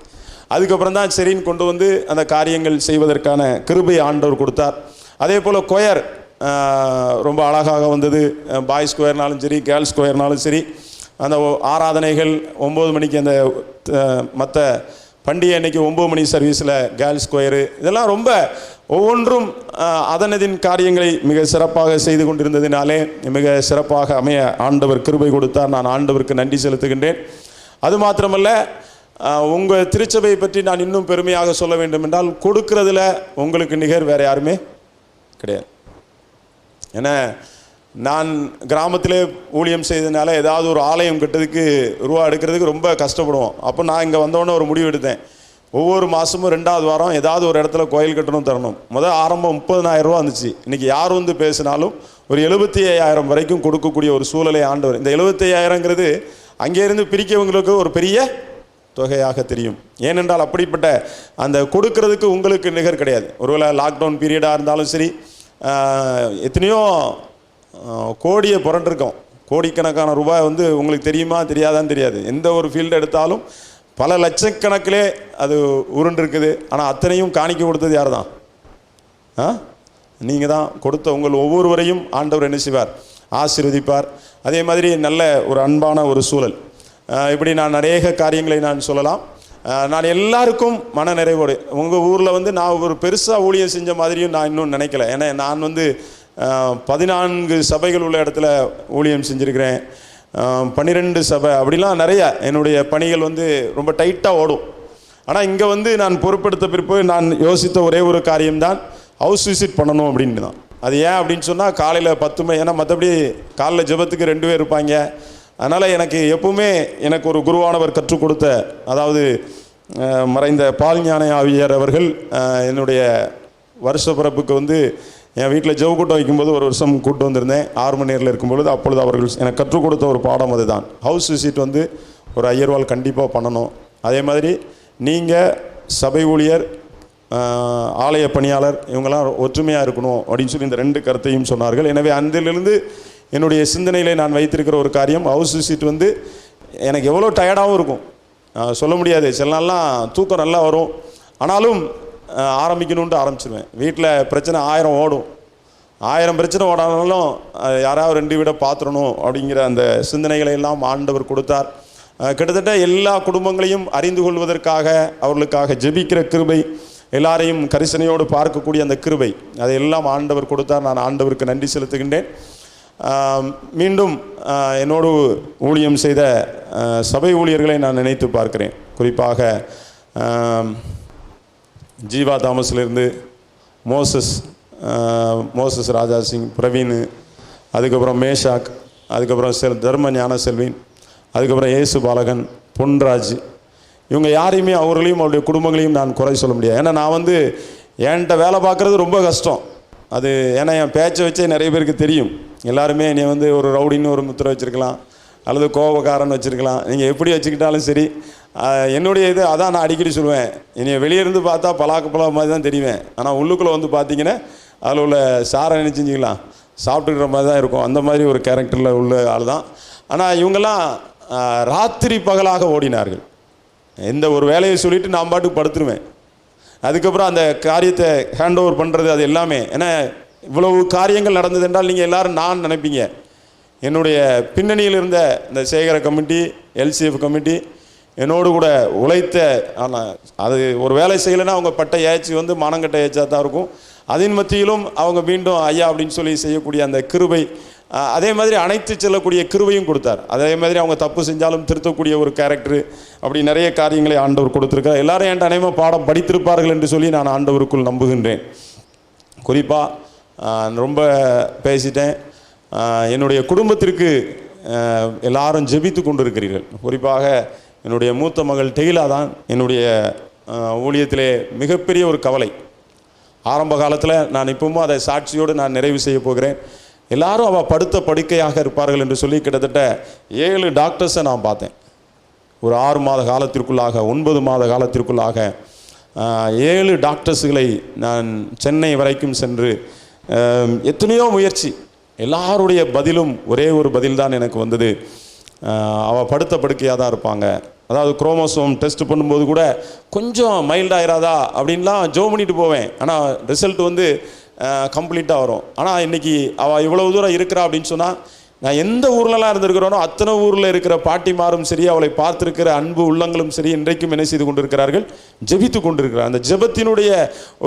அதுக்கப்புறம் தான் சரின்னு கொண்டு வந்து அந்த காரியங்கள் செய்வதற்கான கிருபை ஆண்டவர் கொடுத்தார். அதே போல் கொயர் ரொம்ப அழகாக வந்தது. பாய்ஸ் கொயர்னாலும் சரி, கேர்ள்ஸ் கொயர்னாலும் சரி, அந்த ஆராதனைகள் 9 மணிக்கு, அந்த மற்ற பண்டிகை அன்னைக்கு 9 மணி சர்வீஸில் கேர்ள்ஸ் கொயரு, இதெல்லாம் ரொம்ப ஒவ்வொன்றும் அதனதின் காரியங்களை மிக சிறப்பாக செய்து கொண்டிருந்ததினாலே மிக சிறப்பாக அமைய ஆண்டவர் கிருபை கொடுத்தார். நான் ஆண்டவருக்கு நன்றி செலுத்துகின்றேன். அது மாத்திரமல்ல, உங்கள் திருச்சபையை பற்றி நான் இன்னும் பெருமையாக சொல்ல வேண்டும் என்றால், கொடுக்கறதுல உங்களுக்கு நிகர் வேறு யாருமே கிடையாது. ஏன்னா நான் கிராமத்திலே ஊழியம் செய்ததுனால ஏதாவது ஒரு ஆலயம் கட்டுறதுக்கு ரூபா எடுக்கிறதுக்கு ரொம்ப கஷ்டப்படுவோம். அப்போ நான் இங்கே வந்தோடனே ஒரு முடிவு எடுத்தேன், ஒவ்வொரு மாதமும் 2வது வாரம் ஏதாவது ஒரு இடத்துல கோயில் கட்டணும் தரணும். ஆரம்பம் 30,000 ரூபா இருந்துச்சு. இன்றைக்கி யார் வந்து பேசினாலும் ஒரு 75,000 வரைக்கும் கொடுக்கக்கூடிய ஒரு சூழலை ஆண்டவர். இந்த 75,000ங்கிறது அங்கேருந்து பிரிக்கவங்களுக்கு ஒரு பெரிய தொகையாக தெரியும். ஏனென்றால் அப்படிப்பட்ட அந்த கொடுக்கறதுக்கு உங்களுக்கு நிகர் கிடையாது. ஒருவேளை லாக்டவுன் பீரியடாக இருந்தாலும் சரி, எத்தனையோ கோடியை புரண்டிருக்கோம். கோடிக்கணக்கான ரூபாய் வந்து உங்களுக்கு தெரியுமா தெரியாதான்னு தெரியாது. எந்த ஒரு ஃபீல்டு எடுத்தாலும் பல லட்சக்கணக்கிலே அது உருண்டிருக்குது. ஆனால் அத்தனையும் காணிக்க கொடுத்தது யார் தான்? நீங்கள் தான் கொடுத்த உங்கள் ஒவ்வொருவரையும் ஆண்டவர் என்ன செய்வார்? ஆசீர்வதிப்பார். அதே மாதிரி நல்ல ஒரு அன்பான ஒரு சூழல். இப்படி நான் நிறைய காரியங்களை நான் சொல்லலாம். நான் எல்லாருக்கும் மன நிறைவோடு, உங்கள் ஊரில் வந்து நான் ஒரு பெருசாக ஊழியம் செஞ்ச மாதிரியும் நான் இன்னும் நினைக்கல. ஏன்னா நான் வந்து 14 சபைகள் உள்ள இடத்துல ஊழியம் செஞ்சுருக்கிறேன். 12 சபை அப்படிலாம் நிறைய என்னுடைய பணிகள் வந்து ரொம்ப டைட்டாக ஓடும். ஆனால் இங்கே வந்து நான் பொறுப்பெடுத்த பிறப்பு நான் யோசித்த ஒரே ஒரு காரியம்தான், ஹவுஸ் விசிட் பண்ணணும் அப்படின்னு தான். அது ஏன் அப்படின்னு சொன்னால், காலையில் 10 மணி, ஏன்னா மற்றபடி காலையில் ஜெபத்துக்கு 2 பேர் இருப்பாங்க. அதனால் எனக்கு எப்பவுமே எனக்கு ஒரு குருவானவர் கற்றுக் கொடுத்த, அதாவது மறைந்த பால் ஞான ஆவியார் அவர்கள் என்னுடைய வருஷ பிறப்புக்கு வந்து என் வீட்டில் ஜெப கூட்டம் வைக்கும்போது ஒரு வருஷம் கூட்டு வந்திருந்தேன். 6 மணி நேரில் இருக்கும்பொழுது அப்பொழுது அவர்கள் எனக்கு கற்றுக் கொடுத்த ஒரு பாடம் அதுதான். ஹவுஸ் விசிட் வந்து ஒரு ஐயர்வால் கண்டிப்பாக பண்ணணும். அதே மாதிரி நீங்கள் சபை ஊழியர், ஆலய பணியாளர், இவங்கெல்லாம் ஒற்றுமையாக இருக்கணும் அப்படின்னு சொல்லி இந்த 2 கருத்தையும் சொன்னார்கள். எனவே அதிலிருந்து என்னுடைய சிந்தனையில் நான் வைத்திருக்கிற ஒரு காரியம், ஹவுஸ் விசிட் வந்து எனக்கு எவ்வளோ டயர்டாகவும் இருக்கும் சொல்ல முடியாது. சில நாள்லாம் தூக்கம் நல்லா வரும், ஆனாலும் ஆரம்பிக்கணுன்ட்டு ஆரம்பிச்சிருவேன். வீட்டில் பிரச்சனை 1000 ஓடும். 1000 பிரச்சனை ஓடானாலும் யாராவது 2 வீடை பார்த்துடணும் அப்படிங்கிற அந்த சிந்தனைகளை எல்லாம் ஆண்டவர் கொடுத்தார். கிட்டத்தட்ட எல்லா குடும்பங்களையும் அறிந்து கொள்வதற்காக, அவர்களுக்காக ஜெபிக்கிற கிருபை, எல்லாரையும் கரிசனையோடு பார்க்கக்கூடிய அந்த கிருபை, அதையெல்லாம் ஆண்டவர் கொடுத்தார். நான் ஆண்டவருக்கு நன்றி செலுத்துகின்றேன். மீண்டும் என்னோடு ஊழியம் செய்த சபை ஊழியர்களை நான் நினைத்து பார்க்கிறேன். குறிப்பாக ஜீவா தாமஸ்லேருந்து மோசஸ் ராஜா சிங், பிரவீன், அதுக்கப்புறம் மேஷாக், அதுக்கப்புறம் தர்ம ஞான செல்வின், அதுக்கப்புறம் ஏசு பாலகன், பொன்ராஜ், இவங்க யாரையுமே அவர்களையும் அவருடைய குடும்பங்களையும் நான் குறை சொல்ல முடியாது. ஏன்னா நான் வந்து என்கிட்ட வேலை பார்க்குறது ரொம்ப கஷ்டம். அது ஏன்னா என் பேச்சை வச்சே நிறைய பேருக்கு தெரியும். எல்லாருமே என்னை வந்து ஒரு ரவுடின்னு ஒரு முத்திரை வச்சுருக்கலாம், அல்லது கோபக்காரன் வச்சுருக்கலாம். நீங்கள் எப்படி வச்சுக்கிட்டாலும் சரி, என்னுடைய இது அதான் நான் அடிக்கடி சொல்லுவேன். என்னை வெளியே இருந்து பார்த்தா பலாக்க மாதிரி தான் தெரிவேன். ஆனால் உள்ளுக்குள்ளே வந்து பார்த்தீங்கன்னா அதில் உள்ள சாரை நினச்சிஞ்சிக்கலாம், சாப்பிட்டுக்கிற மாதிரி தான் இருக்கும். அந்த மாதிரி ஒரு கேரக்டரில் உள்ள ஆள் தான். ஆனால் இவங்கெல்லாம் ராத்திரி பகலாக ஓடினார்கள். எந்த ஒரு வேலையை சொல்லிவிட்டு நான் பாட்டுக்கு படுத்துருவேன். அதுக்கப்புறம் அந்த காரியத்தை ஹேண்ட் ஓவர் பண்ணுறது, அது எல்லாமே. ஏன்னா இவ்வளவு காரியங்கள் நடந்தது என்றால் நீங்கள் எல்லோரும் நான் நினைப்பீங்க. என்னுடைய பின்னணியில் இருந்த இந்த சேகர கமிட்டி, எல்சிஎஃப் கமிட்டி, என்னோடு கூட உழைத்த, ஆனால் அது ஒரு வேலை செய்யலைன்னா அவங்க பட்ட ஏச்சி வந்து மனங்கட்ட ஏச்சா தான் இருக்கும். அதன் மத்தியிலும் அவங்க மீண்டும் ஐயா அப்படின்னு சொல்லி செய்யக்கூடிய அந்த கிருபை, அதே மாதிரி அனைத்து செல்லக்கூடிய கிருபையும் கொடுத்தார். அதே மாதிரி அவங்க தப்பு செஞ்சாலும் திருத்தக்கூடிய ஒரு கேரக்டரு, அப்படி நிறைய காரியங்களை ஆண்டவர் கொடுத்துருக்கார். எல்லாரும் என்கிட்ட அனைவரும் பாடம் படித்திருப்பார்கள் என்று சொல்லி நான் ஆண்டவருக்குள் நம்புகின்றேன். குறிப்பாக ரொம்ப பேசிட்டேன். என்னுடைய குடும்பத்திற்கு எல்லாரும் ஜெபித்து கொண்டு இருக்கிறீர்கள். குறிப்பாக என்னுடைய மூத்த மகள் டெய்லா தான் என்னுடைய ஊழியத்திலே மிகப்பெரிய ஒரு கவலை. ஆரம்ப காலத்தில் நான் இப்பவும் அதை சாட்சியோடு நான் நிறைவு செய்ய போகிறேன். எல்லாரும் அவள் படுத்த படுக்கையாக இருப்பார்கள் என்று சொல்லி கிட்டத்தட்ட 7 டாக்டர்ஸை நான் பார்த்தேன். ஒரு 6 மாத காலத்திற்குள்ளாக 9 மாத காலத்திற்குள்ளாக 7 டாக்டர்ஸுகளை நான் சென்னை வரைக்கும் சென்று எத்தனையோ முயற்சி, எல்லாருடைய பதிலும் ஒரே ஒரு பதில் தான் எனக்கு வந்தது. அவள் படுத்த படுக்கையாக தான் இருப்பாங்க. அதாவது குரோமோசோம் டெஸ்ட் பண்ணும்போது கூட கொஞ்சம் மைல்டாயிராதா அப்படின்லாம் ஜோ பண்ணிட்டு போவேன். ஆனால் ரிசல்ட் வந்து கம்ப்ளீட்டாக வரும். ஆனால் இன்றைக்கி அவள் இவ்வளோ தூரம் இருக்கிறா அப்படின்னு சொன்னால், நான் எந்த ஊர்லலாம் இருந்திருக்கிறோனோ அத்தனை ஊரில் இருக்கிற பாட்டிமாரும் சரி, அவளை பார்த்துருக்கிற அன்பு உள்ளங்களும் சரி, இன்றைக்கும் என்ன செய்து கொண்டிருக்கிறார்கள்? ஜெபித்து கொண்டிருக்கிறார். அந்த ஜெபத்தினுடைய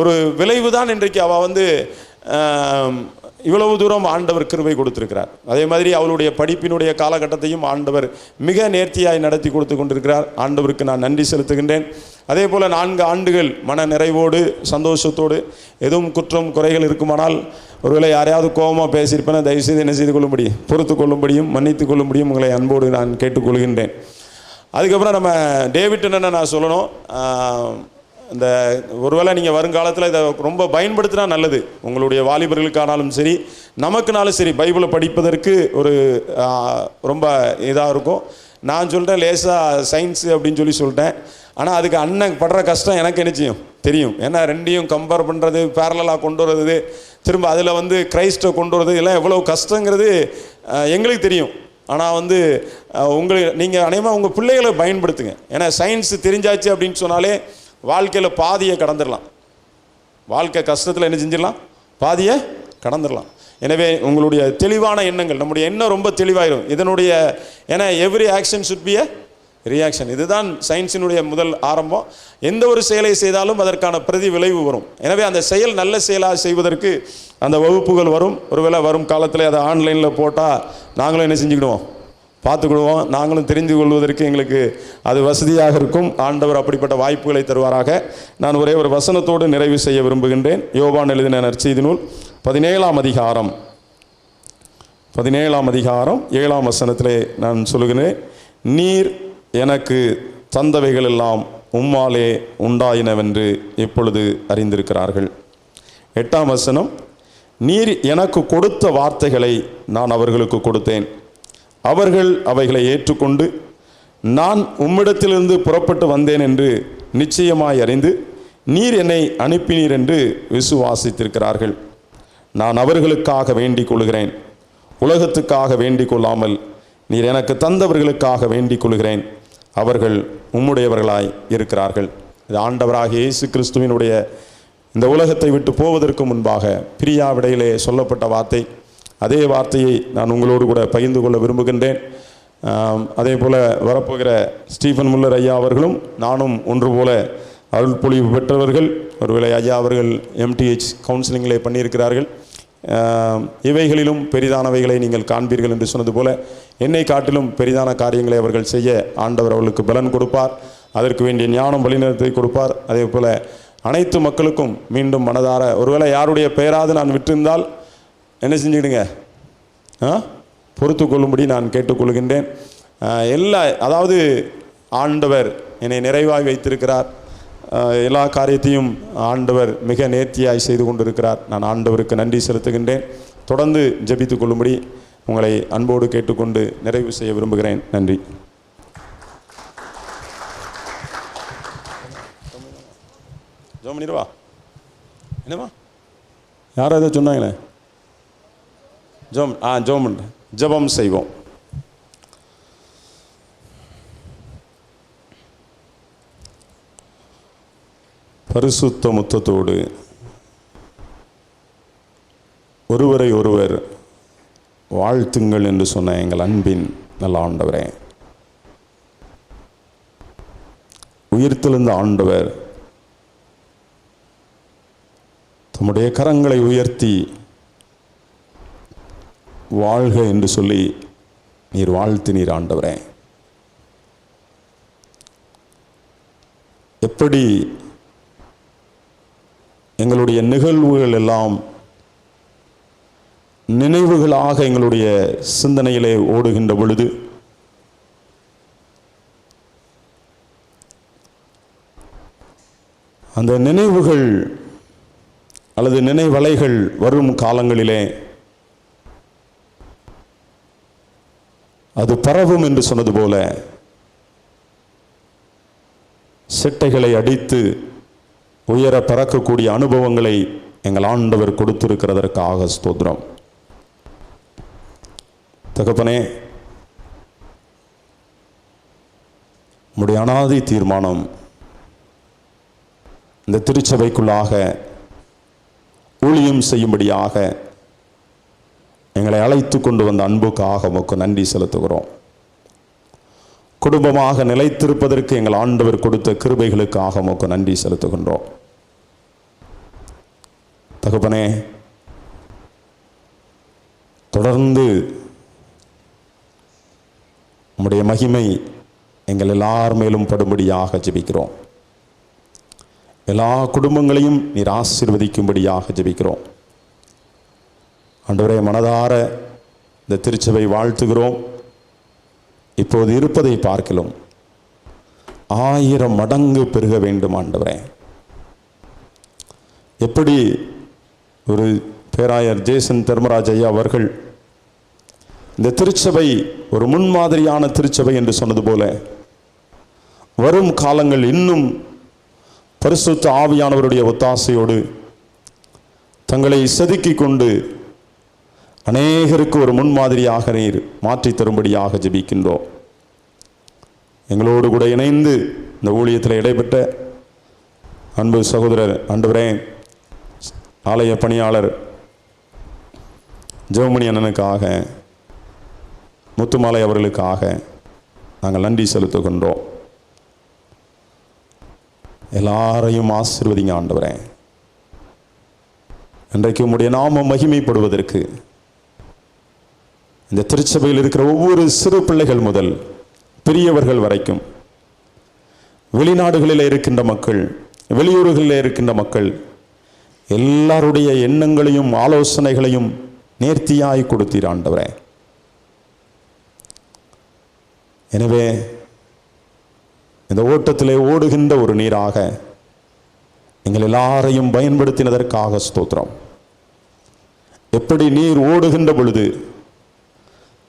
ஒரு விளைவு தான் இன்றைக்கு அவள் வந்து இவ்வளவு தூரம் ஆண்டவர் கிருபை கொடுத்திருக்கிறார். அதே மாதிரி அவளுடைய படிப்பினுடைய காலகட்டத்தையும் ஆண்டவர் மிக நேர்த்தியாய் நடத்தி கொடுத்து கொண்டிருக்கிறார். ஆண்டவருக்கு நான் நன்றி செலுத்துகின்றேன். அதே போல் 4 ஆண்டுகள் மன நிறைவோடு சந்தோஷத்தோடு, எதுவும் குற்றம் குறைகள் இருக்குமானால், ஒருவேளை யாரையாவது கோபமாக பேசியிருப்பேன்னா தயவுசெய்து என்ன செய்து கொள்ளும்படி, பொறுத்து கொள்ளும்படியும் மன்னித்து கொள்ளும்படியும் உங்களை அன்போடு நான் கேட்டுக்கொள்கின்றேன். அதுக்கப்புறம் நம்ம டேவிட் என்னென்ன நான் சொல்லணும், இந்த ஒருவேளை நீங்கள் வருங்காலத்தில் இதை ரொம்ப பயன்படுத்தினா நல்லது. உங்களுடைய வாலிபர்களுக்கானாலும் சரி, நமக்குனாலும் சரி, பைபிளை படிப்பதற்கு ஒரு ரொம்ப இதாக இருக்கும். நான் சொல்கிறேன் லேசாக சயின்ஸு அப்படின்னு சொல்லி சொல்லிட்டேன். ஆனால் அதுக்கு அண்ணன் படுற கஷ்டம் எனக்கு என்ன தெரியும். ஏன்னா ரெண்டையும் கம்பேர் பண்ணுறது, பேரலாக கொண்டு வர்றது, திரும்ப அதில் வந்து கிரைஸ்ட்டை கொண்டு வர்றது, எல்லாம் எவ்வளோ கஷ்டங்கிறது எங்களுக்கு தெரியும். ஆனால் வந்து நீங்கள் அநேகமாக உங்கள் பிள்ளைகளை பயன்படுத்துங்க. ஏன்னா சயின்ஸ் தெரிஞ்சாச்சு அப்படின்னு சொன்னாலே வாழ்க்கையில் பாதியை கடந்துடலாம். வாழ்க்கை கஷ்டத்தில் என்ன செஞ்சிடலாம்? பாதியை கடந்துடலாம். எனவே உங்களுடைய தெளிவான எண்ணங்கள், நம்முடைய எண்ணம் ரொம்ப தெளிவாயிரும் இதனுடைய. ஏன்னா every action should be a reaction. இதுதான் சயின்ஸினுடைய முதல் ஆரம்பம். எந்த ஒரு செயலை செய்தாலும் அதற்கான பிரதி விளைவு வரும். எனவே அந்த செயல் நல்ல செயலாக செய்வதற்கு அந்த வகுப்புகள் வரும். ஒருவேளை வரும் காலத்தில் அதை ஆன்லைனில் போட்டால் நாங்களும் என்ன செஞ்சுக்கிடுவோம், பார்த்துக்கிடுவோம். நாங்களும் தெரிந்து கொள்வதற்கு எங்களுக்கு அது வசதியாக இருக்கும். ஆண்டவர் அப்படிப்பட்ட வாய்ப்புகளை தருவாராக. நான் ஒரே ஒரு வசனத்தோடு நிறைவு செய்ய விரும்புகின்றேன். யோவான் எழுதின நற்செய்தி நூல் 17ஆம் அதிகாரம் 7ஆம் வசனத்திலே நான் சொல்லுகிறேன், நீர் எனக்கு தந்தவைகள் எல்லாம் உம்மாலே உண்டாயினவென்று எப்பொழுது அறிந்திருக்கிறார்கள். 8ஆம் வசனம், நீர் எனக்கு கொடுத்த வார்த்தைகளை நான் அவர்களுக்கு கொடுத்தேன், அவர்கள் அவைகளை ஏற்றுக்கொண்டு நான் உம்மிடத்திலிருந்து புறப்பட்டு வந்தேன் என்று நிச்சயமாய் அறிந்து நீர் என்னை அனுப்பினீர் என்று விசுவாசித்திருக்கிறார்கள். நான் அவர்களுக்காக வேண்டிக் கொள்கிறேன், உலகத்துக்காக வேண்டிக் கொள்ளாமல் நீர் எனக்கு தந்தவர்களுக்காக வேண்டிக் கொள்கிறேன், அவர்கள் உம்முடையவர்களாய் இருக்கிறார்கள். இது ஆண்டவராகிய இயேசு கிறிஸ்துவினுடைய இந்த உலகத்தை விட்டு போவதற்கு முன்பாக பிரியாவிடையிலே சொல்லப்பட்ட வார்த்தை. அதே வார்த்தையை நான் உங்களோடு கூட பகிர்ந்து கொள்ள விரும்புகின்றேன். அதே போல் வரப்போகிற ஸ்டீஃபன் முல்லர் ஐயா அவர்களும் நானும் ஒன்று போல அருள் பொழிவு பெற்றவர்கள். ஒருவேளை ஐயா அவர்கள் எம்டிஹெச் கவுன்சிலிங்கிலே பண்ணியிருக்கிறார்கள். இவைகளிலும் பெரிதானவைகளை நீங்கள் காண்பீர்கள் என்று சொன்னது போல என்னை காட்டிலும் பெரிதான காரியங்களை அவர்கள் செய்ய ஆண்டவர் அவர்களுக்கு பலன் கொடுப்பார். அதற்கு வேண்டிய ஞானம் வழிநடத்தை கொடுப்பார். அதே போல் அனைத்து மக்களுக்கும் மீண்டும் மனதார, ஒருவேளை யாருடைய பெயராது நான் விட்டிருந்தால் என்ன செஞ்சுக்கிடுங்க, பொறுத்து கொள்ளும்படி நான் கேட்டுக்கொள்கின்றேன். அதாவது ஆண்டவர் என்னை நிறைவாக வைத்திருக்கிறார். எல்லா காரியத்தையும் ஆண்டவர் மிக நேர்த்தியாய் செய்து கொண்டிருக்கிறார். நான் ஆண்டவருக்கு நன்றி செலுத்துகின்றேன். தொடர்ந்து ஜெபித்துக் கொள்ளும்படி உங்களை அன்போடு கேட்டுக்கொண்டு நிறைவு செய்ய விரும்புகிறேன். நன்றி. ஜோம் பண்ணிடுவா, என்னவா யாரும் எதை சொன்னாங்களே? ஜெபம் செய்வோம். பரிசுத்த முத்தத்தோடு ஒருவரை ஒருவர் வாழ்த்துங்கள் என்று சொன்ன எங்கள் அன்பின் நல்ல ஆண்டவரே, உயிர்த்தெழுந்த ஆண்டவர் தம்முடைய கரங்களை உயர்த்தி வாழ்க என்று சொல்லி நீர் வாழ்த்தினீர் ஆண்டவரே. எப்படி எங்களுடைய நிகழ்வுகள் எல்லாம் நினைவுகளாக எங்களுடைய சிந்தனையிலே ஓடுகின்ற பொழுது அந்த நினைவுகள் அல்லது நினைவலைகள் வரும் காலங்களிலே அது பரவும் என்று சொன்னது போல சிட்டைகளை அடித்து உயர பறக்கக்கூடிய அனுபவங்களை எங்கள் ஆண்டவர் கொடுத்திருக்கிறதற்காக ஸ்தோத்திரம். தகப்பனே, உம்முடைய அனாதி தீர்மானம் இந்த திருச்சபைக்குள்ளாக ஊழியம் செய்யும்படியாக எங்களை அழைத்து கொண்டு வந்த அன்புக்காக உமக்கு நன்றி செலுத்துகிறோம். குடும்பமாக நிலைத்திருப்பதற்கு எங்கள் ஆண்டவர் கொடுத்த கிருபைகளுக்காக உமக்கு நன்றி செலுத்துகின்றோம். தகப்பனே, தொடர்ந்து உம்முடைய மகிமை எங்கள் எல்லார் மேலும் படும்படியாக ஜெபிக்கிறோம். எல்லா குடும்பங்களையும் நீர் ஆசீர்வதிக்கும்படியாக ஜெபிக்கிறோம். ஆண்டவரே, மனதார இந்த திருச்சபை வாழ்த்துகிறோம். இப்போது இருப்பதை பார்க்கலாம் 1000 மடங்கு பெருக வேண்டும் ஆண்டவரே. எப்படி ஒரு பேராயர் ஜேசன் தர்மராஜ் ஐயா அவர்கள் இந்த திருச்சபை ஒரு முன்மாதிரியான திருச்சபை என்று சொன்னது போல வரும் காலங்கள் இன்னும் பரிசுத்த ஆவியானவருடைய ஒத்தாசையோடு தங்களை செதுக்கி கொண்டு அநேகருக்கு ஒரு முன்மாதிரியாக நீர் மாற்றி தரும்படியாக ஜெபிக்கின்றோம். எங்களோடு கூட இணைந்து இந்த ஊழியத்தில் இடைப்பட்ட அன்பு சகோதரர் ஆண்டவரே, ஆலய பணியாளர் ஜெவமணி அண்ணனுக்காக, முத்துமாலை அவர்களுக்காக நாங்கள் நன்றி செலுத்துகின்றோம். எல்லாரையும் ஆசீர்வதிங்க ஆண்டவரே. இன்றைக்கு உம்முடைய நாமம் மகிமைப்படுவதற்கு இந்த திருச்சபையில் இருக்கிற ஒவ்வொரு சிறு பிள்ளைகள் முதல் பெரியவர்கள் வரைக்கும், வெளிநாடுகளில் இருக்கின்ற மக்கள், வெளியூர்களில் இருக்கின்ற மக்கள் எல்லாருடைய எண்ணங்களையும் ஆலோசனைகளையும் நேர்த்தியாய் கொடுத்தீர் ஆண்டவரே. எனவே இந்த ஓட்டத்திலே ஓடுகின்ற ஒரு நீராக எங்கள் எல்லாரையும் பயன்படுத்தினதற்காக ஸ்தோத்திரம். எப்படி நீர் ஓடுகின்ற பொழுது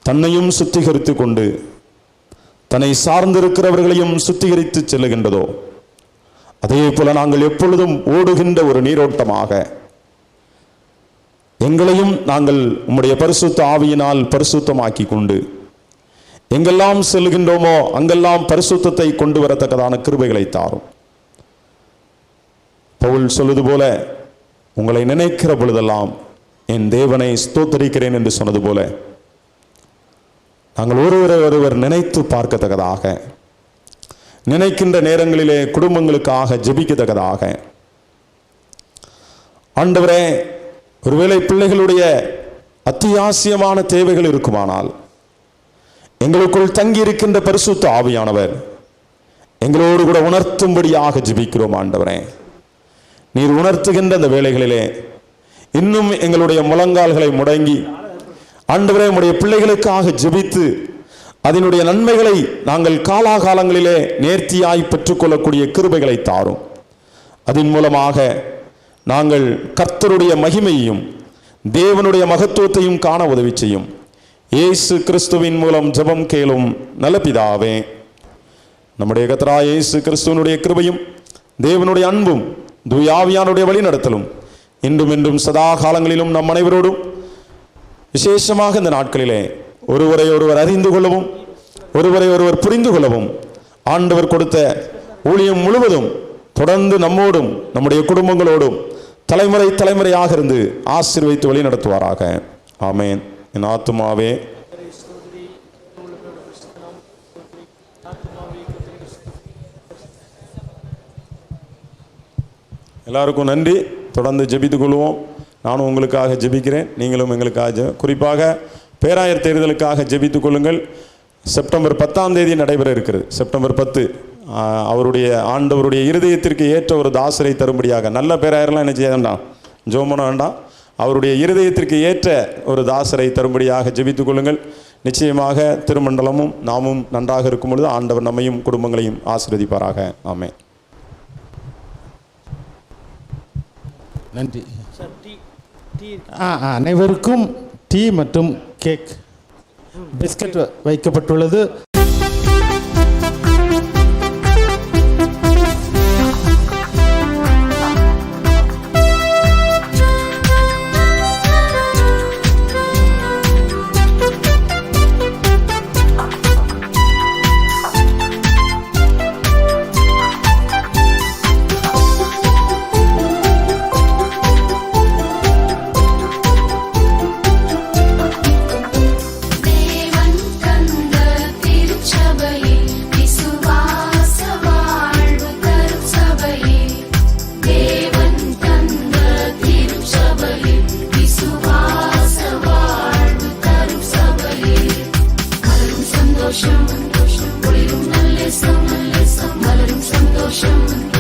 தன்னையும் சுத்திகரித்து கொண்டு தன்னை சார்ந்திருக்கிறவர்களையும் சுத்திகரித்து செல்லுகின்றதோ, அதே போல நாங்கள் எப்பொழுதும் ஓடுகின்ற ஒரு நீரோட்டமாக எங்களையும் நாங்கள் உம்முடைய பரிசுத்த ஆவியினால் பரிசுத்தமாக்கி கொண்டு எங்கெல்லாம் செல்கின்றோமோ அங்கெல்லாம் பரிசுத்தத்தை கொண்டு வரத்தக்கதான கிருபைகளை தாரும். பவுல் சொல்வது போல, உங்களை நினைக்கிற பொழுதெல்லாம் என் தேவனை ஸ்தோத்தரிக்கிறேன் என்று சொன்னது போல, நாங்கள் ஒருவர் நினைத்து பார்க்கத்தக்கதாக, நினைக்கின்ற நேரங்களிலே குடும்பங்களுக்காக ஜெபிக்கத்தக்கதாக, ஆண்டவரே, ஒருவேளை பிள்ளைகளுடைய அத்தியாவசியமான தேவைகள் இருக்குமானால் எங்களுக்குள் தங்கி இருக்கின்ற பரிசுத்த ஆவியானவர் எங்களோடு கூட உணர்த்தும்படியாக ஜெபிக்கிறோம் ஆண்டவரே. நீர் உணர்த்துகின்ற அந்த வேளைகளிலே இன்னும் எங்களுடைய முழங்கால்களை முடங்கி ஆண்டவரே உம்முடைய பிள்ளைகளுக்காக ஜெபித்து அதனுடைய நன்மைகளை நாங்கள் காலாகாலங்களிலே நேர்த்தியாய் பெற்றுக்கொள்ளக்கூடிய கிருபைகளை தாரும். அதன் மூலமாக நாங்கள் கர்த்தருடைய மகிமையையும் தேவனுடைய மகத்துவத்தையும் காண உதவி செய்யும். இயேசு கிறிஸ்துவின் மூலம் ஜெபம் கேளும் நல்ல பிதாவே. நம்முடைய கர்த்தராகிய இயேசு கிறிஸ்துவினுடைய கிருபையும் தேவனுடைய அன்பும் தூய ஆவியானுடைய வழிநடத்தலும் இன்றும் என்றும் சதா காலங்களிலும் நம் அனைவரோடும், விசேஷமாக இந்த நாட்களிலே ஒருவரை ஒருவர் அறிந்து கொள்ளவும் ஒருவரை ஒருவர் புரிந்து கொள்ளவும் ஆண்டவர் கொடுத்த ஊழியம் முழுவதும் தொடர்ந்து நம்மோடும் நம்முடைய குடும்பங்களோடும் தலைமுறை தலைமுறையாக இருந்து ஆசீர்வதித்து வழி நடத்துவாராக. ஆமேன். என் ஆத்துமாவே எல்லாருக்கும் நன்றி. தொடர்ந்து ஜெபித்துக் கொள்வோம். நானும் உங்களுக்காக ஜெபிக்கிறேன், நீங்களும் எங்களுக்காக குறிப்பாக பேராயர் தேர்தலுக்காக ஜெபித்துக் கொள்ளுங்கள். செப்டம்பர் 10ஆம் தேதி நடைபெற இருக்கிறது. செப்டம்பர் 10 அவருடைய ஆண்டவருடைய இருதயத்திற்கு ஏற்ற ஒரு தாசரை தரும்படியாக, நல்ல பேராயர்லாம் என்ன செய்ய வேண்டாம், ஜோமன வேண்டாம், அவருடைய இருதயத்திற்கு ஏற்ற ஒரு தாசரை தரும்படியாக ஜெபித்துக் கொள்ளுங்கள். நிச்சயமாக திருமண்டலமும் நாமும் நன்றாக இருக்கும் பொழுது ஆண்டவர் நம்மையும் குடும்பங்களையும் ஆசீர்வதிப்பாராக. ஆமென். நன்றி. அனைவருக்கும் டீ மற்றும் கேக் பிஸ்கட் வைக்கப்பட்டுள்ளது. சந்தோஷம், ஒளிரும் நல்ல சந்தோஷம்.